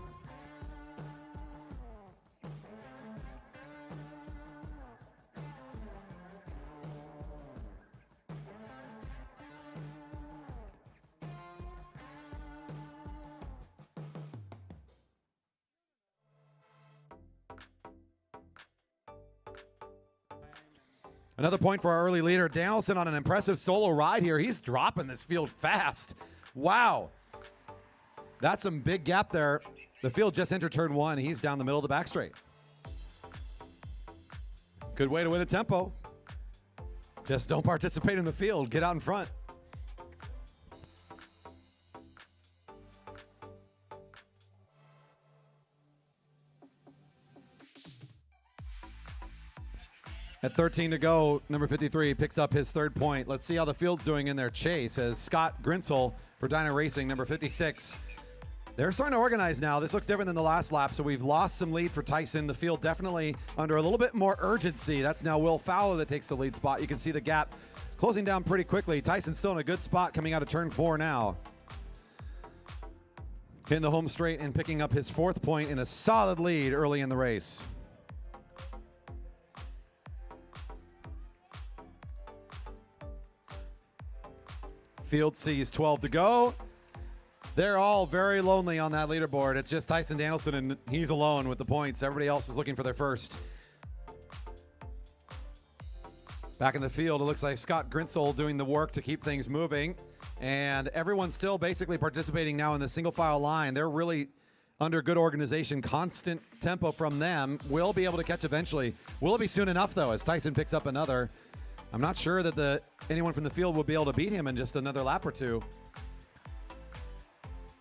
Another point for our early leader, Danielson, on an impressive solo ride here. He's dropping this field fast. Wow. That's some big gap there. The field just entered turn 1. He's down the middle of the back straight. Good way to win a tempo. Just don't participate in the field. Get out in front. At 13 to go, number 53 picks up his 3rd point. Let's see how the field's doing in their chase as Scott Grinsell for Dyna Racing, number 56. They're starting to organize now. This looks different than the last lap, so we've lost some lead for Tyson. The field definitely under a little bit more urgency. That's now Will Fowler that takes the lead spot. You can see the gap closing down pretty quickly. Tyson's still in a good spot coming out of turn 4 now. Hitting the home straight and picking up his 4th point in a solid lead early in the race. Field sees 12 to go. They're all very lonely on that leaderboard. It's just Tyson Danielson, and he's alone with the points. Everybody else is looking for their first. Back in the field, it looks like Scott Grinsell doing the work to keep things moving. And everyone's still basically participating now in the single file line. They're really under good organization, constant tempo from them. Will be able to catch eventually. Will it be soon enough, though, as Tyson picks up another? I'm not sure that anyone from the field will be able to beat him in just another lap or two.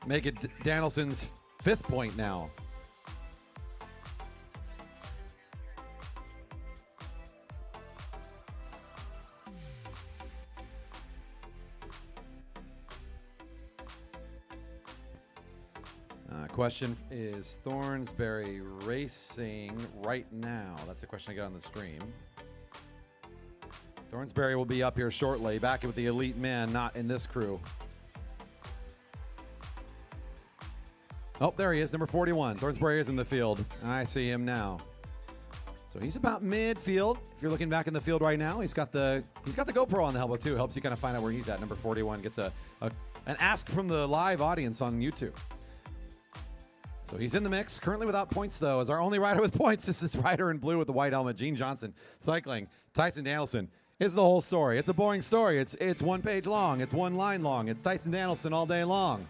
Make it Danielson's 5th point now. Question is Thornsberry racing right now? That's the question I got on the stream. Thornsberry will be up here shortly, back with the elite men, not in this crew. Oh, there he is, number 41. Thornsberry is in the field. I see him now. So he's about midfield. If you're looking back in the field right now, he's got the GoPro on the helmet too. Helps you kind of find out where he's at. Number 41 gets an ask from the live audience on YouTube. So he's in the mix. Currently without points, though, as our only rider with points is this rider in blue with the white helmet, Gene Johnson, cycling. Tyson Danielson is the whole story. It's a boring story. It's 1 page long. It's 1 line long. It's Tyson Danielson all day long.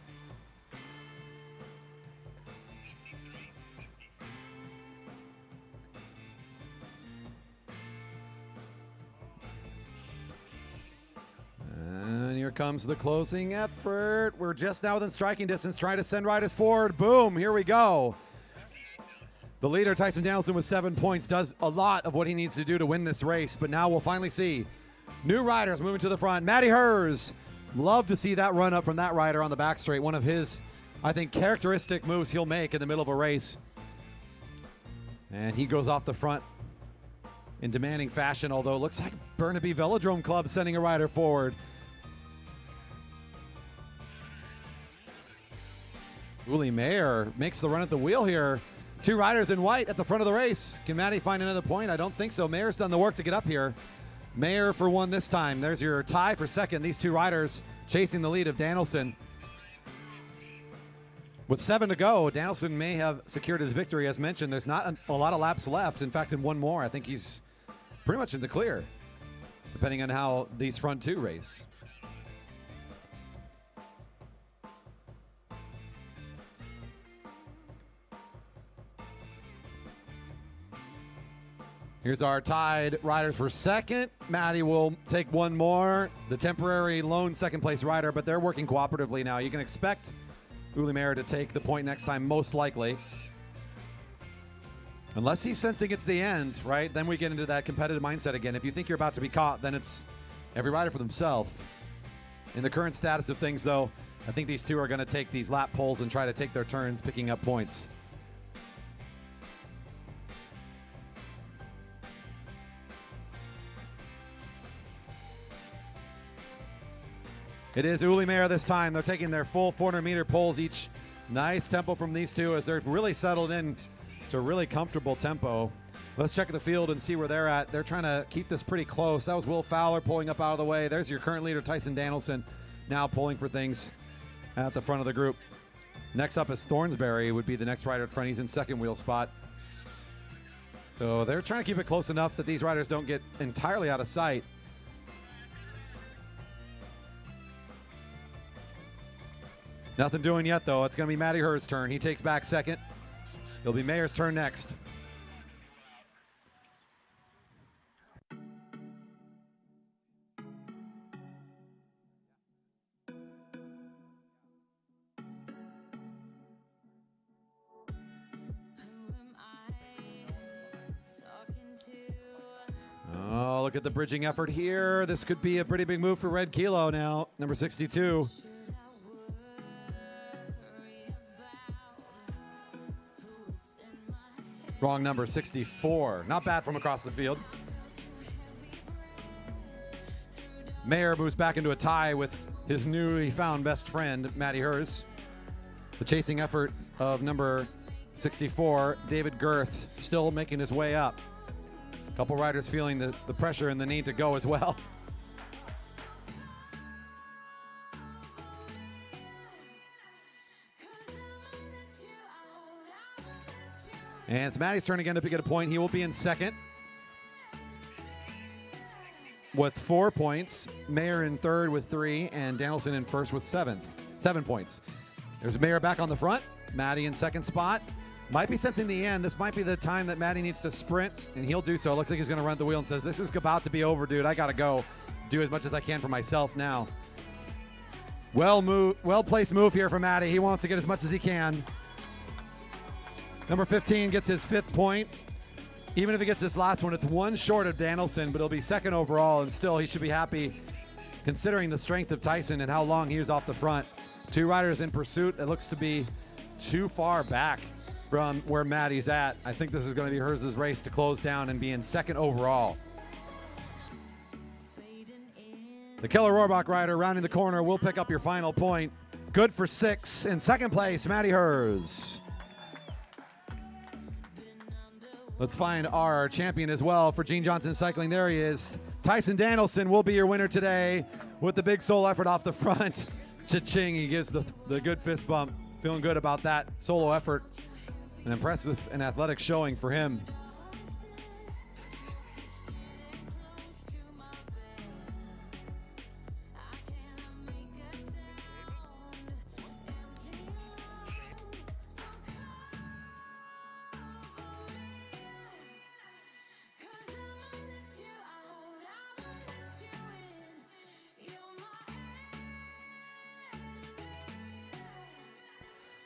And here comes the closing effort. We're just now within striking distance, trying to send riders forward. Boom, here we go. The leader, Tyson Danielson, with 7 points, does a lot of what he needs to do to win this race, but now we'll finally see new riders moving to the front. Matty Hers, love to see that run up from that rider on the back straight. One of his, I think, characteristic moves he'll make in the middle of a race. And he goes off the front in demanding fashion, although it looks like Burnaby Velodrome Club sending a rider forward. Uli Mayer makes the run at the wheel here. 2 riders in white at the front of the race. Can Matty find another point? I don't think so. Mayer's done the work to get up here. Mayer for 1 this time. There's your tie for 2nd. These 2 riders chasing the lead of Danielson. With 7 to go, Danielson may have secured his victory. As mentioned, there's not a lot of laps left. In fact, in 1 more, I think he's pretty much in the clear, depending on how these front 2 race. Here's our tied riders for 2nd. Matty will take 1 more. The temporary lone 2nd place rider, but they're working cooperatively now. You can expect Uli Mayer to take the point next time, most likely. Unless he's sensing it's the end, right? Then we get into that competitive mindset again. If you think you're about to be caught, then it's every rider for themselves. In the current status of things, though, I think these 2 are going to take these lap pulls and try to take their turns picking up points. It is Uli Mayer this time. They're taking their full 400-meter pulls each. Nice tempo from these 2 as they're really settled in to a really comfortable tempo. Let's check the field and see where they're at. They're trying to keep this pretty close. That was Will Fowler pulling up out of the way. There's your current leader, Tyson Danielson, now pulling for things at the front of the group. Next up is Thornsberry, would be the next rider at front. He's in 2nd wheel spot. So they're trying to keep it close enough that these riders don't get entirely out of sight. Nothing doing yet, though. It's going to be Matty Hur's turn. He takes back second. It'll be Mayor's turn next. Oh, look at the bridging effort here. This could be a pretty big move for Red Kilo now, number 62. Wrong number, 64. Not bad from across the field. Mayor moves back into a tie with his newly found best friend, Matty Hurs. The chasing effort of number 64, David Girth, still making his way up. A couple riders feeling the pressure and the need to go as well. And it's Matty's turn again to pick at a point. He will be in second with 4 points. Mayor in third with 3, and Danielson in first with 7 points. There's Mayor back on the front. Matty in second spot. Might be sensing the end. This might be the time that Matty needs to sprint, and he'll do so. It looks like he's going to run the wheel and says, this is about to be over, dude. I got to go do as much as I can for myself now. Well-placed move here from Matty. He wants to get as much as he can. Number 15 gets his 5th point. Even if he gets this last one, it's one short of Danielson, but he'll be second overall, and still he should be happy considering the strength of Tyson and how long he was off the front. 2 riders in pursuit. It looks to be too far back from where Matty's at. I think this is going to be Hurs' race to close down and be in second overall. The Keller Rohrbach rider rounding the corner will pick up your final point. Good for 6. In second place, Matty Hurs. Let's find our champion as well for Gene Johnson Cycling. There he is. Tyson Danielson will be your winner today with the big solo effort off the front. Cha-ching, he gives the good fist bump. Feeling good about that solo effort. An impressive and athletic showing for him.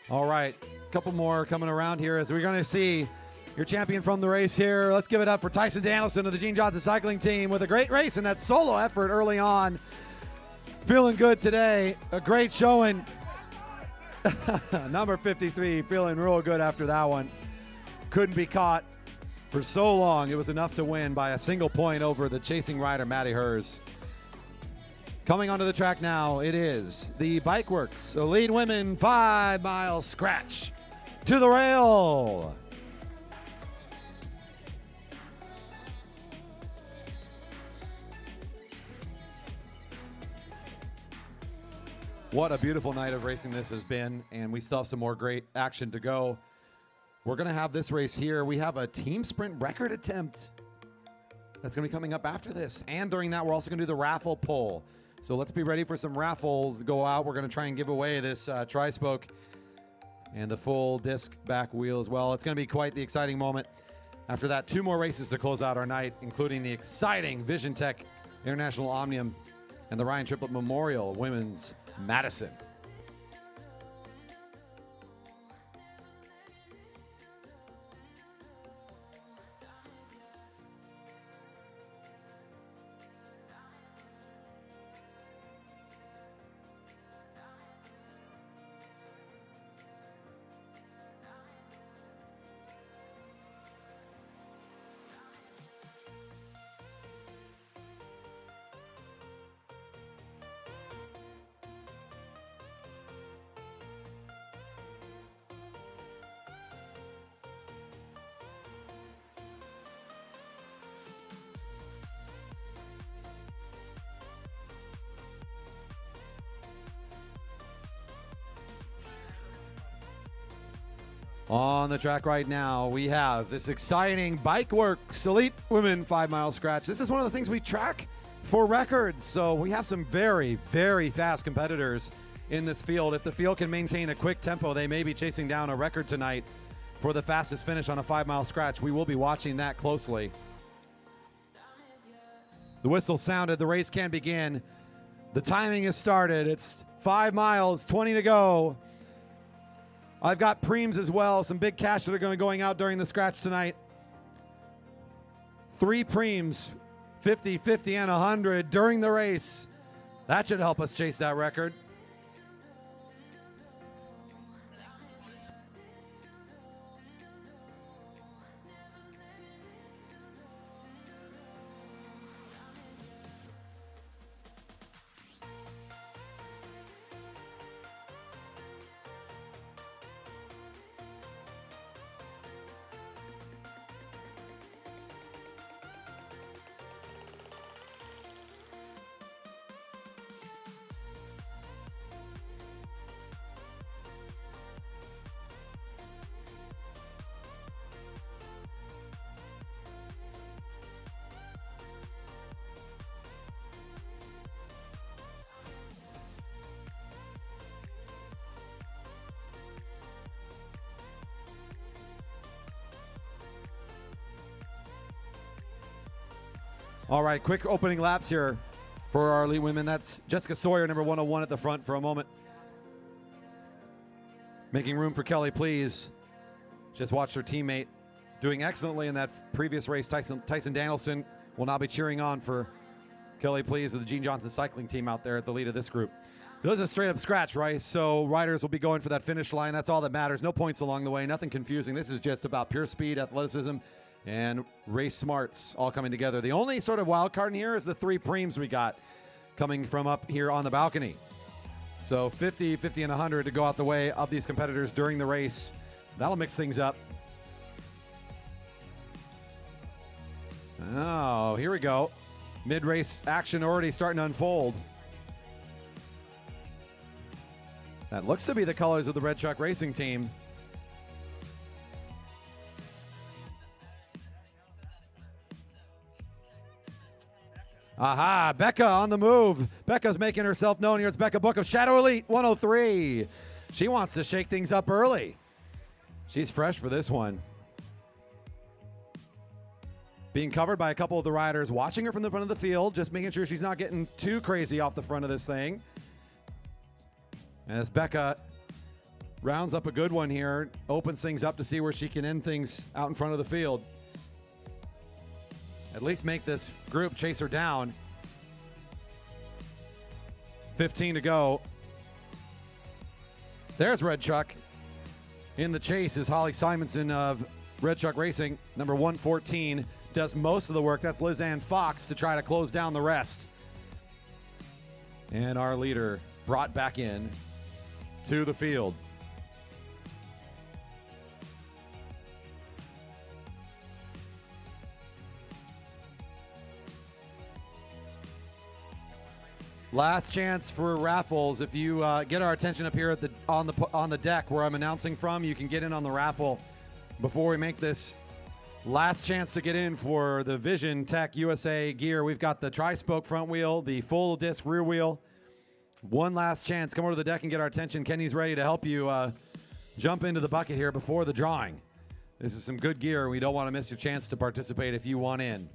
All right, a couple more coming around here as we're going to see your champion from the race here. Let's give it up for Tyson Danielson of the Gene Johnson Cycling Team with a great race and that solo effort early on. Feeling good today. A great showing. Number 53 feeling real good after that one. Couldn't be caught for so long. It was enough to win by a single point over the chasing rider, Matty Hurs. Coming onto the track now, it is the Bike Works Elite Women 5-mile scratch to the rail. What a beautiful night of racing this has been, and we still have some more great action to go. We're going to have this race here. We have a team sprint record attempt that's going to be coming up after this, and during that, we're also going to do the raffle poll. So let's be ready for some raffles to go out. We're going to try and give away this tri-spoke and the full disc back wheel as well. It's going to be quite the exciting moment. After that, 2 more races to close out our night, including the exciting Vision Tech International Omnium and the Ryan Triplett Memorial Women's Madison. On the track right now, we have this exciting Bike Works Elite Women 5-mile scratch. This is one of the things we track for records. So we have some very, very fast competitors in this field. If the field can maintain a quick tempo, they may be chasing down a record tonight for the fastest finish on a 5-mile scratch. We will be watching that closely. The whistle sounded. The race can begin. The timing has started. It's 5 miles, 20 to go. I've got preems as well, some big cash that are going to be going out during the scratch tonight. 3 preems, 50, 50, and 100 during the race. That should help us chase that record. All right, quick opening laps here for our elite women. That's Jessica Sawyer, number 101 at the front for a moment. Making room for Kelly, please. Just watched her teammate doing excellently in that previous race. Tyson Danielson will now be cheering on for Kelly, please, with the Gene Johnson cycling team out there at the lead of this group. This is a straight-up scratch, right? So riders will be going for that finish line. That's all that matters. No points along the way. Nothing confusing. This is just about pure speed, athleticism, and race smarts all coming together. The only sort of wild card in here is the 3 preems we got coming from up here on the balcony. So 50, 50, and 100 to go out the way of these competitors during the race. That'll mix things up. Oh, here we go. Mid-race action already starting to unfold. That looks to be the colors of the Red Truck Racing team. Aha, Becca on the move. Becca's making herself known here. It's Becca Book of Shadow Elite 103. She wants to shake things up early. She's fresh for this one. Being covered by a couple of the riders, watching her from the front of the field, just making sure she's not getting too crazy off the front of this thing. As Becca rounds up a good one here, opens things up to see where she can end things out in front of the field. At least make this group chase her down. 15 to go. There's Red Truck. In the chase is Holly Simonson of Red Truck Racing, number 114. Does most of the work. That's Liz Ann Fox to try to close down the rest. And our leader brought back in to the field. Last chance for raffles. If you get our attention up here at on the deck where I'm announcing from, you can get in on the raffle before we make this last chance to get in for the Vision Tech USA gear. We've got the tri-spoke front wheel, the full disc rear wheel. One last chance. Come over to the deck and get our attention. Kenny's ready to help you jump into the bucket here before the drawing. This is some good gear. We don't want to miss your chance to participate if you want in.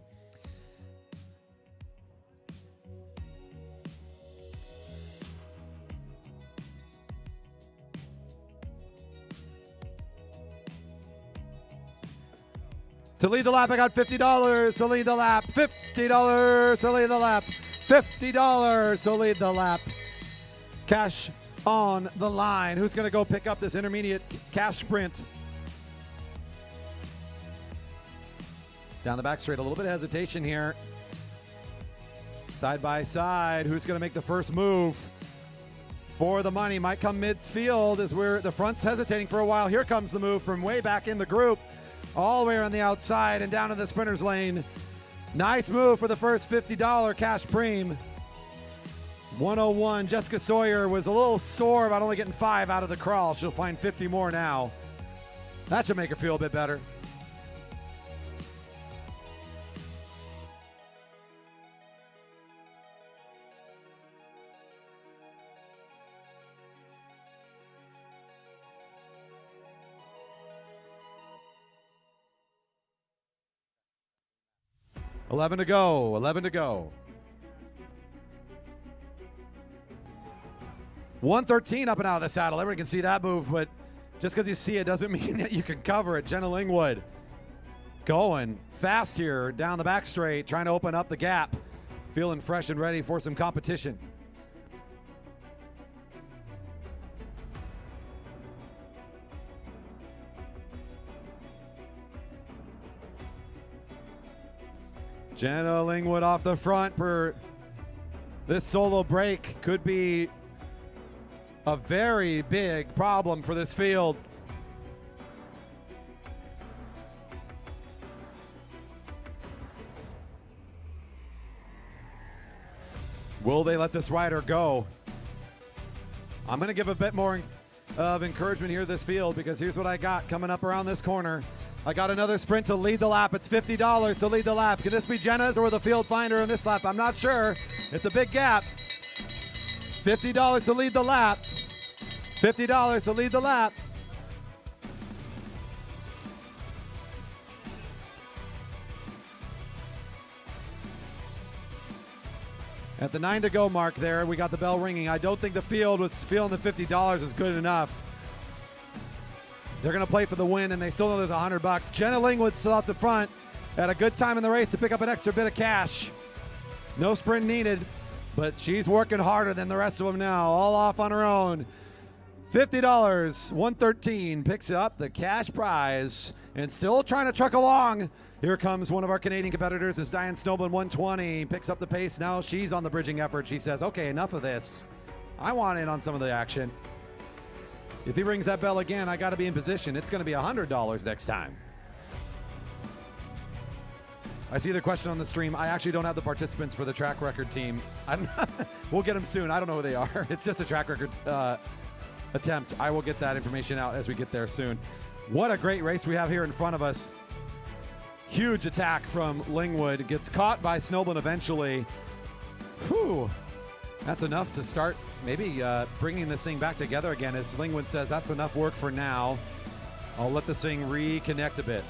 To lead the lap, I got $50 to lead the lap. $50 to lead the lap. $50 to lead the lap. Cash on the line. Who's going to go pick up this intermediate cash sprint? Down the back straight, a little bit of hesitation here. Side by side, who's going to make the first move for the money? Might come midfield as the front's hesitating for a while. Here comes the move from way back in the group. All the way on the outside and down to the sprinter's lane. Nice move for the first $50 cash preem. 101. Jessica Sawyer was a little sore about only getting 5 out of the crawl. She'll find 50 more now. That should make her feel a bit better. 11 to go. 11 to go. 113 up and out of the saddle. Everybody can see that move, but just because you see it doesn't mean that you can cover it. Jenna Lingwood going fast here down the back straight, trying to open up the gap. Feeling fresh and ready for some competition. Jenna Lingwood off the front for this solo break. Could be a very big problem for this field. Will they let this rider go? I'm going to give a bit more of encouragement here this field, because here's what I got coming up around this corner. I got another sprint to lead the lap. It's $50 to lead the lap. Can this be Jenna's or the field finder in this lap? I'm not sure. It's a big gap. $50 to lead the lap. $50 to lead the lap. At the 9 to go mark there, we got the bell ringing. I don't think the field was feeling the $50 is good enough. They're going to play for the win, and they still know there's $100. Jenna Lingwood still out the front at a good time in the race to pick up an extra bit of cash. No sprint needed, but she's working harder than the rest of them now, all off on her own. $50, 113 picks up the cash prize and still trying to truck along. Here comes one of our Canadian competitors. Is Diane Snowman, 120, picks up the pace. Now she's on the bridging effort. She says, okay, enough of this. I want in on some of the action. If he rings that bell again, I got to be in position. It's going to be $100 next time. I see the question on the stream. I actually don't have the participants for the track record team. We'll get them soon. I don't know who they are. It's just a track record attempt. I will get that information out as we get there soon. What a great race we have here in front of us. Huge attack from Lingwood. Gets caught by Snowman eventually. Whew. That's enough to start maybe bringing this thing back together again. As Lingwood says, that's enough work for now. I'll let this thing reconnect a bit.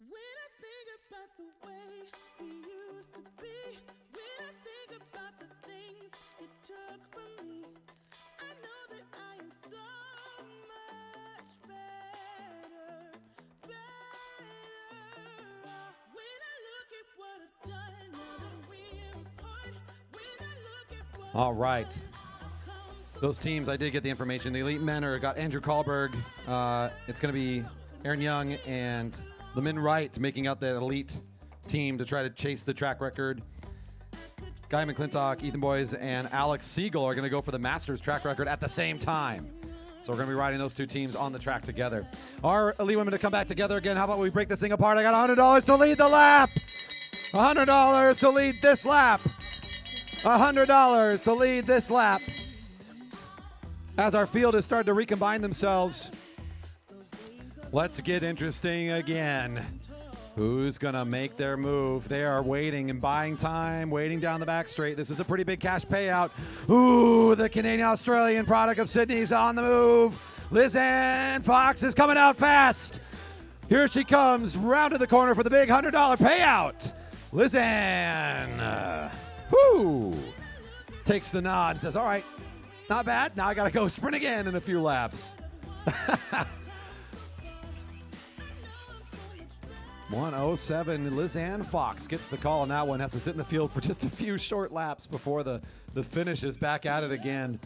When I think about the way we used to be, when I think about the things you took from me, I know that I am so much better. When I look at what I've done, now that we're apart, when I look at what
All right. Those teams, I did get the information. The elite men got Andrew Kahlberg. It's going to be Aaron Young and Lemin Wright making out that elite team to try to chase the track record. Guy McClintock, Ethan Boys, and Alex Siegel are going to go for the Masters track record at the same time. So we're going to be riding those two teams on the track together. Our elite women to come back together again. How about we break this thing apart? I got $100 to lead the lap. $100 to lead this lap. $100 to lead this lap. As our field has started to recombine themselves, let's get interesting again. Who's going to make their move? They are waiting and buying time, waiting down the back straight. This is a pretty big cash payout. Ooh, the Canadian-Australian product of Sydney's on the move. Lisanne Fox is coming out fast. Here she comes, rounded the corner for the big $100 payout. Lisanne, takes the nod and says, all right, not bad. Now I got to go sprint again in a few laps. 107, Lisanne Fox gets the call on that one. Has to sit in the field for just a few short laps before the finish is back at it again.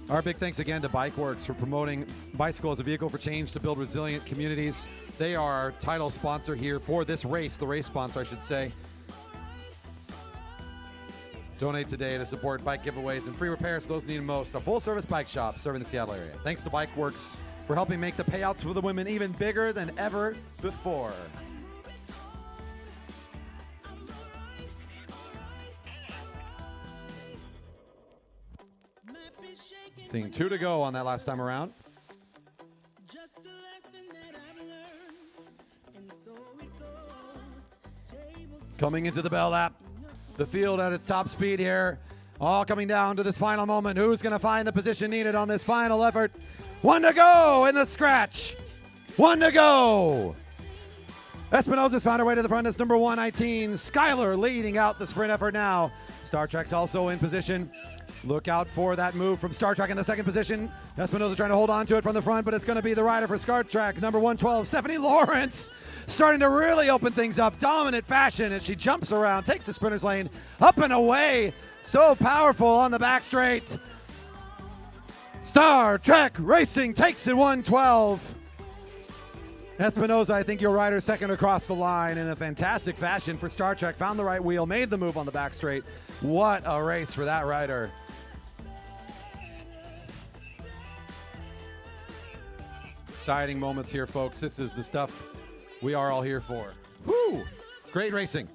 Our big thanks again to BikeWorks for promoting bicycle as a vehicle for change to build resilient communities. They are our title sponsor here for this race, the race sponsor, I should say. Donate today to support bike giveaways and free repairs for those who need them most. A full-service bike shop serving the Seattle area. Thanks to BikeWorks for helping make the payouts for the women even bigger than ever before. Seeing 2 to go on that last time around.
Just a lesson that I've learned, and so it goes. Tables
Coming into the bell lap. The field at its top speed here. All coming down to this final moment. Who's going to find the position needed on this final effort? 1 to go in the scratch. 1 to go. Espinosa's found her way to the front. It's number 119. Skylar leading out the sprint effort now. Star Trek's also in position. Look out for that move from Star Trek in the second position. Espinosa trying to hold on to it from the front, but it's going to be the rider for Star Trek, number 112, Stephanie Lawrence, starting to really open things up. Dominant fashion as she jumps around, takes the sprinter's lane, up and away. So powerful on the back straight. Star Trek Racing takes it 112. Espinosa, I think your rider second across the line in a fantastic fashion for Star Trek. Found the right wheel, made the move on the back straight. What a race for that rider. Exciting moments here, folks. This is the stuff we are all here for. Woo! Great racing.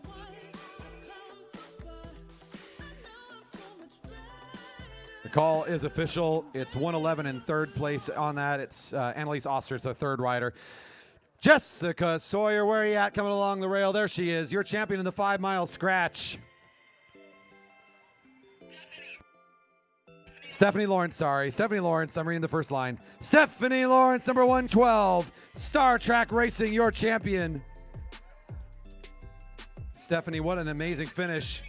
The call is official. It's 111 in third place on that. It's Annalise Oster's the third rider. Jessica Sawyer, where are you at coming along the rail? There she is, your champion in the 5 mile scratch. Stephanie Lawrence, I'm reading the first line. Stephanie Lawrence, number 112, Star Trek Racing, your champion. Stephanie, what an amazing finish.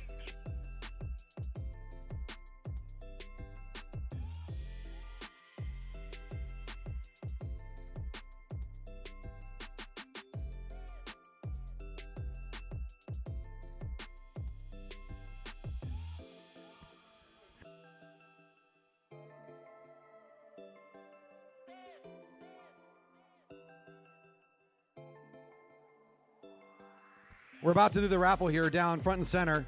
We're about to do the raffle here down front and center.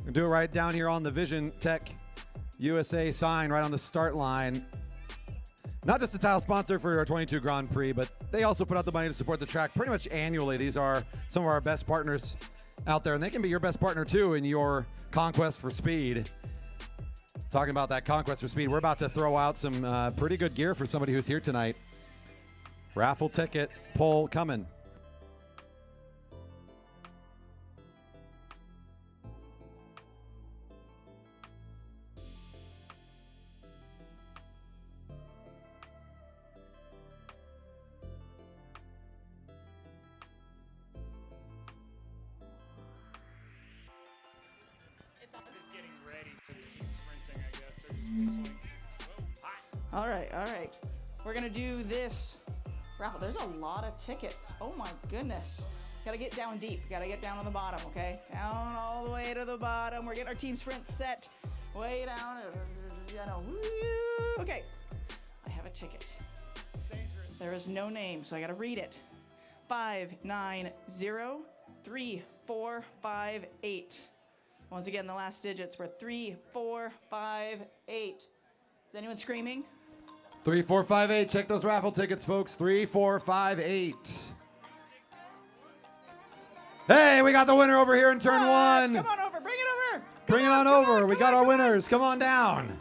We'll do it right down here on the Vision Tech USA sign right on the start line. Not just a title sponsor for our 22 Grand Prix, but they also put out the money to support the track pretty much annually. These are some of our best partners out there, and they can be your best partner too in your conquest for speed. Talking about that conquest for speed, we're about to throw out some pretty good gear for somebody who's here tonight. Raffle ticket pull coming.
All right. We're gonna do this raffle. There's a lot of tickets. Oh my goodness. Gotta get down deep. Gotta get down on the bottom, okay? Down all the way to the bottom. We're getting our team sprint set. Way down. Okay. I have a ticket. There is no name, so I gotta read it. 590345 Once again, the last digits were 3458. Is anyone screaming?
3458. Check those raffle tickets, folks. 3458. Hey, we got the winner over here in turn one.
Come on over. Bring it over.
Bring it on over. We got our winners. Come on down.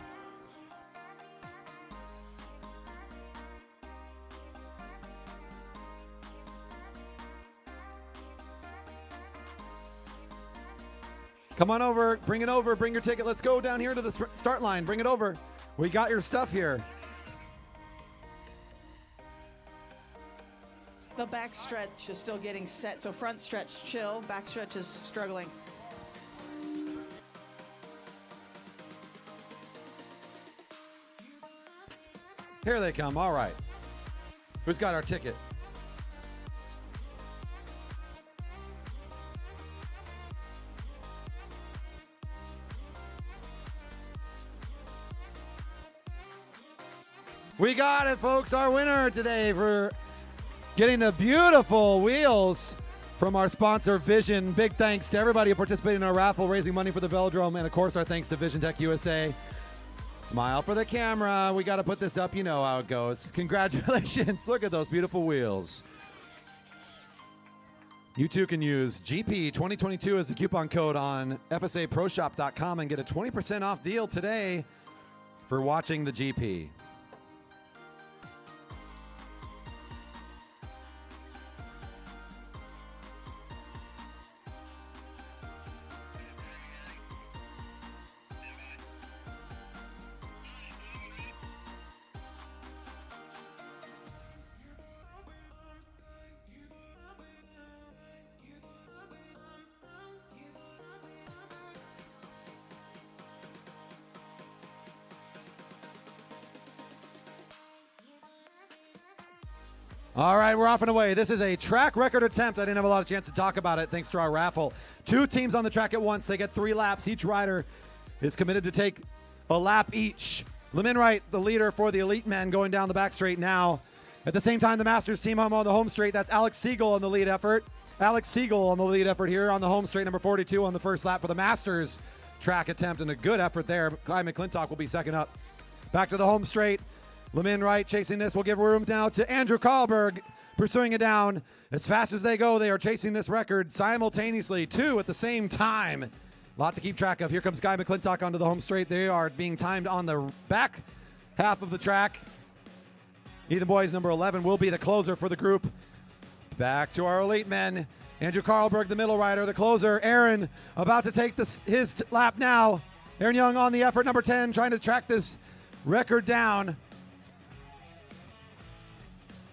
Come on over. Bring it over. Bring your ticket. Let's go down here to the start line. Bring it over. We got your stuff here.
The back stretch is still getting set, so front stretch chill, back stretch is struggling.
Here they come. All right. Who's got our ticket? We got it, folks. Our winner today for getting the beautiful wheels from our sponsor, Vision. Big thanks to everybody who participated in our raffle, raising money for the Velodrome. And, of course, our thanks to Vision Tech USA. Smile for the camera. We got to put this up. You know how it goes. Congratulations. Look at those beautiful wheels. You too can use GP 2022 as the coupon code on FSAProshop.com and get a 20% off deal today for watching the GP. All right, we're off and away. This is a track record attempt. I didn't have a lot of chance to talk about it thanks to our raffle. 2 teams on the track at once. They get 3 laps. Each rider is committed to take a lap each. Lemon Wright, the leader for the elite men, going down the back straight now. At the same time, the Masters team on the home straight. That's Alex Siegel on the lead effort. Alex Siegel on the lead effort here on the home straight, number 42 on the first lap for the Masters track attempt, and a good effort there. Kai McClintock will be second up. Back to the home straight. Lemon Wright chasing this. We'll give room now to Andrew Karlberg, pursuing it down. As fast as they go, they are chasing this record simultaneously, 2 at the same time. A lot to keep track of. Here comes Guy McClintock onto the home straight. They are being timed on the back half of the track. Ethan Boys, number 11, will be the closer for the group. Back to our elite men. Andrew Karlberg, the middle rider, the closer. Aaron about to take his lap now. Aaron Young on the effort, number 10, trying to track this record down.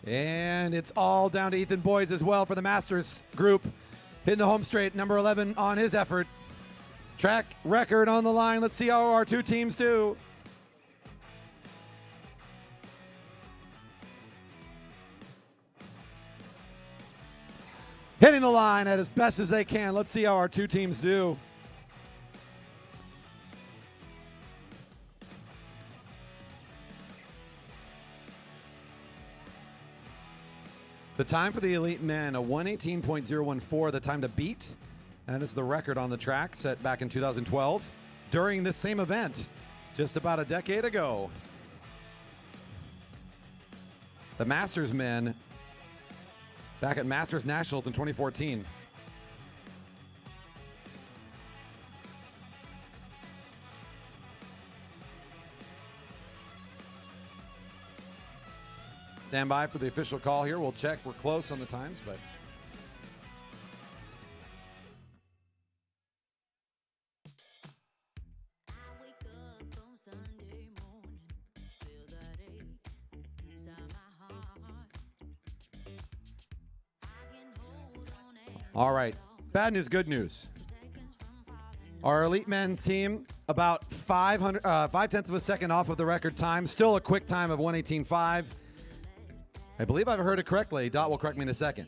And it's all down to Ethan Boys as well for the Masters group. Hitting the home straight, number 11 on his effort. Track record on the line. Let's see how our 2 teams do. Hitting the line at as best as they can. Let's see how our 2 teams do. The time for the elite men, a 1:18.014, the time to beat. That is the record on the track set back in 2012 during this same event just about a decade ago. The Masters men back at Masters Nationals in 2014. Stand by for the official call here. We'll check. We're close on the times, but all right. Bad news, good news. Our elite men's team about 5/10 of a second off of the record time. Still a quick time of 1:18.5. I believe I've heard it correctly. Dot will correct me in a second.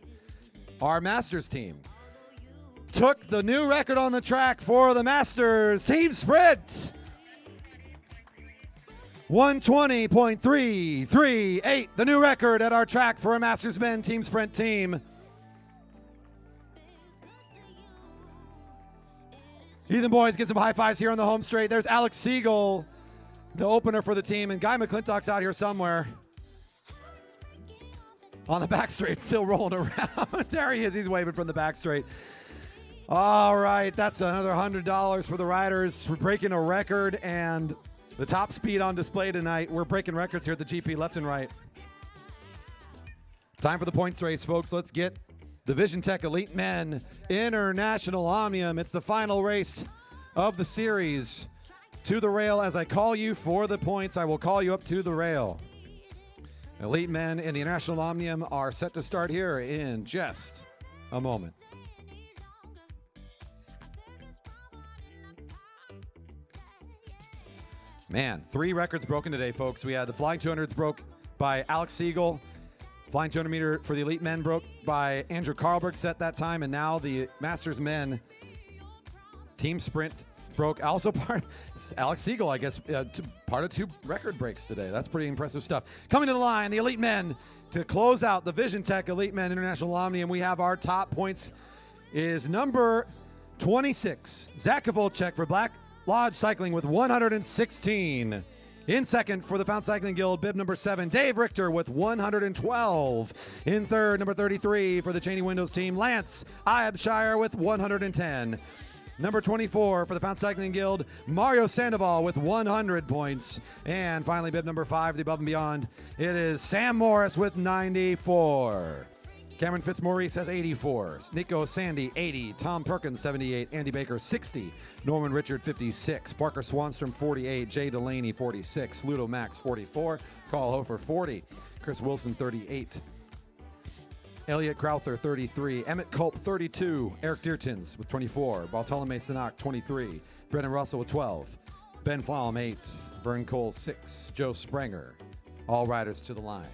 Our Masters team took the new record on the track for the Masters team sprint. 1:20.338, the new record at our track for a Masters men team sprint team. Ethan Boys get some high fives here on the home straight. There's Alex Siegel, the opener for the team, and Guy McClintock's out here somewhere. On the back straight, still rolling around. There he is. He's waving from the back straight. All right, that's another $100 for the riders. We're breaking a record, and the top speed on display tonight. We're breaking records here at the GP left and right. Time for the points race, folks. Let's get the Vision Tech Elite Men International Omnium. It's the final race of the series. To the rail. As I call you for the points, I will call you up to the rail. Elite men in the International Omnium are set to start here in just a moment. Man, 3 records broken today, folks. We had the Flying 200s broke by Alex Siegel. Flying 200 meter for the elite men broke by Andrew Karlberg, set that time. And now the Masters men team sprint broke also Alex Siegel, I guess, part of 2 record breaks today. That's pretty impressive stuff. Coming to the line, the Elite Men to close out the Vision Tech Elite Men International Omnium. We have our top points is number 26, Zach Kavolchek for Black Lodge Cycling with 116. In second for the Fountain Cycling Guild, bib number 7, Dave Richter with 112. In third, number 33 for the Cheney Windows team, Lance Abshire with 110. Number 24 for the Fountain Cycling Guild, Mario Sandoval with 100 points. And finally, bib number 5, the Above and Beyond, it is Sam Morris with 94. Cameron Fitzmaurice has 84. Nico Sandy, 80. Tom Perkins, 78. Andy Baker, 60. Norman Richard, 56. Parker Swanstrom, 48. Jay Delaney, 46. Ludo Max, 44. Carl Hofer, 40. Chris Wilson, 38. Elliot Crowther, 33. Emmett Culp, 32. Eric Deertons with 24. Bartolome Sinak, 23. Brennan Russell with 12. Ben Flom, 8. Vern Cole, 6. Joe Sprenger. All riders to the line.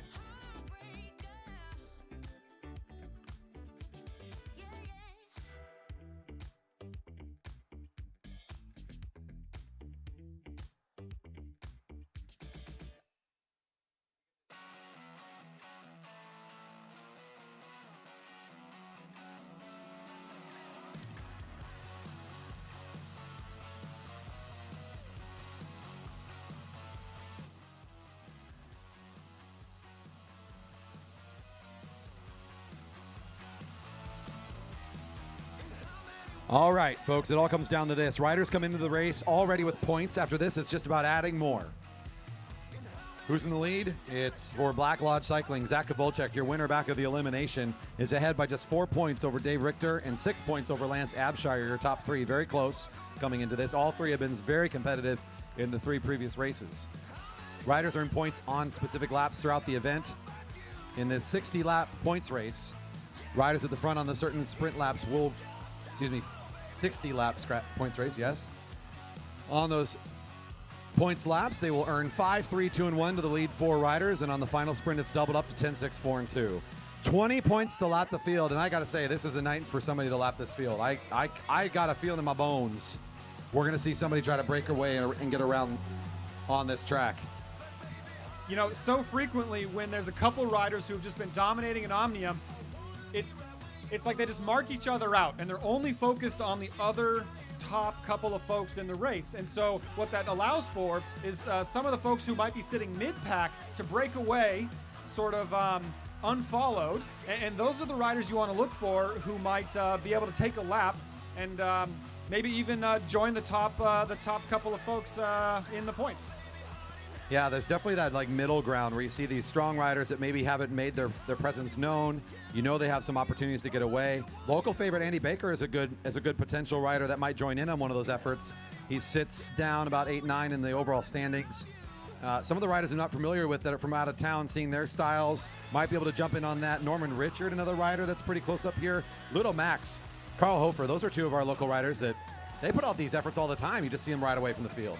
All right, folks, it all comes down to this. Riders come into the race already with points. After this, it's just about adding more. Who's in the lead? It's for Black Lodge Cycling. Zach Kavolchek, your winner back of the elimination, is ahead by just 4 points over Dave Richter and 6 points over Lance Abshire, your top 3. Very close coming into this. All 3 have been very competitive in the 3 previous races. Riders earn points on specific laps throughout the event. In this 60-lap points race, riders at the front on the certain sprint laps will, 60-lap points race, yes. On those points laps, they will earn 5, 3, 2, and 1 to the lead 4 riders, and on the final sprint, it's doubled up to 10, 6, 4, and 2. 20 points to lap the field, and I got to say, this is a night for somebody to lap this field. I got a feel in my bones we're going to see somebody try to break away and get around on this track.
You know, so frequently when there's a couple riders who have just been dominating an Omnium, it's like they just mark each other out, and they're only focused on the other top couple of folks in the race. And so what that allows for is some of the folks who might be sitting mid-pack to break away sort of unfollowed. And those are the riders you want to look for who might be able to take a lap and maybe even join the top couple of folks in the points.
Yeah, there's definitely that like middle ground where you see these strong riders that maybe haven't made their presence known. You know they have some opportunities to get away. Local favorite Andy Baker is a good potential rider that might join in on one of those efforts. He sits down about 8-9 in the overall standings. Some of the riders I'm not familiar with that are from out of town, seeing their styles, might be able to jump in on that. Norman Richard, another rider that's pretty close up here. Ludo Max, Carl Hofer, those are 2 of our local riders that they put out these efforts all the time. You just see them right away from the field.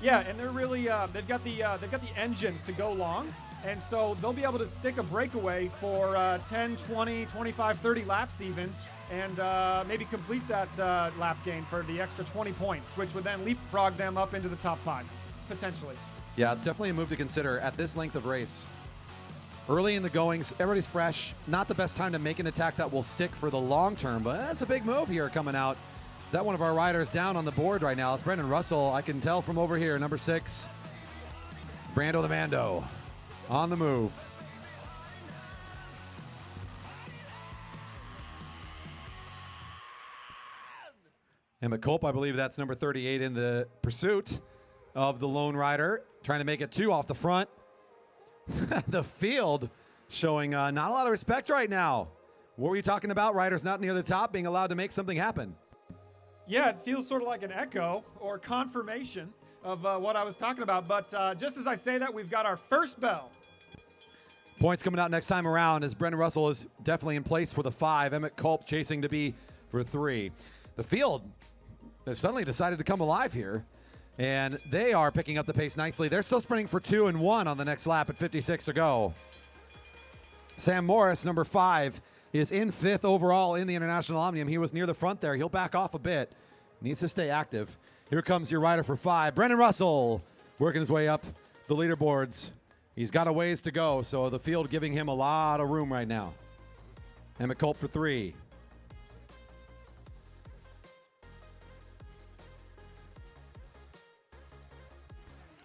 Yeah, and they're really they've got the engines to go long, and so they'll be able to stick a breakaway for 10, 20, 25, 30 laps even, and maybe complete that lap gain for the extra 20 points, which would then leapfrog them up into the top 5, potentially.
Yeah, it's definitely a move to consider at this length of race. Early in the goings, everybody's fresh. Not the best time to make an attack that will stick for the long term, but that's a big move here coming out. Is that one of our riders down on the board right now? It's Brendan Russell. I can tell from over here, number 6, Brando the Mando, on the move. Emmett Culp, I believe that's number 38 in the pursuit of the lone rider, trying to make it 2 off the front. The field showing not a lot of respect right now. What were you talking about? Riders not near the top being allowed to make something happen.
Yeah, it feels sort of like an echo or confirmation of what I was talking about. But just as I say that, we've got our first bell.
Points coming out next time around as Brendan Russell is definitely in place for the 5. Emmett Culp chasing to be for 3. The field has suddenly decided to come alive here, and they are picking up the pace nicely. They're still sprinting for 2 and 1 on the next lap at 56 to go. Sam Morris, number 5, is in 5th overall in the International Omnium. He was near the front there. He'll back off a bit. Needs to stay active. Here comes your rider for 5. Brendan Russell working his way up the leaderboards. He's got a ways to go, so the field giving him a lot of room right now. Emmett Culp for 3.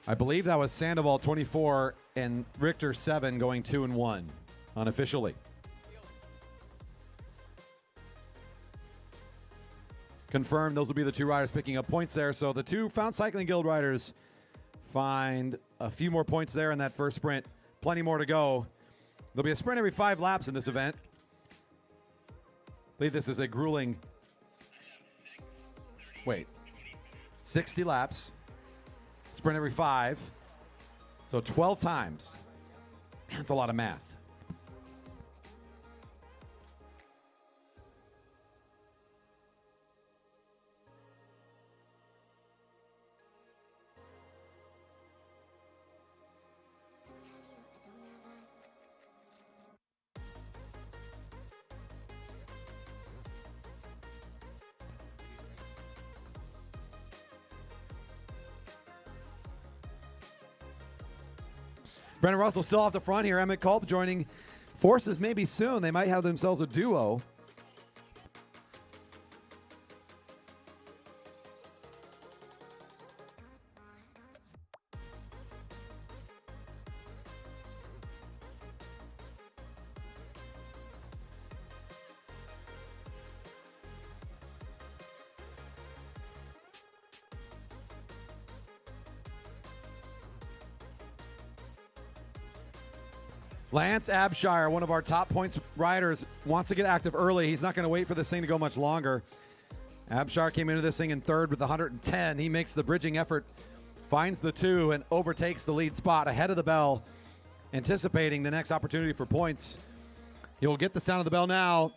I believe that was Sandoval 24 and Richter 7 going 2 and 1 unofficially. Confirmed, those will be the 2 riders picking up points there. So the 2 Found Cycling Guild riders find a few more points there in that first sprint. Plenty more to go. There'll be a sprint every 5 laps in this event. I believe this is a grueling, 60 laps. Sprint every 5. So 12 times. Man, that's a lot of math. Brendan Russell still off the front here. Emmett Culp joining forces maybe soon. They might have themselves a duo. Lance Abshire, one of our top points riders, wants to get active early. He's not going to wait for this thing to go much longer. Abshire came into this thing in 3rd with 110. He makes the bridging effort, finds the 2, and overtakes the lead spot ahead of the bell, anticipating the next opportunity for points. He'll get the sound of the bell now.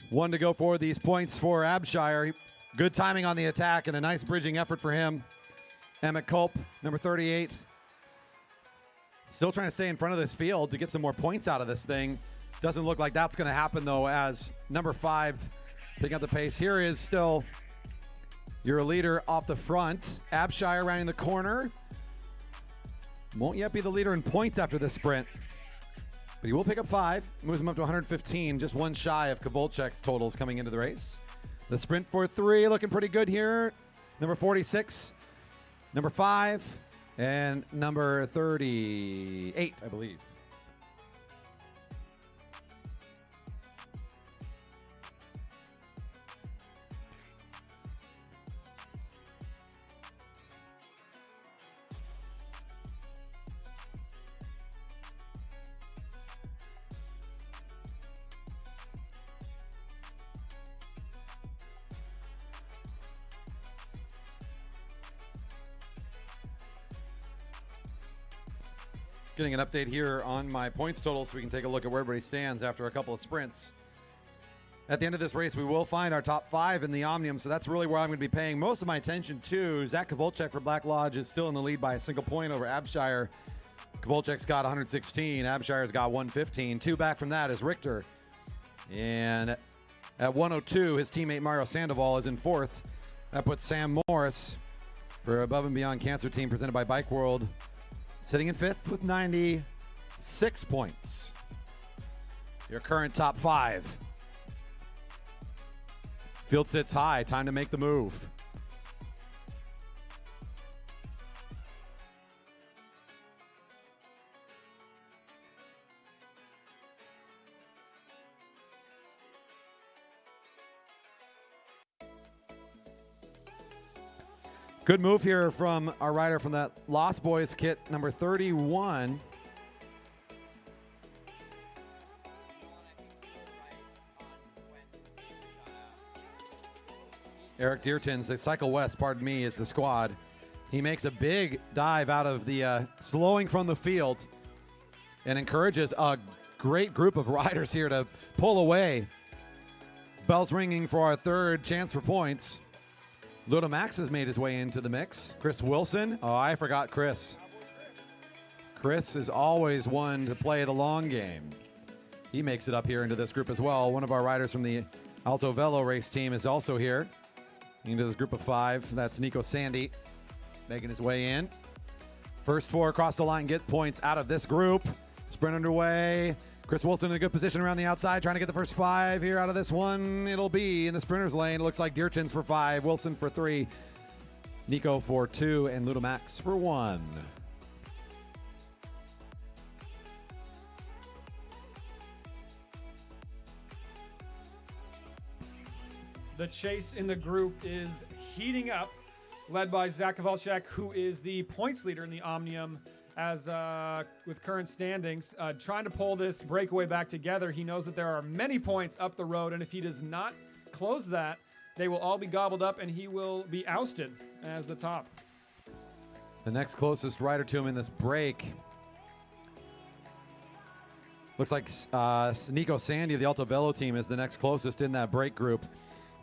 1 to go for these points for Abshire. Good timing on the attack and a nice bridging effort for him. Emmett Culp, number 38. Still trying to stay in front of this field to get some more points out of this thing. Doesn't look like that's going to happen, though, as number 5 picking up the pace. Here is still your leader off the front. Abshire rounding the corner. Won't yet be the leader in points after this sprint, but he will pick up 5. Moves him up to 115, just 1 shy of Kovalchuk's totals coming into the race. The sprint for 3 looking pretty good here. Number 46, number 5, and number 38, I believe. Getting an update here on my points total so we can take a look at where everybody stands after a couple of sprints. At the end of this race, we will find our top 5 in the Omnium, so that's really where I'm going to be paying most of my attention to. Zach Kovalchuk for Black Lodge is still in the lead by a single point over Abshire. Kovalchuk's got 116. Abshire's got 115. 2 back from that is Richter. And at 102, his teammate Mario Sandoval is in 4th. That puts Sam Morris for Above and Beyond Cancer Team presented by Bike World sitting in 5th with 96 points. Your current top 5. Field sits high. Time to make the move. Good move here from our rider from that Lost Boys kit, number 31. Eric Deartons, the Cycle West, pardon me, is the squad. He makes a big dive out of the slowing from the field and encourages a great group of riders here to pull away. Bells ringing for our 3rd chance for points. Ludo Max has made his way into the mix. Chris Wilson. Oh, I forgot Chris. Chris is always one to play the long game. He makes it up here into this group as well. One of our riders from the Alto Velo race team is also here. into this group of 5. That's Nico Sandy making his way in. First 4 across the line get points out of this group. Sprint underway. Chris Wilson in a good position around the outside, trying to get the first 5 here out of this one. It'll be in the sprinter's lane. It looks like Dierchens for 5, Wilson for 3, Nico for 2, and Ludomax for 1.
The chase in the group is heating up, led by Zach Kowalczyk, who is the points leader in the Omnium as with current standings, trying to pull this breakaway back together. He knows that there are many points up the road, and if he does not close that, they will all be gobbled up, and he will be ousted as the top.
The next closest rider to him in this break looks like Nico Sandy of the Alto Velo team is the next closest in that break group.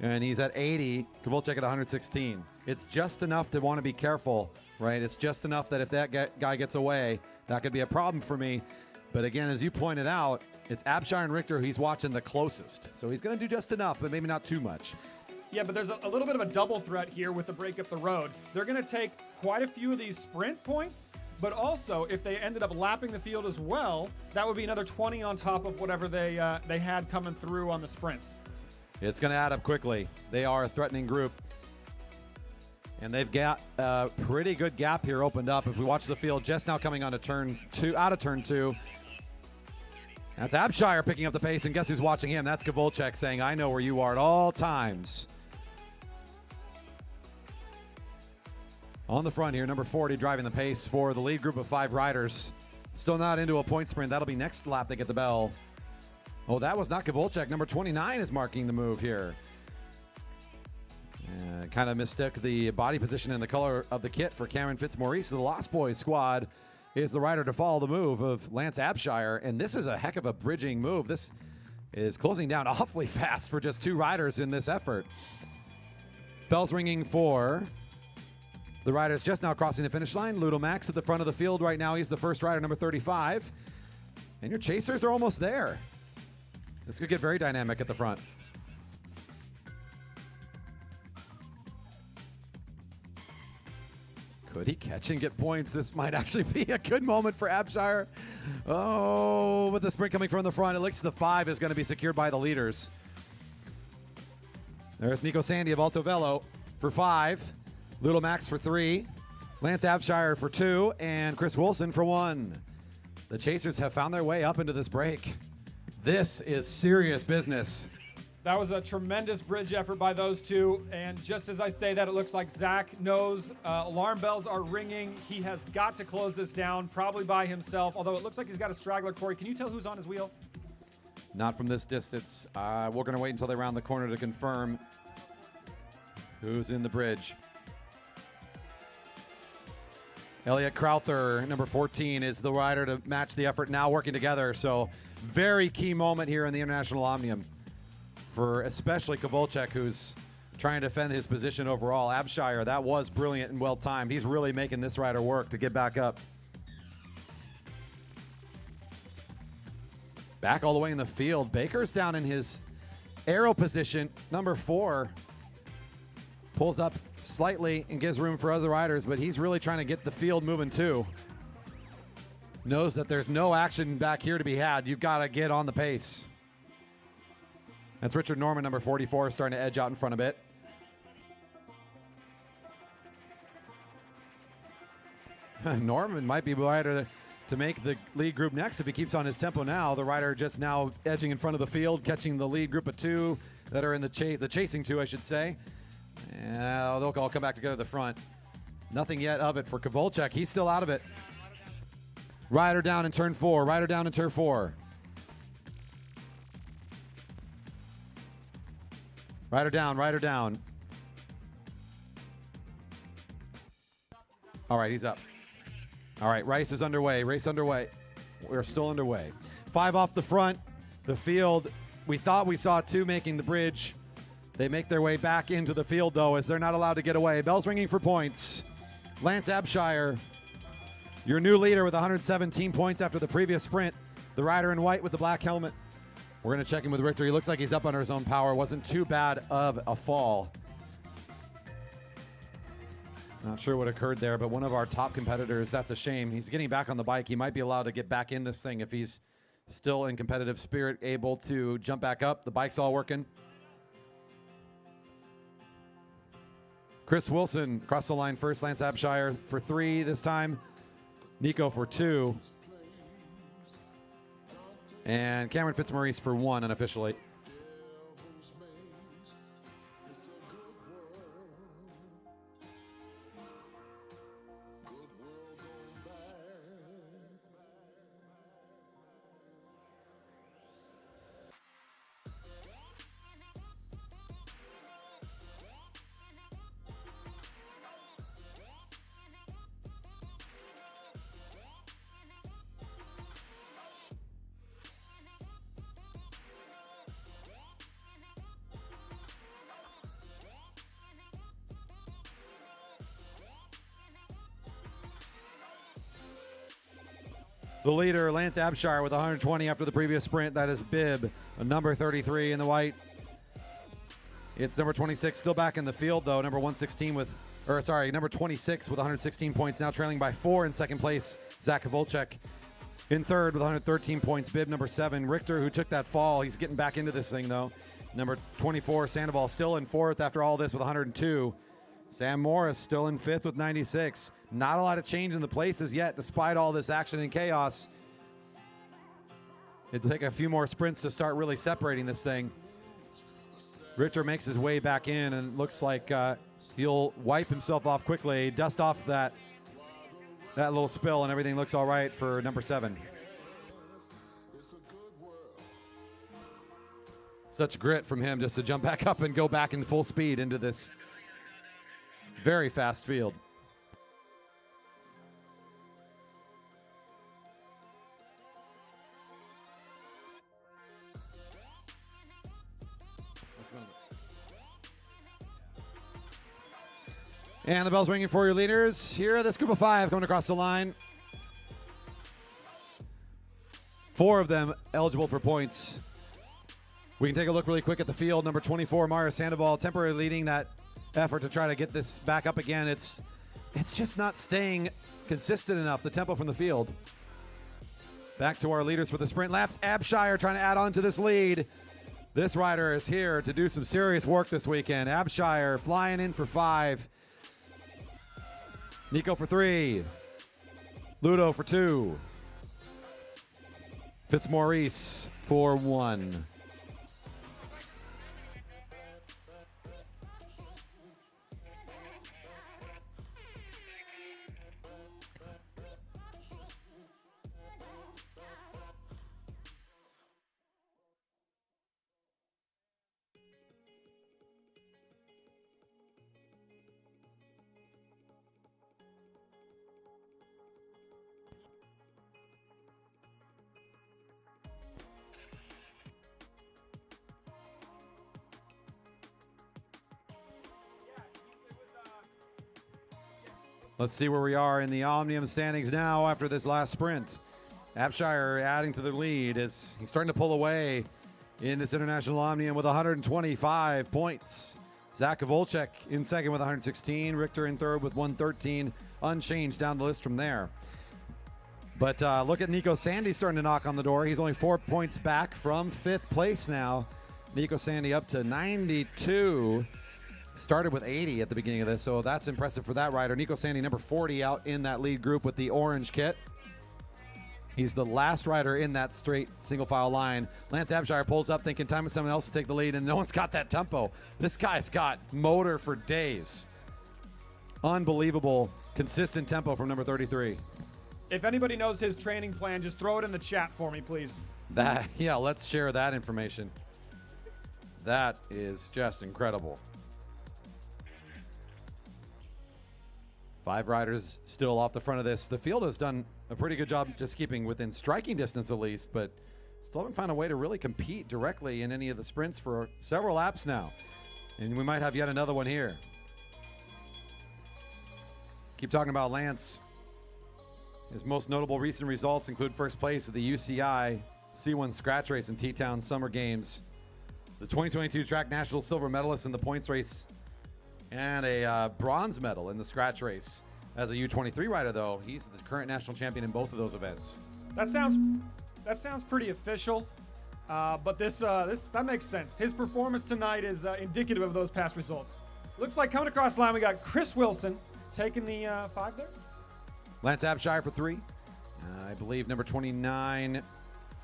And he's at 80, Kowalczyk at 116. It's just enough to want to be careful, right? It's just enough that if that guy gets away, that could be a problem for me. But again, as you pointed out, it's Abshire and Richter he's watching the closest. So he's going to do just enough, but maybe not too much.
Yeah, but there's a little bit of a double threat here with the break up the road. They're going to take quite a few of these sprint points, but also if they ended up lapping the field as well, that would be another 20 on top of whatever they had coming through on the sprints.
It's going to add up quickly. They are a threatening group. And they've got a pretty good gap here opened up. If we watch the field just now coming on to turn 2, out of turn 2. That's Abshire picking up the pace, and guess who's watching him? That's Kowalczyk saying, I know where you are at all times. On the front here, number 40 driving the pace for the lead group of 5 riders. Still not into a point sprint. That'll be next lap they get the bell. Oh, that was not Kowalczyk. Number 29 is marking the move here. Kind of mistook the body position and the color of the kit for Cameron Fitzmaurice. The Lost Boys squad is the rider to follow the move of Lance Abshire, and this is a heck of a bridging move. This is closing down awfully fast for just 2 riders in this effort. Bells ringing for the riders just now crossing the finish line. Ludomax at the front of the field right now. He's the first rider, number 35. And your chasers are almost there. This could get very dynamic at the front. Could he catch and get points? This might actually be a good moment for Abshire. Oh, with the sprint coming from the front, it looks the 5 is going to be secured by the leaders. There's Nico Sandy of Alto Velo for 5, Ludomax for 3, Lance Abshire for 2, and Chris Wilson for 1. The chasers have found their way up into this break. This is serious business.
That was a tremendous bridge effort by those 2. And just as I say that, it looks like Zach knows alarm bells are ringing. He has got to close this down, probably by himself, although it looks like he's got a straggler. Corey, can you tell who's on his wheel?
Not from this distance. We're going to wait until they round the corner to confirm who's in the bridge. Elliot Crowther, number 14, is the rider to match the effort, now working together. So very key moment here in the International Omnium for especially Kowalczyk, who's trying to defend his position overall. Abshire, that was brilliant and well timed. He's really making this rider work to get back up. Back all the way in the field. Baker's down in his arrow position. Number 4 pulls up slightly and gives room for other riders, but he's really trying to get the field moving too. Knows that there's no action back here to be had. You've got to get on the pace. That's Richard Norman, number 44, starting to edge out in front a bit. Norman might be the rider to make the lead group next if he keeps on his tempo now. The rider just now edging in front of the field, catching the lead group of 2 that are in the chase, the chasing 2, I should say. And they'll all come back together at the front. Nothing yet of it for Kowalczyk. He's still out of it. Rider down in turn 4. Rider down in turn 4. Rider down, rider down. All right, he's up. All right, race is underway. Race underway. We're still underway. 5 off the front. The field, we thought we saw 2 making the bridge. They make their way back into the field, though, as they're not allowed to get away. Bells ringing for points. Lance Abshire, your new leader with 117 points after the previous sprint. The rider in white with the black helmet. We're going to check in with Richter. He looks like he's up under his own power. Wasn't too bad of a fall. Not sure what occurred there, but one of our top competitors, that's a shame. He's getting back on the bike. He might be allowed to get back in this thing if he's still in competitive spirit, able to jump back up. The bike's all working. Chris Wilson across the line first. Lance Abshire for 3 this time. Nico for 2. And Cameron Fitzmaurice for 1 unofficially. The leader, Lance Abshire, with 120 after the previous sprint. That is Bib, a number 33 in the white. It's number 26, still back in the field, though. Number 116 with, or sorry, number 26 with 116 points, now trailing by 4 in second place. Zach Volchek in third with 113 points. Bib, number 7. Richter, who took that fall, he's getting back into this thing, though. Number 24, Sandoval, still in fourth after all this with 102. Sam Morris still in fifth with 96. Not a lot of change in the places yet, despite all this action and chaos. It'll take a few more sprints to start really separating this thing. Richter makes his way back in, and it looks like he'll wipe himself off quickly, dust off that little spill, and everything looks all right for number 7. Such grit from him just to jump back up and go back in full speed into this very fast field. And the bell's ringing for your leaders. Here are this group of 5 coming across the line. 4 of them eligible for points. We can take a look really quick at the field. Number 24, Mario Sandoval, temporarily leading that effort to try to get this back up again. It's just not staying consistent enough, the tempo from the field. Back to our leaders for the sprint laps. Abshire trying to add on to this lead. This rider is here to do some serious work this weekend. Abshire flying in for 5. Nico for 3. Ludo for 2. Fitzmaurice for 1. Let's see where we are in the Omnium standings now after this last sprint. Abshire adding to the lead as he's starting to pull away in this International Omnium with 125 points. Zach Volchek in second with 116. Richter in third with 113. Unchanged down the list from there. But look at Nico Sandy starting to knock on the door. He's only 4 points back from 5th place now. Nico Sandy up to 92. Started with 80 at the beginning of this, so that's impressive for that rider. Nico Sandy, number 40, out in that lead group with the orange kit. He's the last rider in that straight single file line. Lance Abshire pulls up thinking time for someone else to take the lead, and no one's got that tempo. This guy's got motor for days. Unbelievable, consistent tempo from number 33.
If anybody knows his training plan, just throw it in the chat for me, please.
Yeah, let's share that information. That is just incredible. 5 riders still off the front of this. The field has done a pretty good job just keeping within striking distance at least, but still haven't found a way to really compete directly in any of the sprints for several laps now. And we might have yet another one here. Keep talking about Lance. His most notable recent results include first place at the UCI C1 Scratch Race in T-Town Summer Games, the 2022 Track National Silver Medalist in the points race and a bronze medal in the scratch race. As a U23 rider, though, he's the current national champion in both of those events.
That sounds pretty official, but that makes sense. His performance tonight is indicative of those past results. Looks like coming across the line, we got Chris Wilson taking the 5 there.
Lance Abshire for 3. I believe number 29,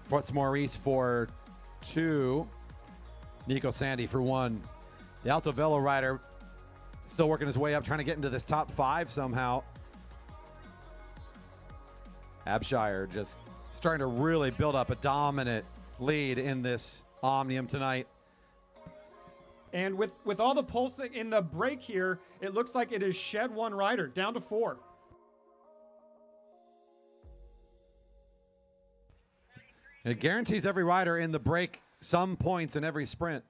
Fitzmaurice for 2. Nico Sandy for 1. The Alto Velo rider still working his way up, trying to get into this top 5 somehow. Abshire just starting to really build up a dominant lead in this Omnium tonight.
And with all the pulsing in the break here, it looks like it has shed 1 rider, down to 4.
It guarantees every rider in the break some points in every sprint.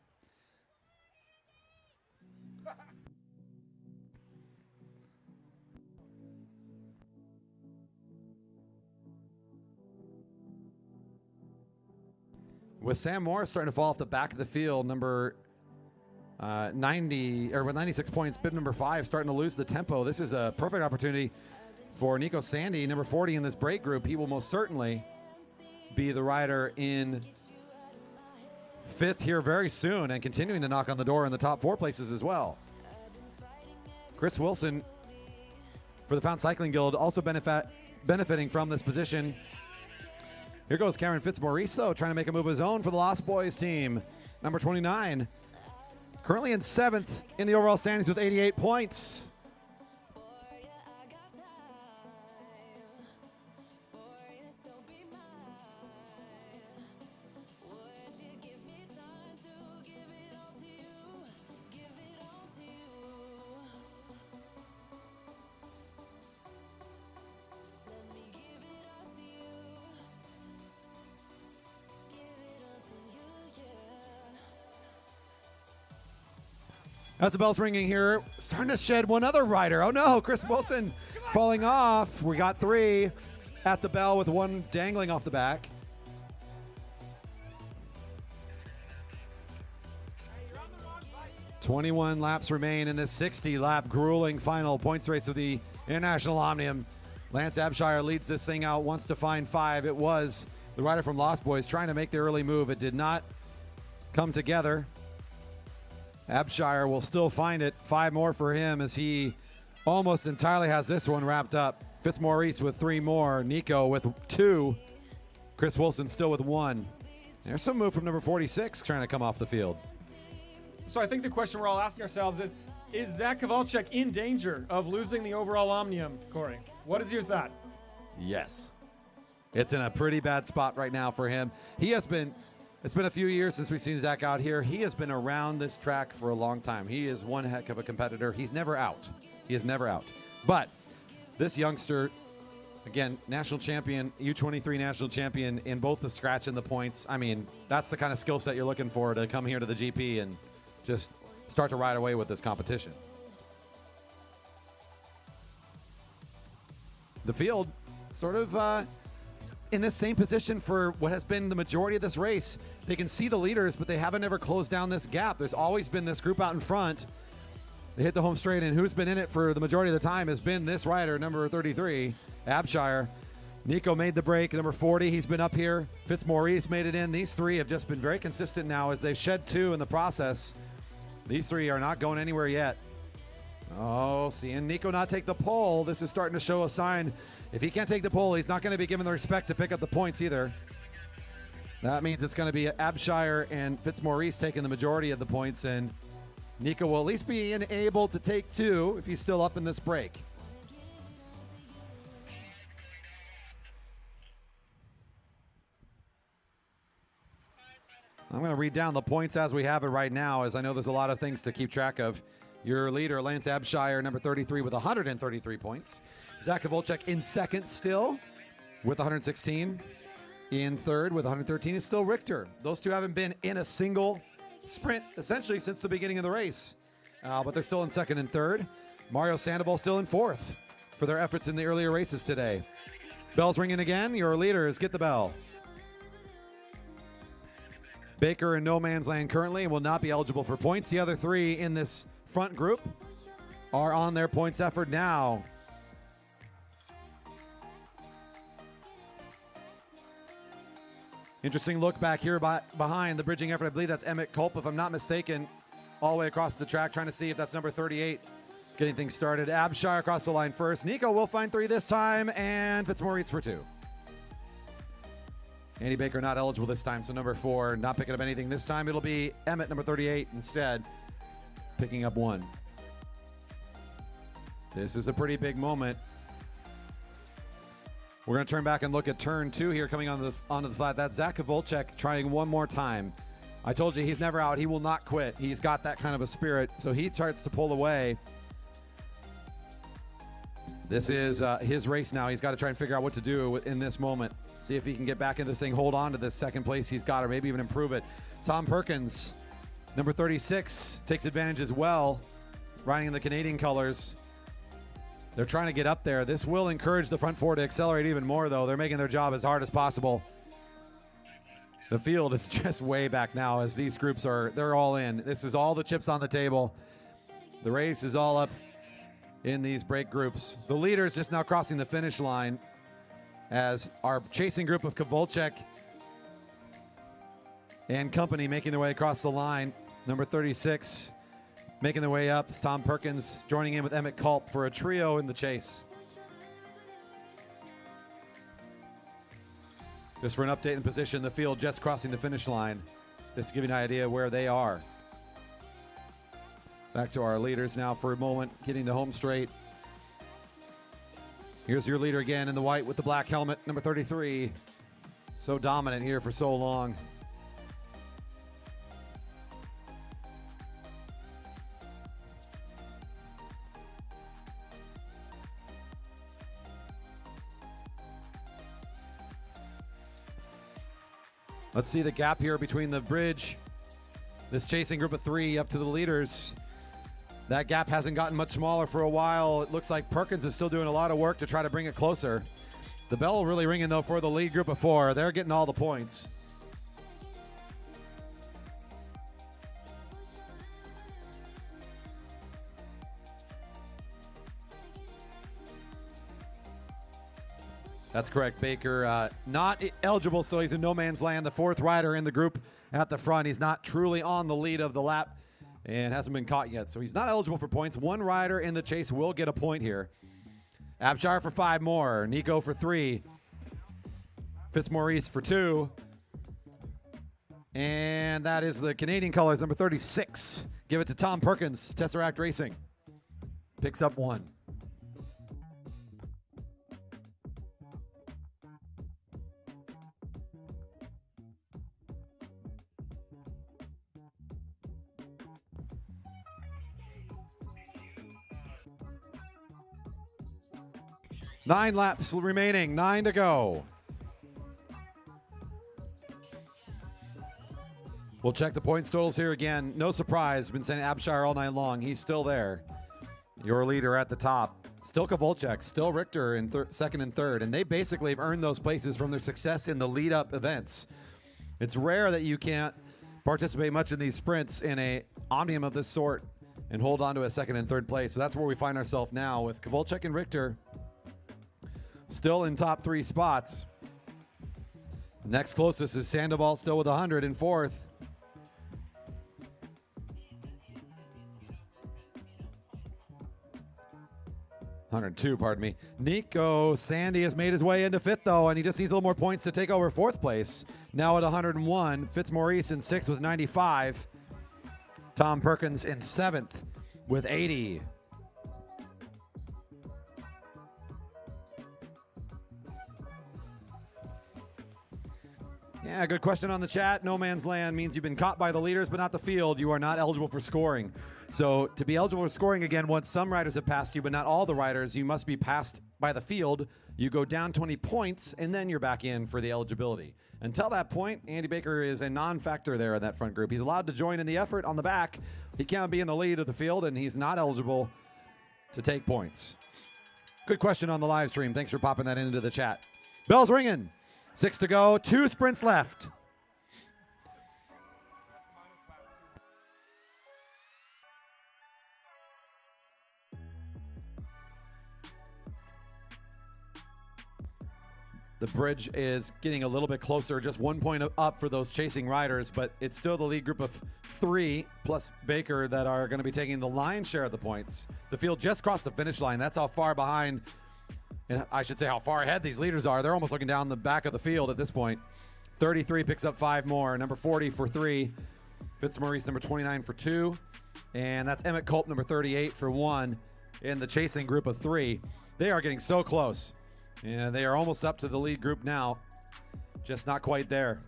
With Sam Morris starting to fall off the back of the field, number 90, or with 96 points, bib number 5 starting to lose the tempo. This is a perfect opportunity for Nico Sandy, number 40 in this break group. He will most certainly be the rider in 5th here very soon and continuing to knock on the door in the top 4 places as well. Chris Wilson for the Fountain Cycling Guild also benefiting from this position. Here goes Keirin Fitzmaurice, though, trying to make a move of his own for the Lost Boys team. Number 29, currently in 7th in the overall standings with 88 points. As the bell's ringing here, starting to shed one other rider. Oh no, Chris Wilson falling off. We got 3 at the bell with 1 dangling off the back. "21 laps remain in this 60-lap grueling final points race of the International Omnium. Lance Abshire leads this thing out, wants to find 5. It was the rider from Lost Boys trying to make the early move. It did not come together. Abshire will still find it. 5 more for him as he almost entirely has this one wrapped up. Fitzmaurice with 3 more. Nico with 2. Chris Wilson still with 1. There's some move from number 46 trying to come off the field.
So I think the question we're all asking ourselves is Zach Kowalczyk in danger of losing the overall Omnium, Corey? What is your thought?
Yes. It's in a pretty bad spot right now for him. It's been a few years since we've seen Zach out here. He has been around this track for a long time. He is one heck of a competitor. He's never out. He is never out. But this youngster, again, national champion, U23 national champion in both the scratch and the points. I mean, that's the kind of skill set you're looking for to come here to the GP and just start to ride away with this competition. The field sort of in this same position for what has been the majority of this race. They can see the leaders, but they haven't ever closed down this gap. There's always been this group out in front. They hit the home straight, and who's been in it for the majority of the time has been this rider, number 33, Abshire. Nico made the break, number 40. He's been up here. Fitzmaurice made it in. These 3 have just been very consistent now as they've shed 2 in the process. These 3 are not going anywhere yet. Oh, seeing Nico not take the pole, this is starting to show a sign. If he can't take the pole, he's not going to be given the respect to pick up the points either. That means it's going to be Abshire and Fitzmaurice taking the majority of the points, and Nico will at least be able to take 2 if he's still up in this break. I'm going to read down the points as we have it right now, as I know there's a lot of things to keep track of. Your leader, Lance Abshire, number 33, with 133 points. Zach Kowalczyk in 2nd still with 116. In 3rd with 113 is still Richter. Those 2 haven't been in a single sprint essentially since the beginning of the race, but they're still in 2nd and 3rd. Mario Sandoval still in 4th for their efforts in the earlier races today. Bell's ringing again. Your leaders get the bell. Baker in no man's land currently and will not be eligible for points. The other 3 in this front group are on their points effort now. Interesting look back here behind the bridging effort. I believe that's Emmett Culp, if I'm not mistaken, all the way across the track, trying to see if that's number 38 getting things started. Abshire across the line first. Nico will find 3 this time, and Fitzmaurice for 2. Andy Baker not eligible this time, so number 4 not picking up anything this time. It'll be Emmett, number 38, instead, picking up 1. This is a pretty big moment. We're going to turn back and look at turn 2 here coming onto the flat. That's Zach Kowalczyk trying one more time. I told you he's never out. He will not quit. He's got that kind of a spirit, so he starts to pull away. This is his race now. He's got to try and figure out what to do in this moment. See if he can get back in this thing, hold on to this second place he's got, or maybe even improve it. Tom Perkins, number 36, takes advantage as well, riding in the Canadian colors. They're trying to get up there. This will encourage the front 4 to accelerate even more, though. They're making their job as hard as possible. The field is just way back now as these groups they're all in. This is all the chips on the table. The race is all up in these break groups. The leader is just now crossing the finish line as our chasing group of Kowalczyk and company making their way across the line. Number 36 making their way up. It's Tom Perkins joining in with Emmett Culp for a trio in the chase. Just for an update in position, the field just crossing the finish line. Just to give you an idea where they are. Back to our leaders now for a moment, getting the home straight. Here's your leader again in the white with the black helmet, number 33. So dominant here for so long. Let's see the gap here between the bridge, this chasing group of 3 up to the leaders. That gap hasn't gotten much smaller for a while. It looks like Perkins is still doing a lot of work to try to bring it closer. The bell really ringing, though, for the lead group of 4. They're getting all the points. That's correct. Baker not eligible, so he's in no man's land. The 4th rider in the group at the front. He's not truly on the lead of the lap and hasn't been caught yet, so he's not eligible for points. 1 rider in the chase will get a point here. Abshire for 5 more. Nico for 3. Fitzmaurice for 2. And that is the Canadian colors, number 36. Give it to Tom Perkins, Tesseract Racing. Picks up 1. Nine laps remaining, 9 to go. We'll check the points totals here again. No surprise, been saying Abshire all night long. He's still there. Your leader at the top. Still Kowalczyk, still Richter in 2nd and 3rd. And they basically have earned those places from their success in the lead-up events. It's rare that you can't participate much in these sprints in a Omnium of this sort and hold on to a 2nd and 3rd place. So that's where we find ourselves now with Kowalczyk and Richter still in top 3 spots. Next closest is Sandoval, still with 100 in 4th. $102, pardon me. Nico Sandy has made his way into 5th, though, and he just needs a little more points to take over 4th place. Now at 101. Fitzmaurice in 6th with 95. Tom Perkins in 7th with 80. Yeah, good question on the chat. No man's land means you've been caught by the leaders, but not the field. You are not eligible for scoring. So to be eligible for scoring again, once some riders have passed you, but not all the riders, you must be passed by the field. You go down 20 points, and then you're back in for the eligibility. Until that point, Andy Baker is a non-factor there in that front group. He's allowed to join in the effort on the back. He can't be in the lead of the field, and he's not eligible to take points. Good question on the live stream. Thanks for popping that into the chat. Bell's ringing. 6 to go, 2 sprints left. The bridge is getting a little bit closer, just 1 point up for those chasing riders, but it's still the lead group of 3 plus Baker that are going to be taking the lion's share of the points. The field just crossed the finish line. That's how far behind, and I should say how far ahead these leaders are. They're almost looking down the back of the field at this point. 33 picks up 5 more. Number 40 for 3. Fitzmaurice number 29 for 2. And that's Emmett Culp number 38 for 1 in the chasing group of 3. They are getting so close. And they are almost up to the lead group now. Just not quite there.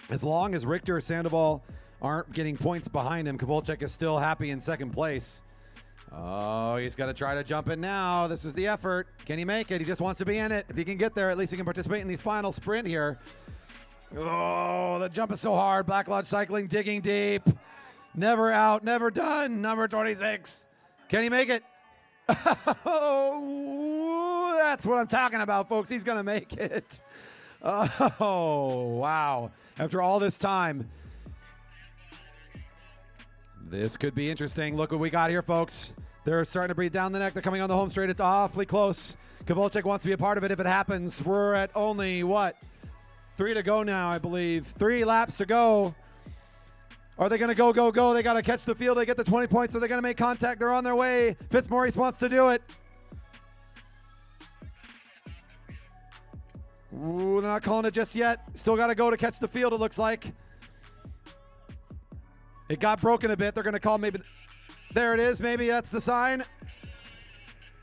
As long as Richter or Sandoval aren't getting points behind him, Kovalchuk is still happy in second place. Oh, he's got to try to jump it now. This is the effort. Can he make it? He just wants to be in it. If he can get there, at least he can participate in these final sprint here. Oh, the jump is so hard. Black Lodge Cycling digging deep. Never out, never done. Number 26. Can he make it? Oh, that's what I'm talking about, folks. He's going to make it. Oh, wow. After all this time, this could be interesting. Look what we got here, folks. They're starting to breathe down the neck. They're coming on the home straight. It's awfully close. Kovalchuk wants to be a part of it if it happens. We're at only, 3 to go now, I believe. 3 laps to go. Are they going to go? They got to catch the field. They get the 20 points. Are they going to make contact? They're on their way. Fitzmaurice wants to do it. Ooh, they're not calling it just yet. Still got to go to catch the field, it looks like. It got broken a bit. They're going to call maybe. There it is. Maybe that's the sign.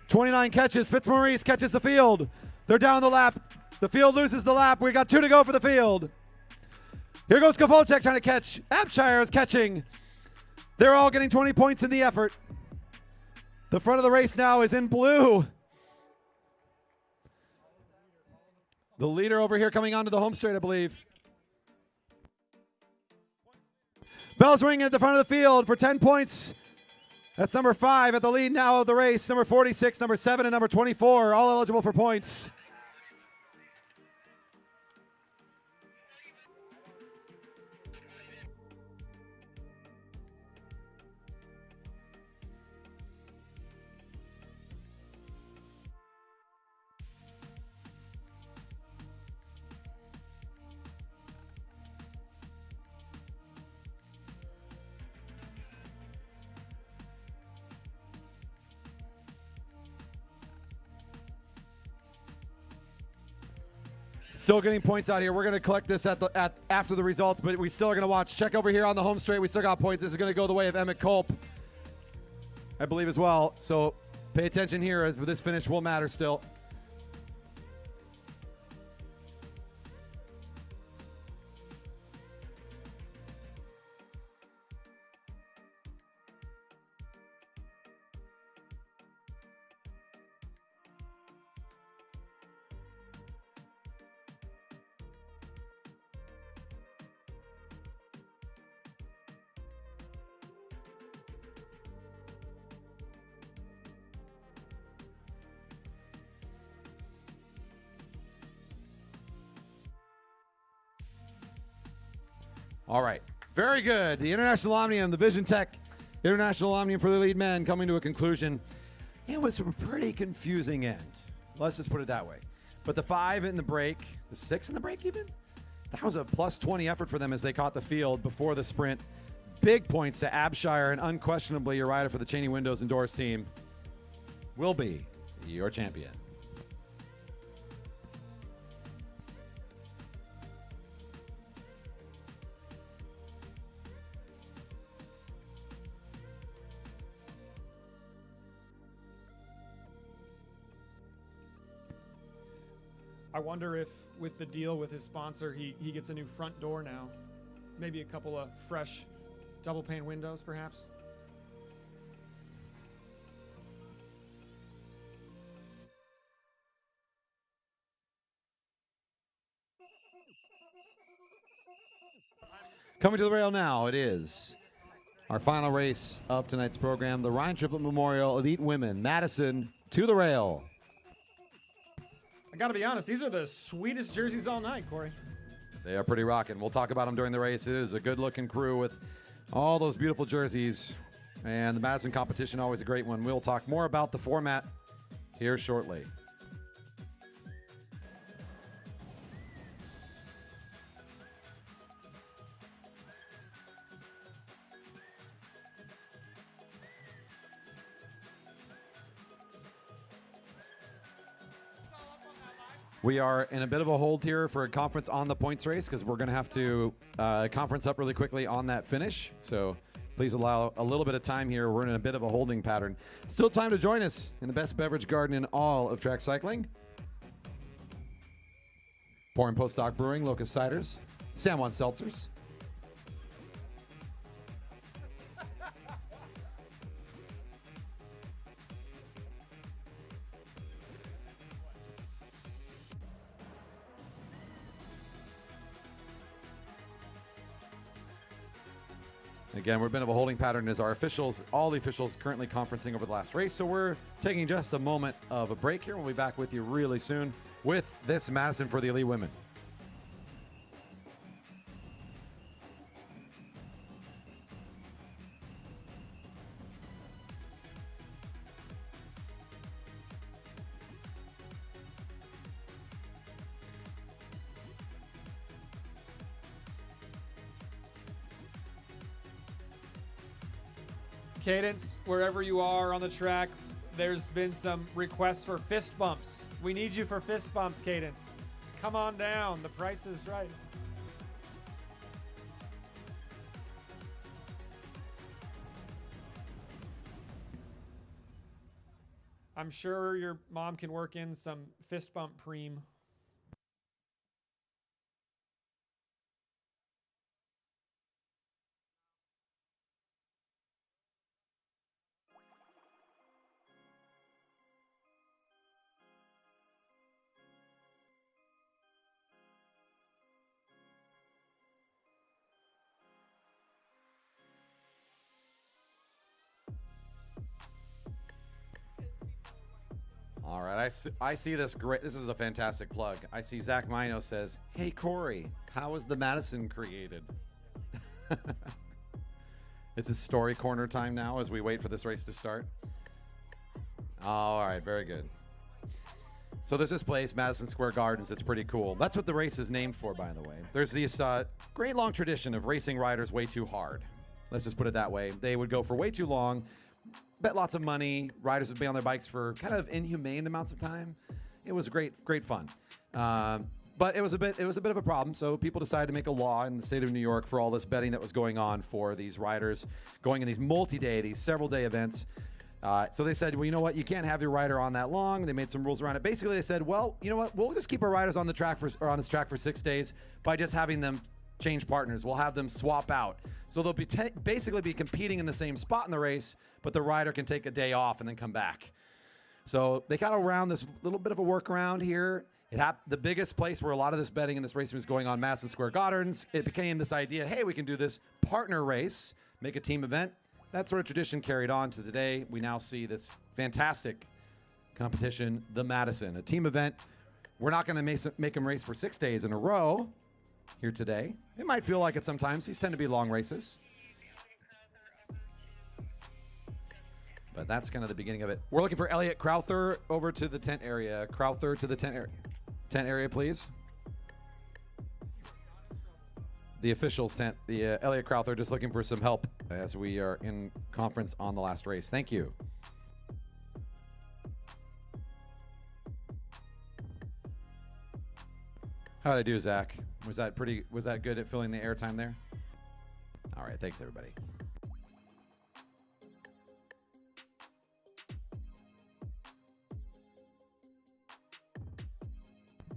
29 catches. Fitzmaurice catches the field. They're down the lap. The field loses the lap. We got 2 to go for the field. Here goes Kovalchuk trying to catch. Abshire is catching. They're all getting 20 points in the effort. The front of the race now is in blue. The leader over here coming onto the home straight, I believe. Bell's ringing at the front of the field for 10 points. That's number 5 at the lead now of the race. Number 46, number 7, and number 24, all eligible for points. Still getting points out here. We're going to collect this after the results, but we still are going to watch. Check over here on the home straight. We still got points. This is going to go the way of Emmett Culp, I believe, as well. So pay attention here as this finish will matter still. All right. Very good. The International Omnium, the Vision Tech International Omnium for the lead men coming to a conclusion. It was a pretty confusing end. Let's just put it that way. But the 5 in the break, the 6 in the break even, that was a plus 20 effort for them as they caught the field before the sprint. Big points to Abshire, and unquestionably your rider for the Cheney Windows and Doors team will be your champion.
I wonder if with the deal with his sponsor, he gets a new front door now. Maybe a couple of fresh double pane windows, perhaps.
Coming to the rail now, it is our final race of tonight's program, the Ryan Triplett Memorial Elite Women. Madison to the rail.
I gotta be honest, these are the sweetest jerseys all night, Corey.
They are pretty rocking. We'll talk about them during the race. It is a good-looking crew with all those beautiful jerseys. And the Madison competition, always a great one. We'll talk more about the format here shortly. We are in a bit of a hold here for a conference on the points race because we're going to have to conference up really quickly on that finish. So please allow a little bit of time here. We're in a bit of a holding pattern. Still time to join us in the best beverage garden in all of track cycling. Pouring Postdoc Brewing, Locust Ciders, San Juan Seltzers. Again, we're a bit of a holding pattern as our officials, all the officials currently conferencing over the last race. So we're taking just a moment of a break here. We'll be back with you really soon with this Madison for the Elite Women.
Cadence, wherever you are on the track, there's been some requests for fist bumps. We need you for fist bumps, Cadence. Come on down. The price is right. I'm sure your mom can work in some fist bump preem.
All right, I see this great. This is a fantastic plug. I see Zach Mino says, "Hey Corey, how was the Madison created?" Is it story corner time now as we wait for this race to start? All right, very good. So there's this place, Madison Square Gardens. It's pretty cool. That's what the race is named for, by the way. There's this great long tradition of racing riders way too hard. Let's just put it that way. They would go for way too long. Bet lots of money. Riders would be on their bikes for kind of inhumane amounts of time. It was great fun. But it was a bit of a problem. So people decided to make a law in the state of New York for all this betting that was going on for these riders going in these these several day events. So they said, well, you know what? You can't have your rider on that long. They made some rules around it. Basically, they said, well, you know what? We'll just keep our riders on the track on this track for 6 days by just having them change partners. We'll have them swap out. So they'll be basically be competing in the same spot in the race, but the rider can take a day off and then come back. So they got around this little bit of a workaround here. The biggest place where a lot of this betting in this racing was going on, Madison Square Gardens, it became this idea, hey, we can do this partner race, make a team event. That sort of tradition carried on to today. We now see this fantastic competition, the Madison, a team event. We're not going to make them race for 6 days in a row here today. It might feel like it sometimes. These tend to be long races. But that's kind of the beginning of it. We're looking for Elliot Crowther over to the tent area. Crowther to the tent area, please. The officials tent. The Elliot Crowther just looking for some help as we are in conference on the last race. Thank you. How'd I do, Zach? Was that good at filling the airtime there? All right, thanks everybody.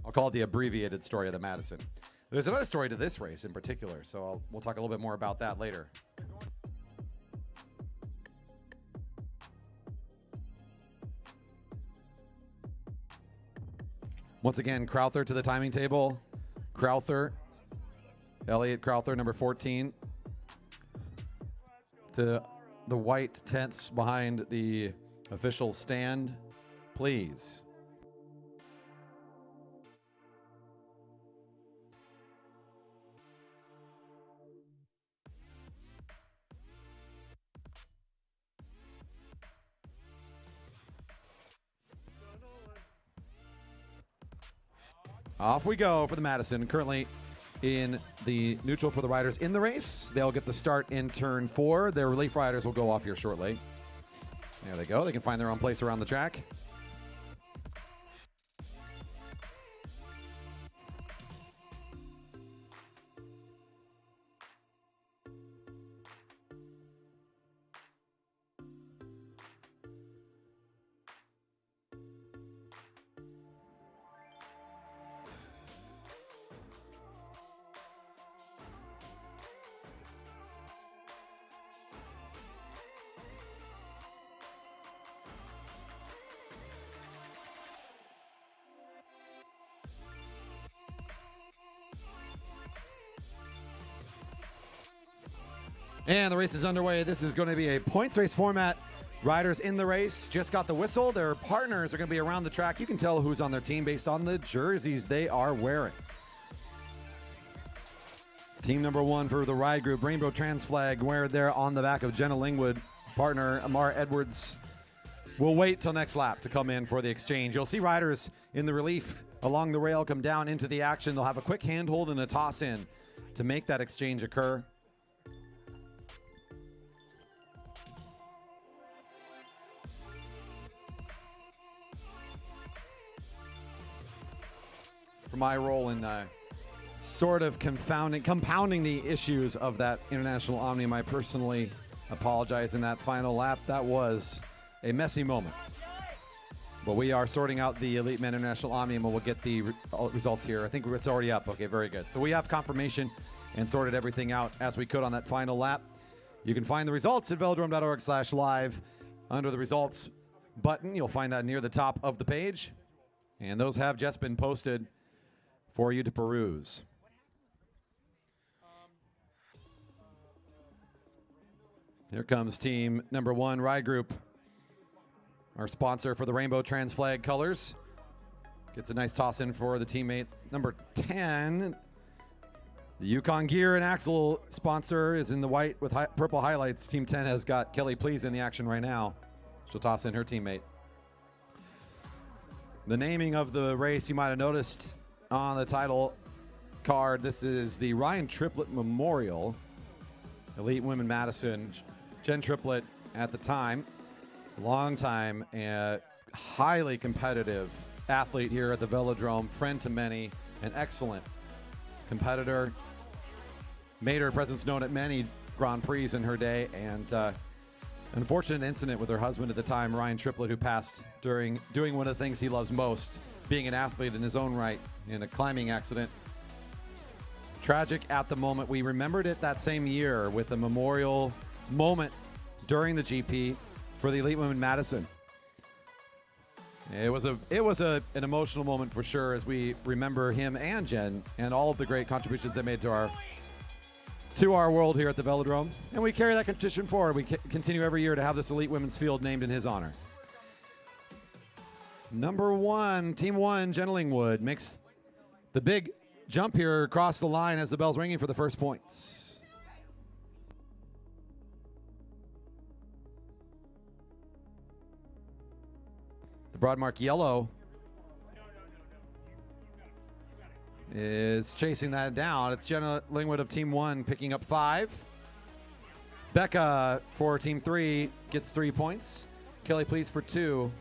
I'll call it the abbreviated story of the Madison. There's another story to this race in particular, so we'll talk a little bit more about that later. Once again, Crowther to the timing table. Crowther, Elliot Crowther, number 14. To the white tents behind the official stand, please. Off we go for the Madison. Currently in the neutral for the riders in the race. They'll get the start in turn 4. Their relief riders will go off here shortly. There they go. They can find their own place around the track. And the race is underway. This is going to be a points race format. Riders in the race just got the whistle. Their partners are going to be around the track. You can tell who's on their team based on the jerseys they are wearing. Team number one for the ride group, Rainbow Trans flag, wearing there on the back of Jenna Lingwood. Partner Amar Edwards will wait till next lap to come in for the exchange. You'll see riders in the relief along the rail come down into the action. They'll have a quick handhold and a toss in to make that exchange occur. For my role in sort of compounding the issues of that International Omnium, I personally apologize in that final lap. That was a messy moment. But we are sorting out the Elite Men International Omnium, and we'll get the results here. I think it's already up. Okay, very good. So we have confirmation and sorted everything out as we could on that final lap. You can find the results at velodrome.org/live. Under the results button, you'll find that near the top of the page. And those have just been posted for you to peruse. Here comes team number one, Ride Group. Our sponsor for the Rainbow Trans flag colors. Gets a nice toss in for the teammate number 10. The Yukon Gear and Axle sponsor is in the white with purple highlights. Team 10 has got Kelly Please in the action right now. She'll toss in her teammate. The naming of the race you might have noticed on the title card. This is the Ryan Triplett Memorial. Elite Women Madison. Jen Triplett at the time. Long time and highly competitive athlete here at the Velodrome. Friend to many. An excellent competitor. Made her presence known at many Grand Prix in her day. And unfortunate incident with her husband at the time, Ryan Triplett, who passed during doing one of the things he loves most, being an athlete in his own right, in a climbing accident. Tragic at the moment. We remembered it that same year with a memorial moment during the GP for the Elite Women Madison. It was an emotional moment for sure as we remember him and Jen and all of the great contributions they made to our world here at the Velodrome. And we carry that tradition forward. We continue every year to have this Elite Women's Field named in his honor. Number one, Team 1, Jenna Lingwood, makes the big jump here across the line as the bell's ringing for the first points. The Broadmark yellow is chasing that down. It's Jenna Lingwood of Team 1 picking up 5. Becca for Team 3 gets 3 points. Kelly Please for 2.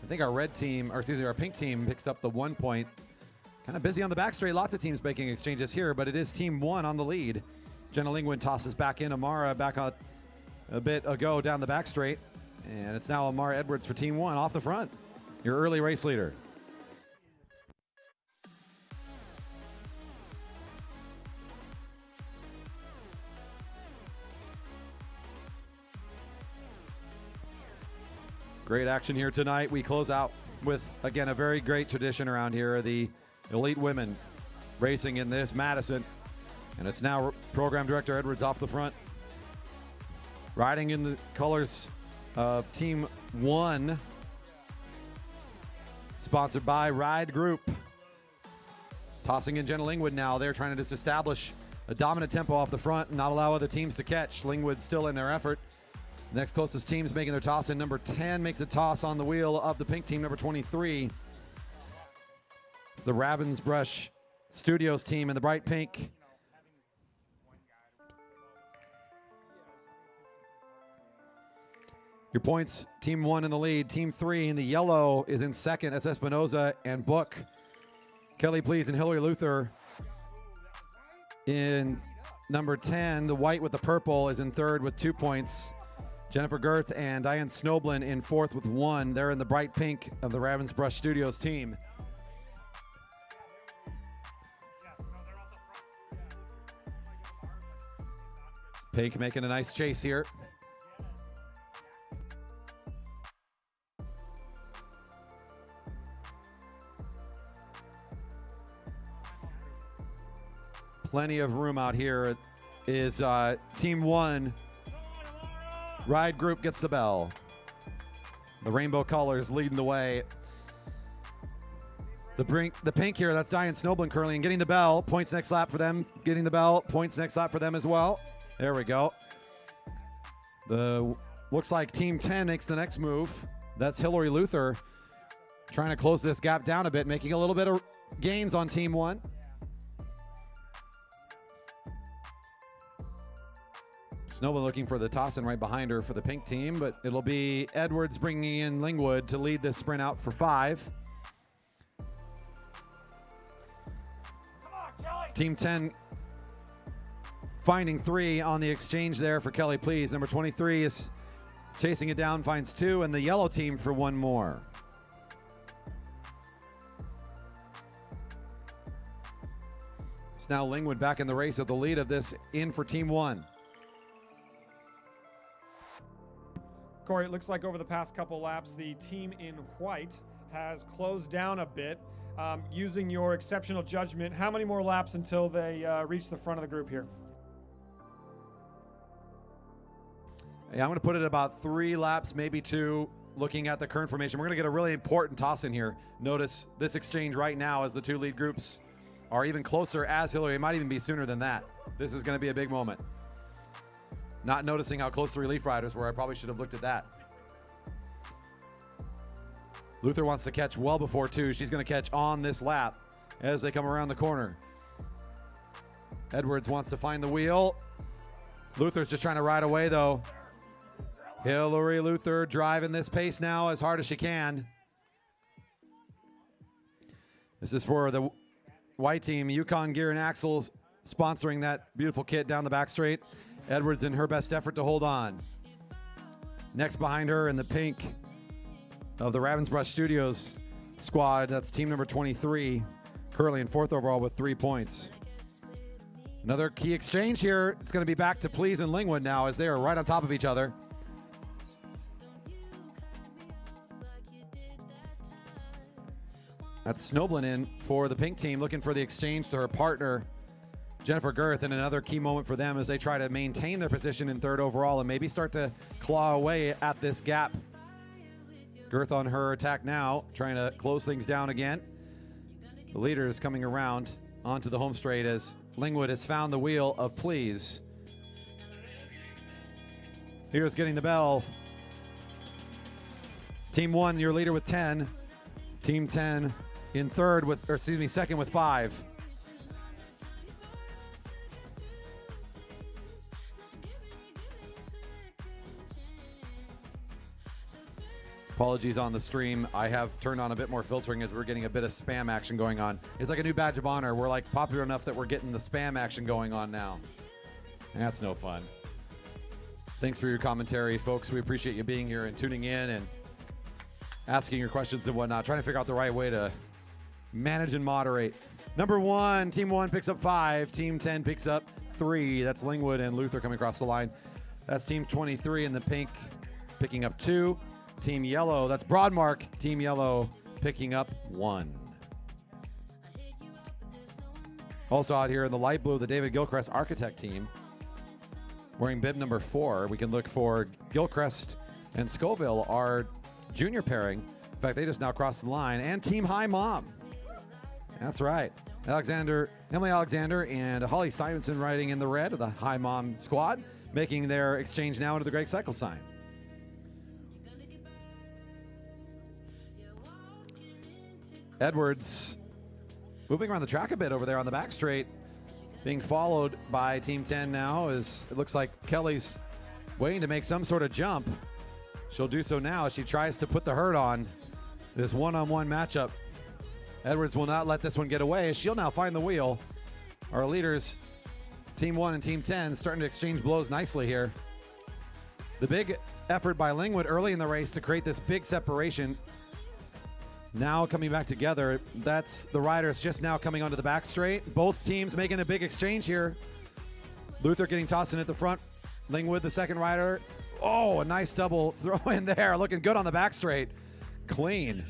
I think our pink team picks up the 1 point. Kind of busy on the back straight. Lots of teams making exchanges here, but it is Team 1 on the lead. Jenna Lingwood tosses back in. Amara back out a bit ago down the back straight. And it's now Amara Edwards for Team 1 off the front. Your early race leader. Great action here tonight. We close out with, again, a very great tradition around here. The Elite Women racing in this Madison. And it's now Program Director Edwards off the front. Riding in the colors of Team 1. Sponsored by Ride Group. Tossing in Jenna Lingwood now. They're trying to just establish a dominant tempo off the front and not allow other teams to catch. Lingwood still in their effort. Next closest team's making their toss in. Number 10 makes a toss on the wheel of the pink team, number 23. It's the Ravensbrush Studios team in the bright pink. Your points, Team 1 in the lead. Team 3 in the yellow is in second. That's Espinoza and Book. Kelly Please and Hillary Luther in number 10. The white with the purple is in third with 2 points. Jennifer Girth and Diane Snoblin in fourth with 1. They're in the bright pink of the Ravensbrush Studios team. Pink making a nice chase here. Plenty of room out here. Is Team 1 ride group gets the bell. The rainbow colors leading the way. The pink here, that's Diane Snoblin curling and getting the bell. Points next lap for them. Getting the bell. Points next lap for them as well. There we go. Looks like Team 10 makes the next move. That's Hillary Luther trying to close this gap down a bit, making a little bit of gains on Team 1. Snoblin looking for the toss-in right behind her for the pink team, but it'll be Edwards bringing in Lingwood to lead this sprint out for 5. Team 10 finding 3 on the exchange there for Kelly, please. Number 23 is chasing it down, finds 2, and the yellow team for 1 more. It's now Lingwood back in the race at the lead of this in for Team 1.
Corey, it looks like over the past couple laps, the team in white has closed down a bit. Using your exceptional judgment, how many more laps until they reach the front of the group here?
Yeah, I'm going to put it about 3 laps, maybe 2, looking at the current formation. We're going to get a really important toss in here. Notice this exchange right now as the 2 lead groups are even closer as Hillary. It might even be sooner than that. This is going to be a big moment. Not noticing how close the relief riders were. I probably should have looked at that. Luther wants to catch well before 2. She's going to catch on this lap as they come around the corner. Edwards wants to find the wheel. Luther's just trying to ride away, though. Hillary Luther driving this pace now as hard as she can. This is for the white team. Yukon Gear and Axles sponsoring that beautiful kit down the back straight. Edwards in her best effort to hold on. Next behind her in the pink of the Ravensbrück Studios squad, that's team number 23, curling in 4th overall with 3 points. Another key exchange here. It's going to be back to Please and Lingwood now as they are right on top of each other. That's Snoblin in for the pink team, looking for the exchange to her partner, Jennifer Girth, and another key moment for them as they try to maintain their position in 3rd overall and maybe start to claw away at this gap. Girth on her attack now, trying to close things down again. The leader is coming around onto the home straight as Lingwood has found the wheel of Please. Here's getting the bell. Team 1, your leader with 10. Team 10 in 3rd with, or excuse me, 2nd with 5. Apologies on the stream. I have turned on a bit more filtering as we're getting a bit of spam action going on. It's like a new badge of honor. We're like popular enough that we're getting the spam action going on now. That's no fun. Thanks for your commentary, folks. We appreciate you being here and tuning in and asking your questions and whatnot. Trying to figure out the right way to manage and moderate. Number 1, Team 1 picks up 5. Team 10 picks up 3. That's Lingwood and Luther coming across the line. That's Team 23 in the pink picking up 2. Team Yellow, that's Broadmark. Team Yellow picking up 1. Also out here in the light blue, the David Gilchrist Architect team. Wearing bib number 4, we can look for Gilchrist and Scoville, our junior pairing. In fact, they just now crossed the line. And Team High Mom. That's right. Emily Alexander and Holly Simonson riding in the red of the High Mom squad, making their exchange now into the Gregg cycle sign. Edwards moving around the track a bit over there on the back straight, being followed by Team 10 now as it looks like Kelly's waiting to make some sort of jump. She'll do so now as she tries to put the hurt on this one-on-one matchup. Edwards will not let this one get away as she'll now find the wheel. Our leaders, Team 1 and Team 10, starting to exchange blows nicely here. The big effort by Lingwood early in the race to create this big separation. Now coming back together, that's the riders just now coming onto the back straight. Both teams making a big exchange here. Luther getting tossed in at the front. Lingwood, the second rider. Oh, a nice double throw in there. Looking good on the back straight. Clean.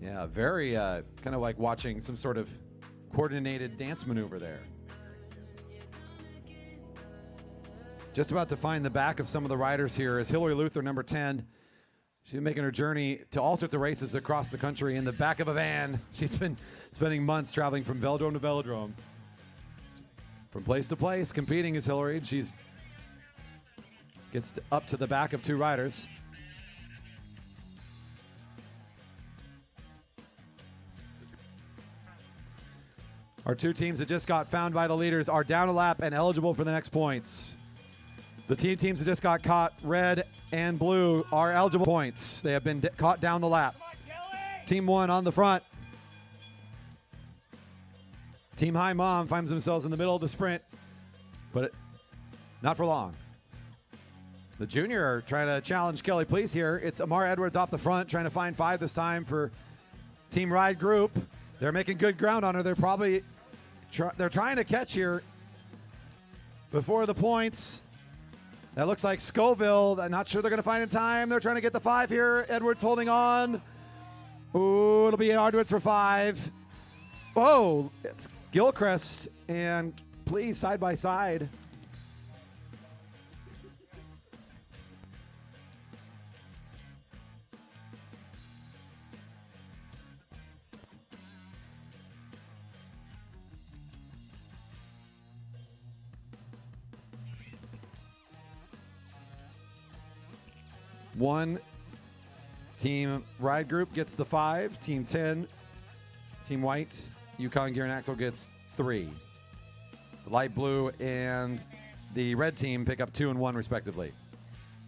Yeah, very kind of like watching some sort of coordinated dance maneuver there. Just about to find the back of some of the riders here is Hillary Luther, number 10. She's making her journey to all sorts of races across the country in the back of a van. She's been spending months traveling from velodrome to velodrome. From place to place, competing as Hillary. She's gets up to the back of 2 riders. Our 2 teams that just got found by the leaders are down a lap and eligible for the next points. The teams that just got caught, red and blue, are eligible points. They have been caught down the lap. Team 1 on the front. Team High Mom finds themselves in the middle of the sprint, but not for long. The junior are trying to challenge Kelly Please here. It's Amar Edwards off the front, trying to find 5 this time for Team Ride Group. They're making good ground on her. They're probably they're trying to catch here before the points. That looks like Scoville. I'm not sure they're going to find in time. They're trying to get the 5 here. Edwards holding on. Ooh, it'll be Edwards for 5. Oh, it's Gilchrist and Please side by side. One team Ride Group gets the 5. Team 10, Team White, Yukon Gear and Axle gets 3. The light blue and the red team pick up 2 and 1 respectively.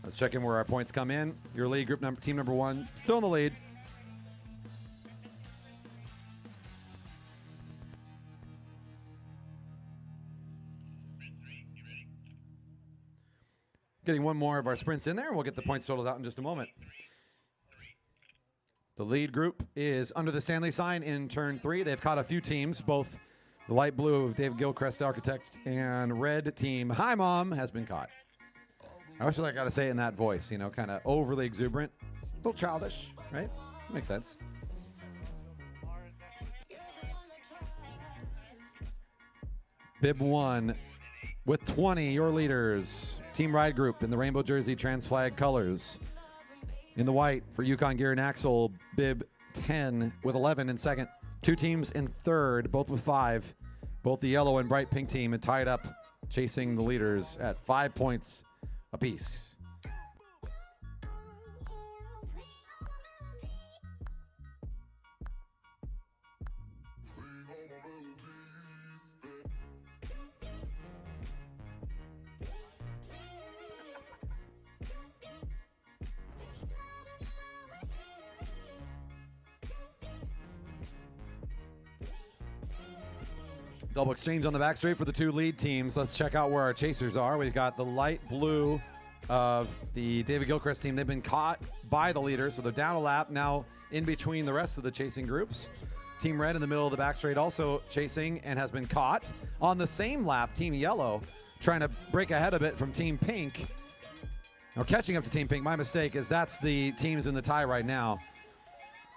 Let's check in where our points come in. Your lead group team number 1 still in the lead. Getting one more of our sprints in there, and we'll get the points totaled out in just a moment. The lead group is under the Stanley sign in turn 3. They've caught a few teams, both the light blue of David Gilchrist, Architect, and red team Hi Mom has been caught. I wish I got to say it in that voice, you know, kind of overly exuberant, a little childish, right? Makes sense. Bib 1 with 20, your leaders. Team Ride Group in the rainbow jersey, trans flag colors. In the white for Yukon Gear and Axle, Bib 10 with 11 in second. 2 teams in third, both with 5. Both the yellow and bright pink team are tied up, chasing the leaders at 5 points apiece. Double exchange on the back straight for the 2 lead teams. Let's check out where our chasers are. We've got the light blue of the David Gilchrist team. They've been caught by the leaders, so they're down a lap now in between the rest of the chasing groups. Team red in the middle of the back straight also chasing and has been caught. On the same lap, Team Yellow trying to break ahead a bit from Team Pink. Or catching up to Team Pink. My mistake is that's the teams in the tie right now.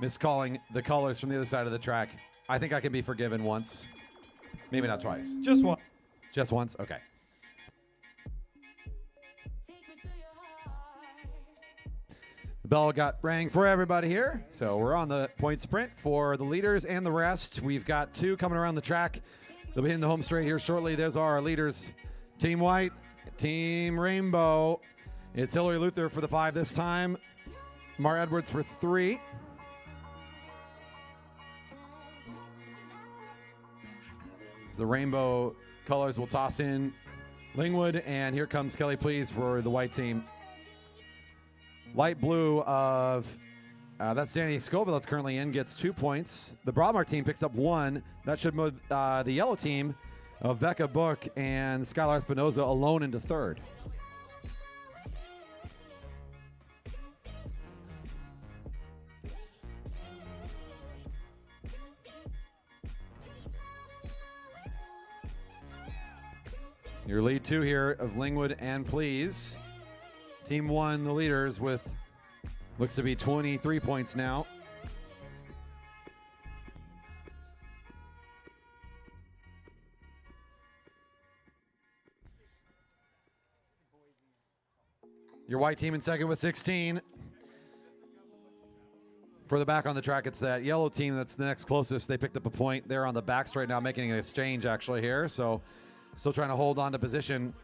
Miscalling the colors from the other side of the track. I think I can be forgiven once. Maybe not twice.
Just one.
Just once? Okay. The bell got rang for everybody here. So we're on the point sprint for the leaders and the rest. We've got 2 coming around the track. They'll be in the home straight here shortly. There's our leaders. Team White, Team Rainbow. It's Hillary Luther for the 5 this time. Mar Edwards for 3. The rainbow colors will toss in Lingwood, and here comes Kelly Please for the white team. Light blue of, that's Danny Scoville that's currently in, gets 2 points. The Broadmark team picks up 1. That should move the yellow team of Becca Book and Skylar Espinoza alone into 3rd. Your lead 2 here of Lingwood and Please. Team 1, the leaders with looks to be 23 points now. Your white team in second with 16. Further back on the track, it's that yellow team that's the next closest. They picked up a point. They're on the back straight now, making an exchange actually here. So still trying to hold on to position.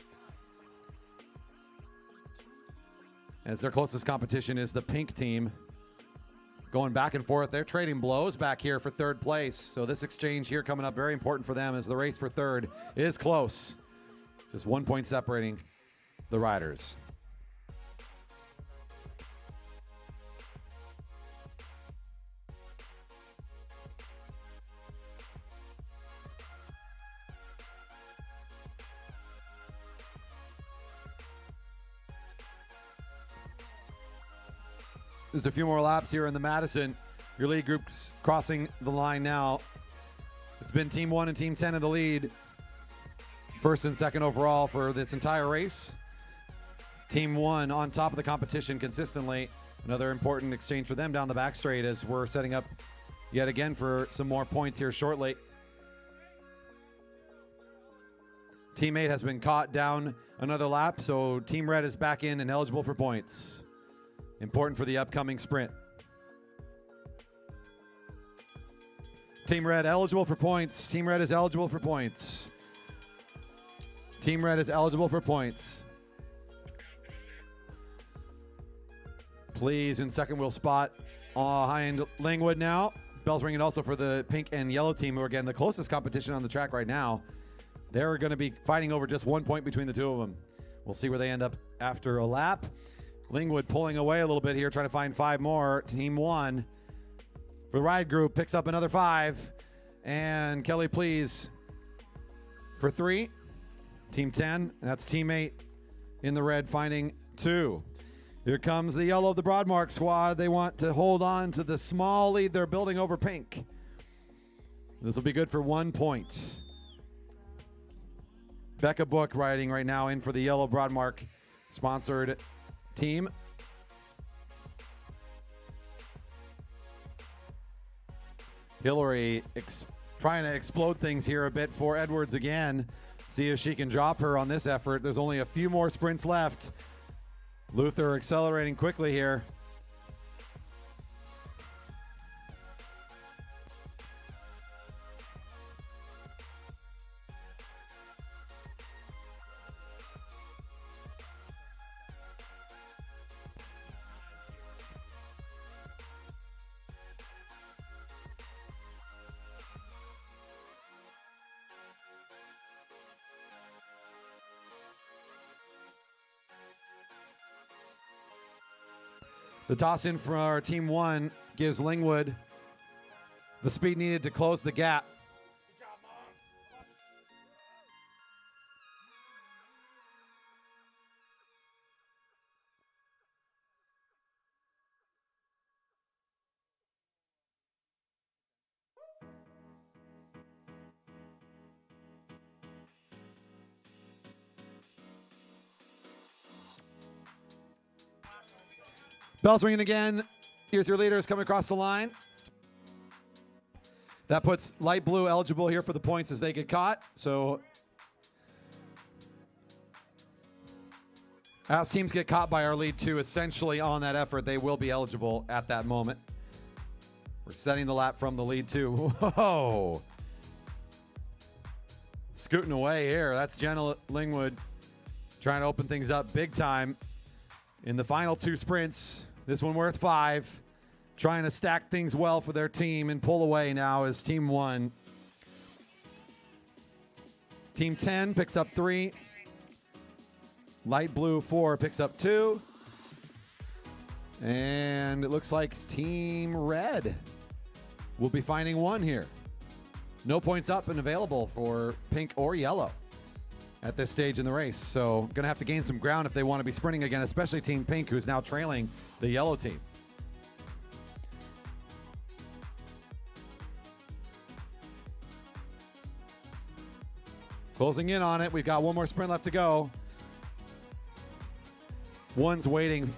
As their closest competition is the pink team. Going back and forth. They're trading blows back here for third place. So this exchange here coming up very important for them as the race for third is close. Just 1 point separating the riders. There's a few more laps here in the Madison. Your lead group's crossing the line now. It's been Team 1 and Team 10 in the lead. First and second overall for this entire race. Team 1 on top of the competition consistently. Another important exchange for them down the back straight as we're setting up yet again for some more points here shortly. Team 8 has been caught down another lap, so Team Red is back in and eligible for points. Important for the upcoming sprint. Team Red eligible for points. Team Red is eligible for points. Team Red is eligible for points. Please in second wheel spot behind Lingwood now. Bell's ringing also for the pink and yellow team, who are again the closest competition on the track right now. They're going to be fighting over just 1 point between the two of them. We'll see where they end up after a lap. Lingwood pulling away a little bit here, trying to find 5 more. Team 1 for the ride group picks up another 5. And Kelly, please, for 3. Team 10, and that's Team 8 in the red, finding 2. Here comes the yellow of the Broadmark squad. They want to hold on to the small lead they're building over pink. This will be good for 1 point. Becca Book riding right now in for the yellow Broadmark sponsored team. Hillary trying to explode things here a bit for Edwards again. See if she can drop her on this effort. There's only a few more sprints left. Luther accelerating quickly here. The toss in for our Team 1 gives Lingwood the speed needed to close the gap. Bell's ringing again. Here's your leaders coming across the line. That puts light blue eligible here for the points as they get caught. So as teams get caught by our lead 2 essentially on that effort, they will be eligible at that moment. We're setting the lap from the lead 2. Whoa. Scooting away here. That's Jenna Lingwood trying to open things up big time in the final 2 sprints. This one worth 5. Trying to stack things well for their team and pull away now is Team 1. Team 10 picks up 3. Light blue 4 picks up 2. And it looks like Team Red will be finding 1 here. No points up and available for pink or yellow at this stage in the race. So going to have to gain some ground if they want to be sprinting again, especially Team Pink, who's now trailing the yellow team. Closing in on it. We've got 1 more sprint left to go. One's waiting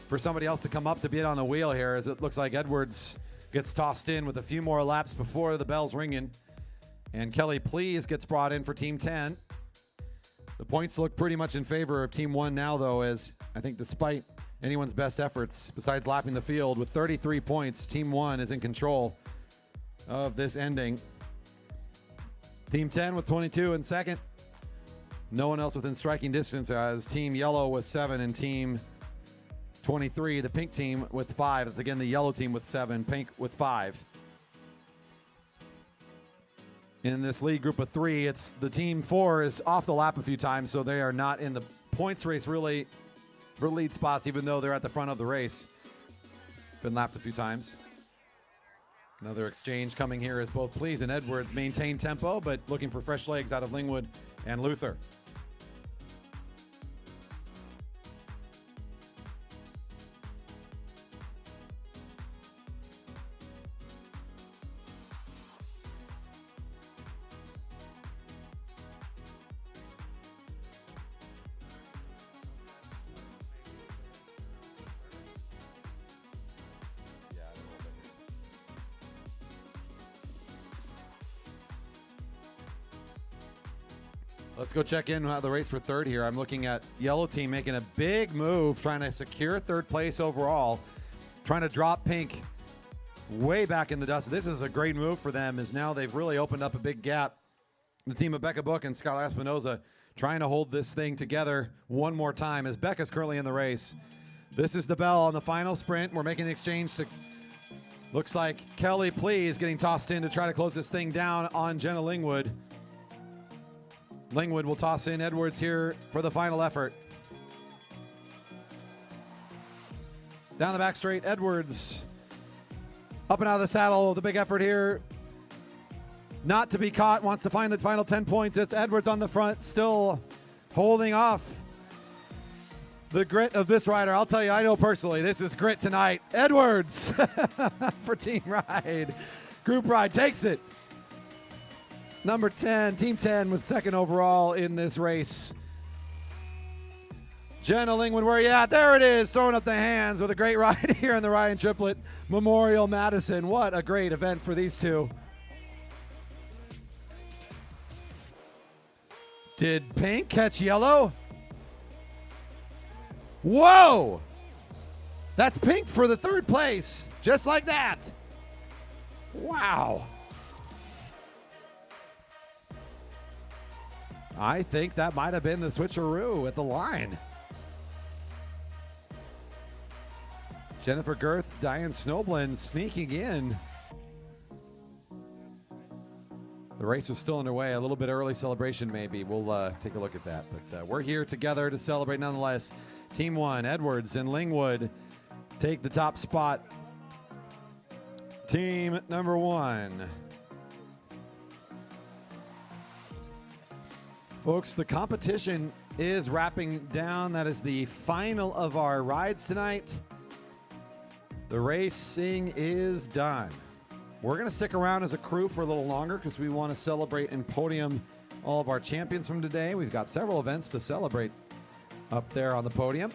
for somebody else to come up to be on the wheel here, as it looks like Edwards gets tossed in with a few more laps before the bell's ringing. And Kelly Please gets brought in for Team 10. The points look pretty much in favor of Team 1 now, though, as I think despite anyone's best efforts, besides lapping the field, with 33 points, Team 1 is in control of this ending. Team 10 with 22 in second. No one else within striking distance as Team Yellow with 7 and Team 23, the pink team, with 5. It's again the yellow team with 7, pink with 5. In this lead group of 3, it's the Team 4 is off the lap a few times, so they are not in the points race really for lead spots, even though they're at the front of the race. Been lapped a few times. Another exchange coming here as both Please and Edwards maintain tempo, but looking for fresh legs out of Lingwood and Luther. Let's go check in the race for third here. I'm looking at yellow team making a big move, trying to secure third place overall, trying to drop pink way back in the dust. This is a great move for them, as now they've really opened up a big gap. The team of Becca Book and Skylar Espinoza trying to hold this thing together one more time as Becca's currently in the race. This is the bell on the final sprint. We're making the exchange to, looks like Kelly Please getting tossed in to try to close this thing down on Jenna Lingwood. Lingwood will toss in Edwards here for the final effort. Down the back straight, Edwards up and out of the saddle. The big effort here. Not to be caught, wants to find the final 10 points. It's Edwards on the front, still holding off the grit of this rider. I'll tell you, I know personally, this is grit tonight. Edwards for Team Ride. Group Ride takes it. Number 10, Team 10 was second overall in this race. Jenna Lingwood, where you at? There it is, throwing up the hands with a great ride here in the Ryan Triplet Memorial Madison. What a great event for these two. Did pink catch yellow? Whoa! That's pink for the third place, just like that. Wow. I think that might have been the switcheroo at the line. Jennifer Girth, Diane Snowblend sneaking in. The race is still underway. A little bit early celebration maybe. We'll take a look at that. But we're here together to celebrate nonetheless. Team 1, Edwards and Lingwood take the top spot. Team number 1. Folks, the competition is wrapping down. That is the final of our rides tonight. The racing is done. We're going to stick around as a crew for a little longer because we want to celebrate and podium all of our champions from today. We've got several events to celebrate up there on the podium.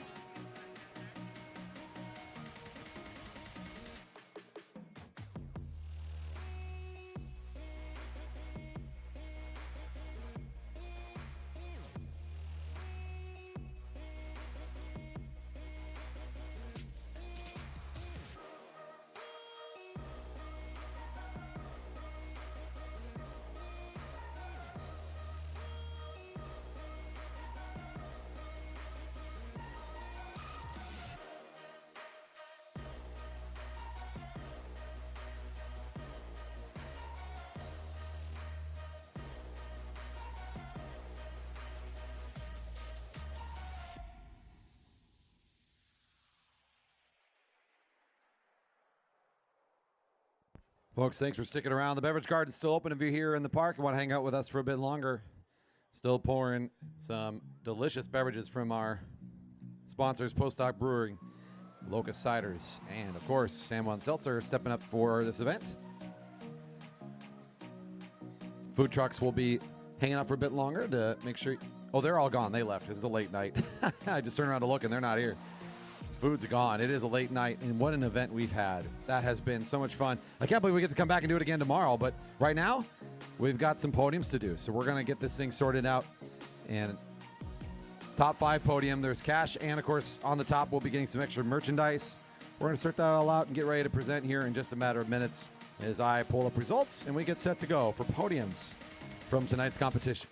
Folks, thanks for sticking around. The beverage garden is still open if you're here in the park and want to hang out with us for a bit longer. Still pouring some delicious beverages from our sponsors, Postdoc Brewing, Locust Ciders, and of course, San Juan Seltzer stepping up for this event. Food trucks will be hanging out for a bit longer to make sure. Oh, they're all gone. They left. This is a late night. I just turned around to look and they're not here. Food's gone. It is a late night, and what an event we've had. That has been so much fun. I can't believe we get to come back and do it again tomorrow, but right now, we've got some podiums to do, so we're going to get this thing sorted out and Top 5 podium. There's cash, and of course, on the top, we'll be getting some extra merchandise. We're going to sort that all out and get ready to present here in just a matter of minutes as I pull up results and we get set to go for podiums from tonight's competition.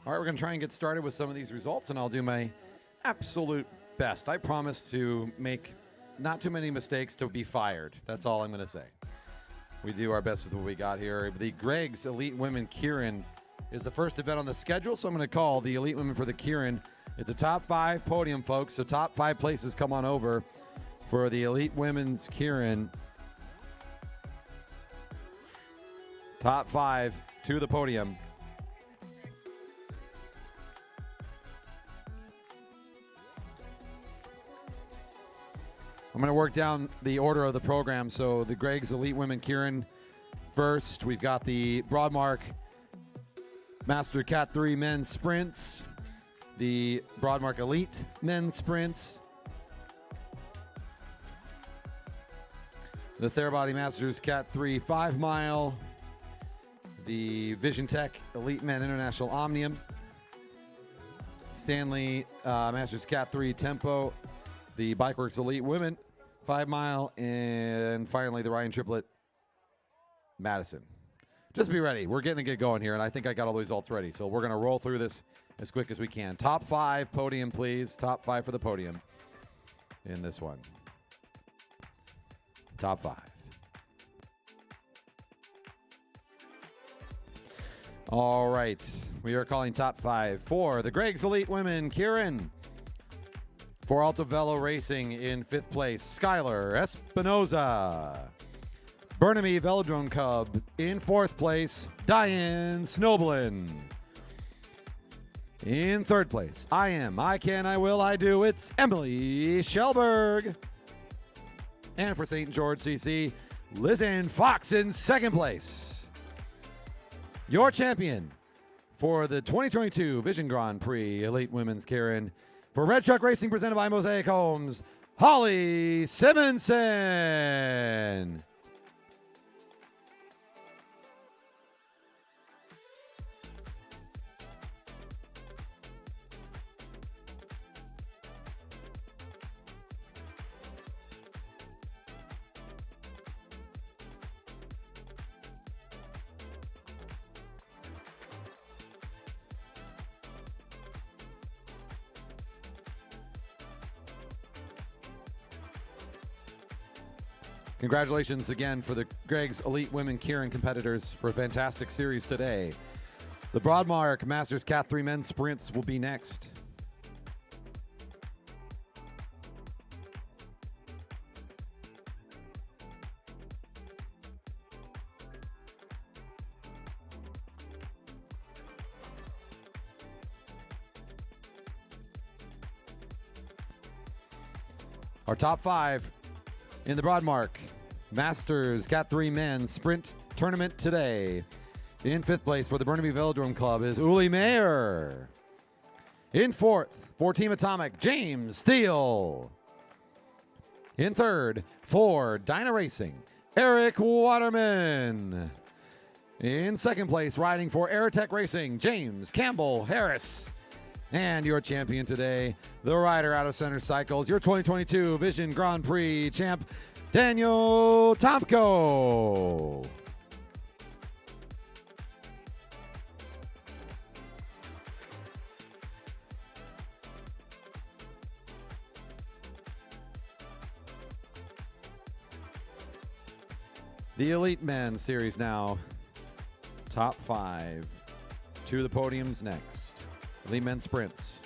All right, we're going to try and get started with some of these results, and I'll do my absolute best. I promise to make not too many mistakes to be fired. That's all I'm going to say. We do our best with what we got here. The Gregg's Elite Women Keirin is the first event on the schedule, so I'm going to call the Elite Women for the Keirin. It's a top 5 podium, folks, so top 5 places come on over for the Elite Women's Keirin. Top 5 to the podium. I'm going to work down the order of the program. So the Gregg's Elite Women Keirin first. We've got the Broadmark Master Cat 3 Men Sprints. The Broadmark Elite Men Sprints. The Therabody Masters Cat 3 5 Mile. The Vision Tech Elite Men International Omnium. Stanley Masters Cat 3 Tempo. The Bikeworks Elite Women 5 Mile, and finally the Ryan Triplet Madison. Just be ready. We're getting to get going here, and I think I got all the results ready. So we're going to roll through this as quick as we can. Top 5 podium, please. Top 5 for the podium in this one. Top 5. All right. We are calling top 5 for the Gregg's Elite Women Keirin. For Alto Velo Racing in 5th place, Skylar Espinoza. Burnaby Velodrome Cub in 4th place, Diane Snoblin. In 3rd place, I Am, I Can, I Will, I Do, it's Emily Shellberg. And for St. George CC, Lizanne Fox in 2nd place. Your champion for the 2022 Vision Grand Prix Elite Women's Keirin, for Red Truck Racing presented by Mosaic Homes, Holly Simonson. Congratulations again for the Gregg's Elite Women Keirin competitors for a fantastic series today. The Broadmark Masters Cat 3 Men Sprints will be next. Our top 5 in the Broadmark Masters Cat 3 Men Sprint Tournament today. In 5th place for the Burnaby Velodrome Club is Uli Mayer. In 4th for Team Atomic, James Steele. In 3rd for Dyna Racing, Eric Waterman. In 2nd place, riding for Aerotech Racing, James Campbell Harris. And your champion today, the rider out of Center Cycles, your 2022 Vision Grand Prix champ, Daniel Tomko. The Elite Men Series now. Top 5 to the podiums next. Elite Men Sprints.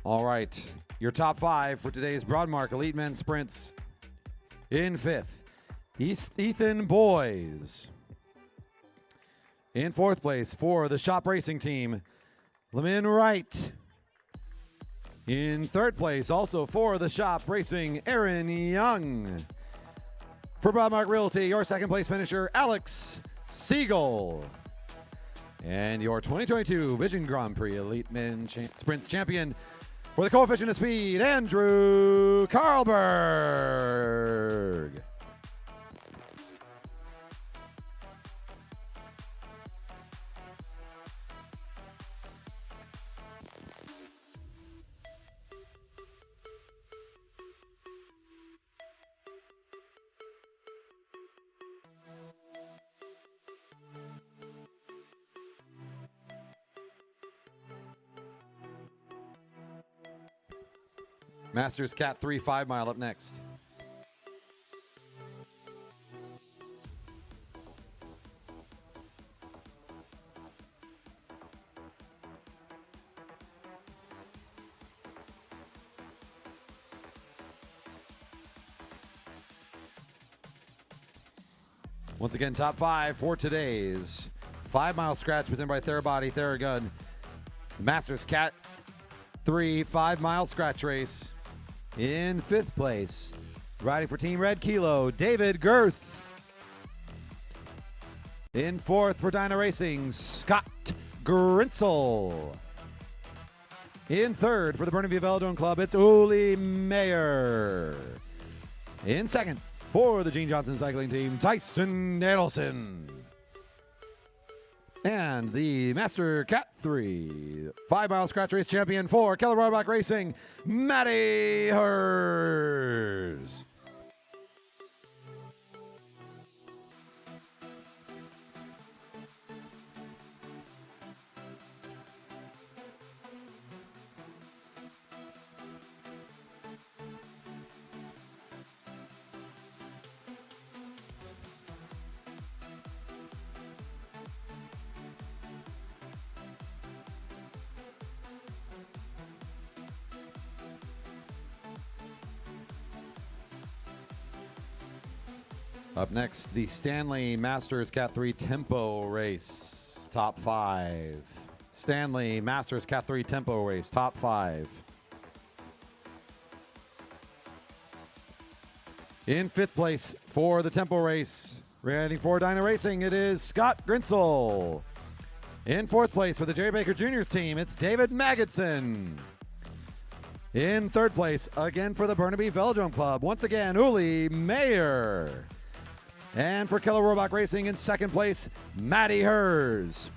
All right, your top 5 for today's Broadmark Elite Men Sprints. In 5th, Ethan Boys. In 4th place for the Shop Racing Team, Lemin Wright. In 3rd place, also for the Shop Racing, Aaron Young. For Broadmark Realty, your 2nd place finisher, Alex Siegel. And your 2022 Vision Grand Prix Elite Men Sprints champion, for the Coefficient of Speed, Andrew Carlberg. Masters Cat 3 5 mile up next. Once again, top 5 for today's 5 mile scratch presented by Therabody Theragun. Masters Cat 3 5 mile scratch race. In 5th place, riding for Team Red Kilo, David Girth. In 4th for Dyna Racing, Scott Grinsel. In 3rd for the Burnaby Velodrome Club, it's Uli Mayer. In 2nd for the Gene Johnson Cycling Team, Tyson Adelson. And the Master Cat 3 5 mile scratch race champion for Keller Broadmark Racing, Maddie Hers. Up next, the Stanley Masters Cat 3 Tempo Race, top 5. Stanley Masters Cat 3 Tempo Race, top 5. In 5th place for the Tempo Race, riding for Dyna Racing, it is Scott Grinsel. In 4th place for the Jerry Baker Jr.'s team, it's David Magidson. In 3rd place, again for the Burnaby Velodrome Club, once again, Uli Mayer. And for Keller Roebuck Racing in 2nd place, Maddie Hers.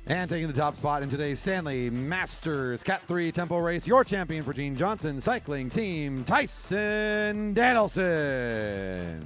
And taking the top spot in today's Stanley Masters Cat 3 Tempo Race, your champion for Gene Johnson Cycling Team, Tyson Danielson.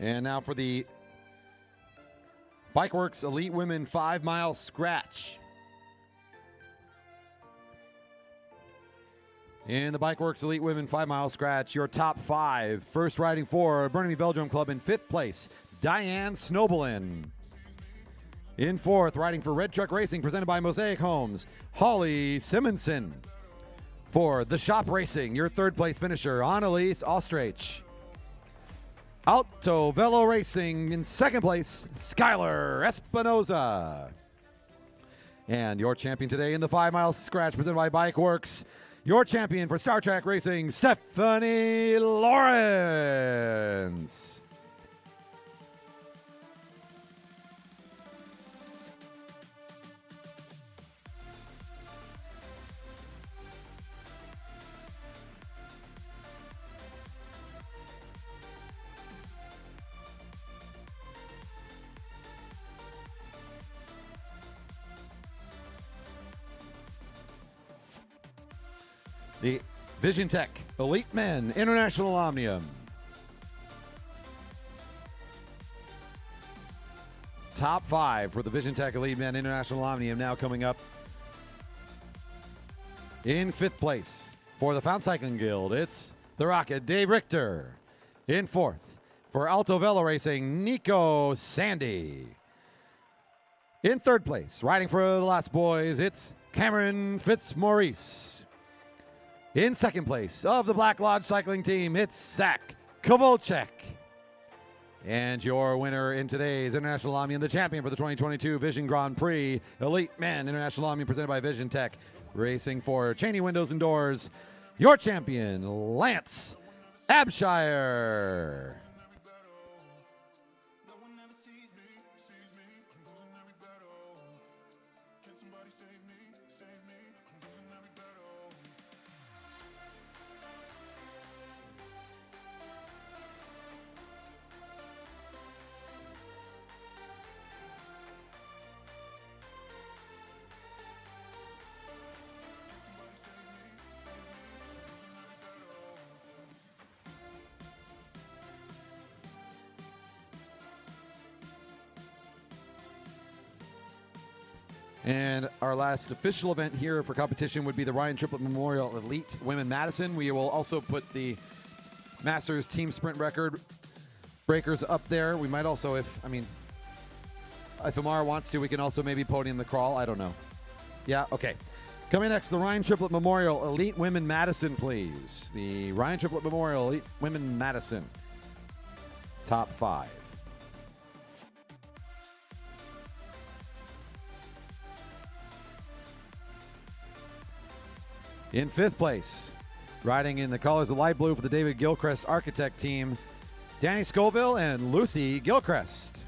And now for the Bikeworks Elite Women 5 mile scratch. In the Bikeworks Elite Women 5 mile scratch, your top 5. First riding for Burnaby Velodrome Club in 5th place, Diane Snobelin. In 4th, riding for Red Truck Racing presented by Mosaic Homes, Holly Simonson. For The Shop Racing, your 3rd place finisher, Annalise Ostrich. Alto Velo Racing in 2nd place, Skylar Espinoza. And your champion today in the 5 mile scratch presented by Bikeworks, your champion for Star Trek Racing, Stephanie Lawrence. The Vision Tech Elite Men International Omnium. Top 5 for the Vision Tech Elite Men International Omnium now coming up. In 5th place for the Fountain Cycling Guild, it's the Rocket, Dave Richter. In 4th for Alto Velo Racing, Nico Sandy. In 3rd place, riding for the Last Boys, it's Cameron Fitzmaurice. In 2nd place of the Black Lodge Cycling Team, it's Zach Kovalchek. And your winner in today's International Omnium, the champion for the 2022 Vision Grand Prix Elite Men International Omnium presented by Vision Tech, racing for Cheney Windows and Doors, your champion, Lance Abshire. And our last official event here for competition would be the Ryan Triplett Memorial Elite Women Madison. We will also put the Masters team sprint record breakers up there. We might also, if Amara wants to, we can also maybe podium the crawl. I don't know. Yeah, okay. Coming next, the Ryan Triplett Memorial Elite Women Madison, please. The Ryan Triplett Memorial Elite Women Madison. Top 5. In 5th place, riding in the colors of light blue for the David Gilchrist Architect team, Danny Scoville and Lucy Gilchrist.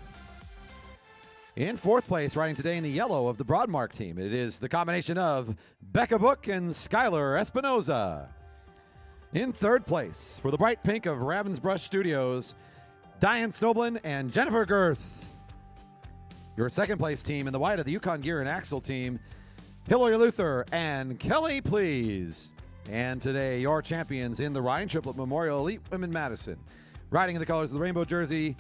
In 4th place, riding today in the yellow of the Broadmark team, it is the combination of Becca Book and Skylar Espinoza. In 3rd place, for the bright pink of Ravensbrush Studios, Diane Snoblin and Jennifer Girth. Your 2nd place team in the white of the Yukon Gear and Axle team, Hillary Luther and Kelly Please. And today, your champions in the Ryan Triplett Memorial Elite Women Madison. Riding in the colors of the rainbow jersey,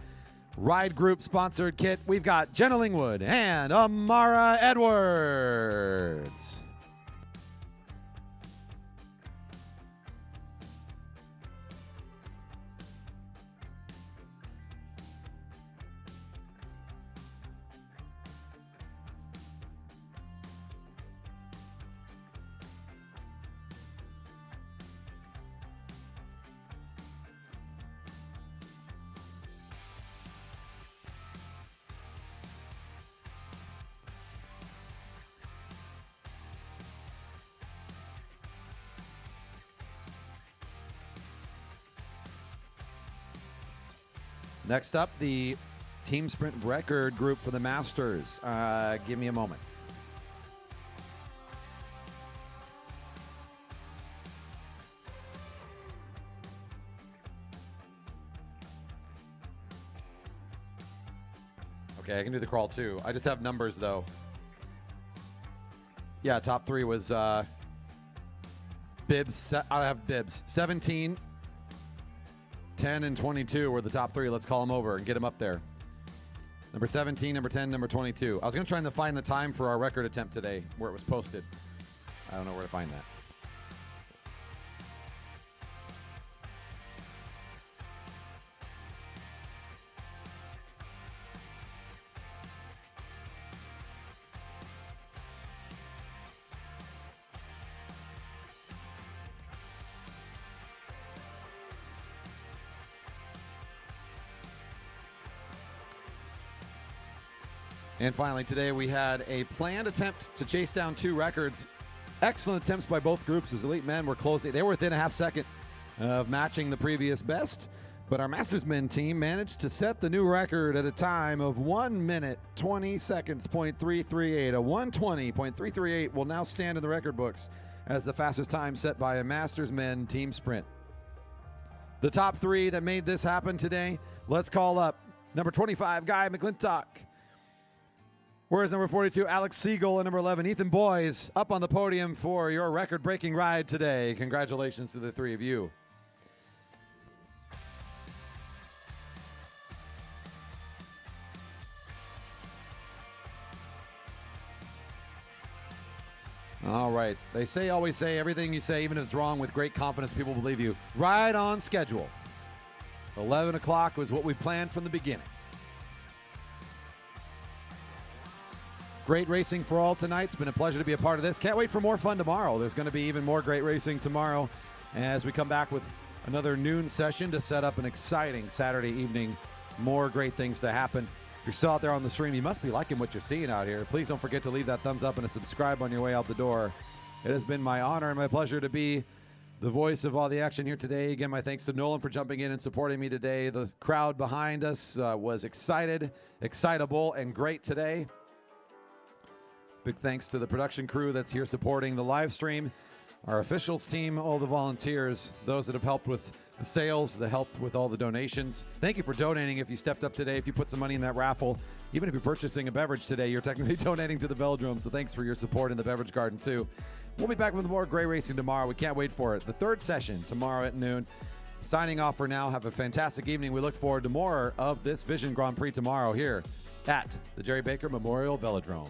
Ride Group sponsored kit, we've got Jenna Lingwood and Amara Edwards. Next up, the team sprint record group for the Masters. Give me a moment. Okay, I can do the crawl too. I just have numbers though. Yeah, top 3 was bibs. I have bibs. 17. 10 and 22 were the top 3. Let's call them over and get them up there. Number 17, number 10, number 22. I was going to try and find the time for our record attempt today where it was posted. I don't know where to find that. And finally, today we had a planned attempt to chase down 2 records. Excellent attempts by both groups as Elite Men were close. They were within a half second of matching the previous best. But our Masters Men team managed to set the new record at a time of 1 minute, 20 seconds, .338. A 120.338 will now stand in the record books as the fastest time set by a Masters Men team sprint. The top 3 that made this happen today, let's call up number 25, Guy McClintock. Whereas number 42, Alex Siegel, and number 11, Ethan Boyes, up on the podium for your record-breaking ride today. Congratulations to the 3 of you. All right. They always say, everything you say, even if it's wrong, with great confidence, people believe you. Right on schedule. 11 o'clock was what we planned from the beginning. Great racing for all tonight. It's been a pleasure to be a part of this. Can't wait for more fun tomorrow. There's going to be even more great racing tomorrow as we come back with another noon session to set up an exciting Saturday evening. More great things to happen. If you're still out there on the stream, you must be liking what you're seeing out here. Please don't forget to leave that thumbs up and a subscribe on your way out the door. It has been my honor and my pleasure to be the voice of all the action here today. Again, my thanks to Nolan for jumping in and supporting me today. The crowd behind us was excited, excitable, and great today. Big thanks to the production crew that's here supporting the live stream, our officials team, all the volunteers, those that have helped with the sales, the help with all the donations. Thank you for donating if you stepped up today, if you put some money in that raffle. Even if you're purchasing a beverage today, you're technically donating to the Velodrome, so thanks for your support in the beverage garden too. We'll be back with more great racing tomorrow. We can't wait for it. The 3rd session tomorrow at noon. Signing off for now. Have a fantastic evening. We look forward to more of this Vision Grand Prix tomorrow here at the Jerry Baker Memorial Velodrome.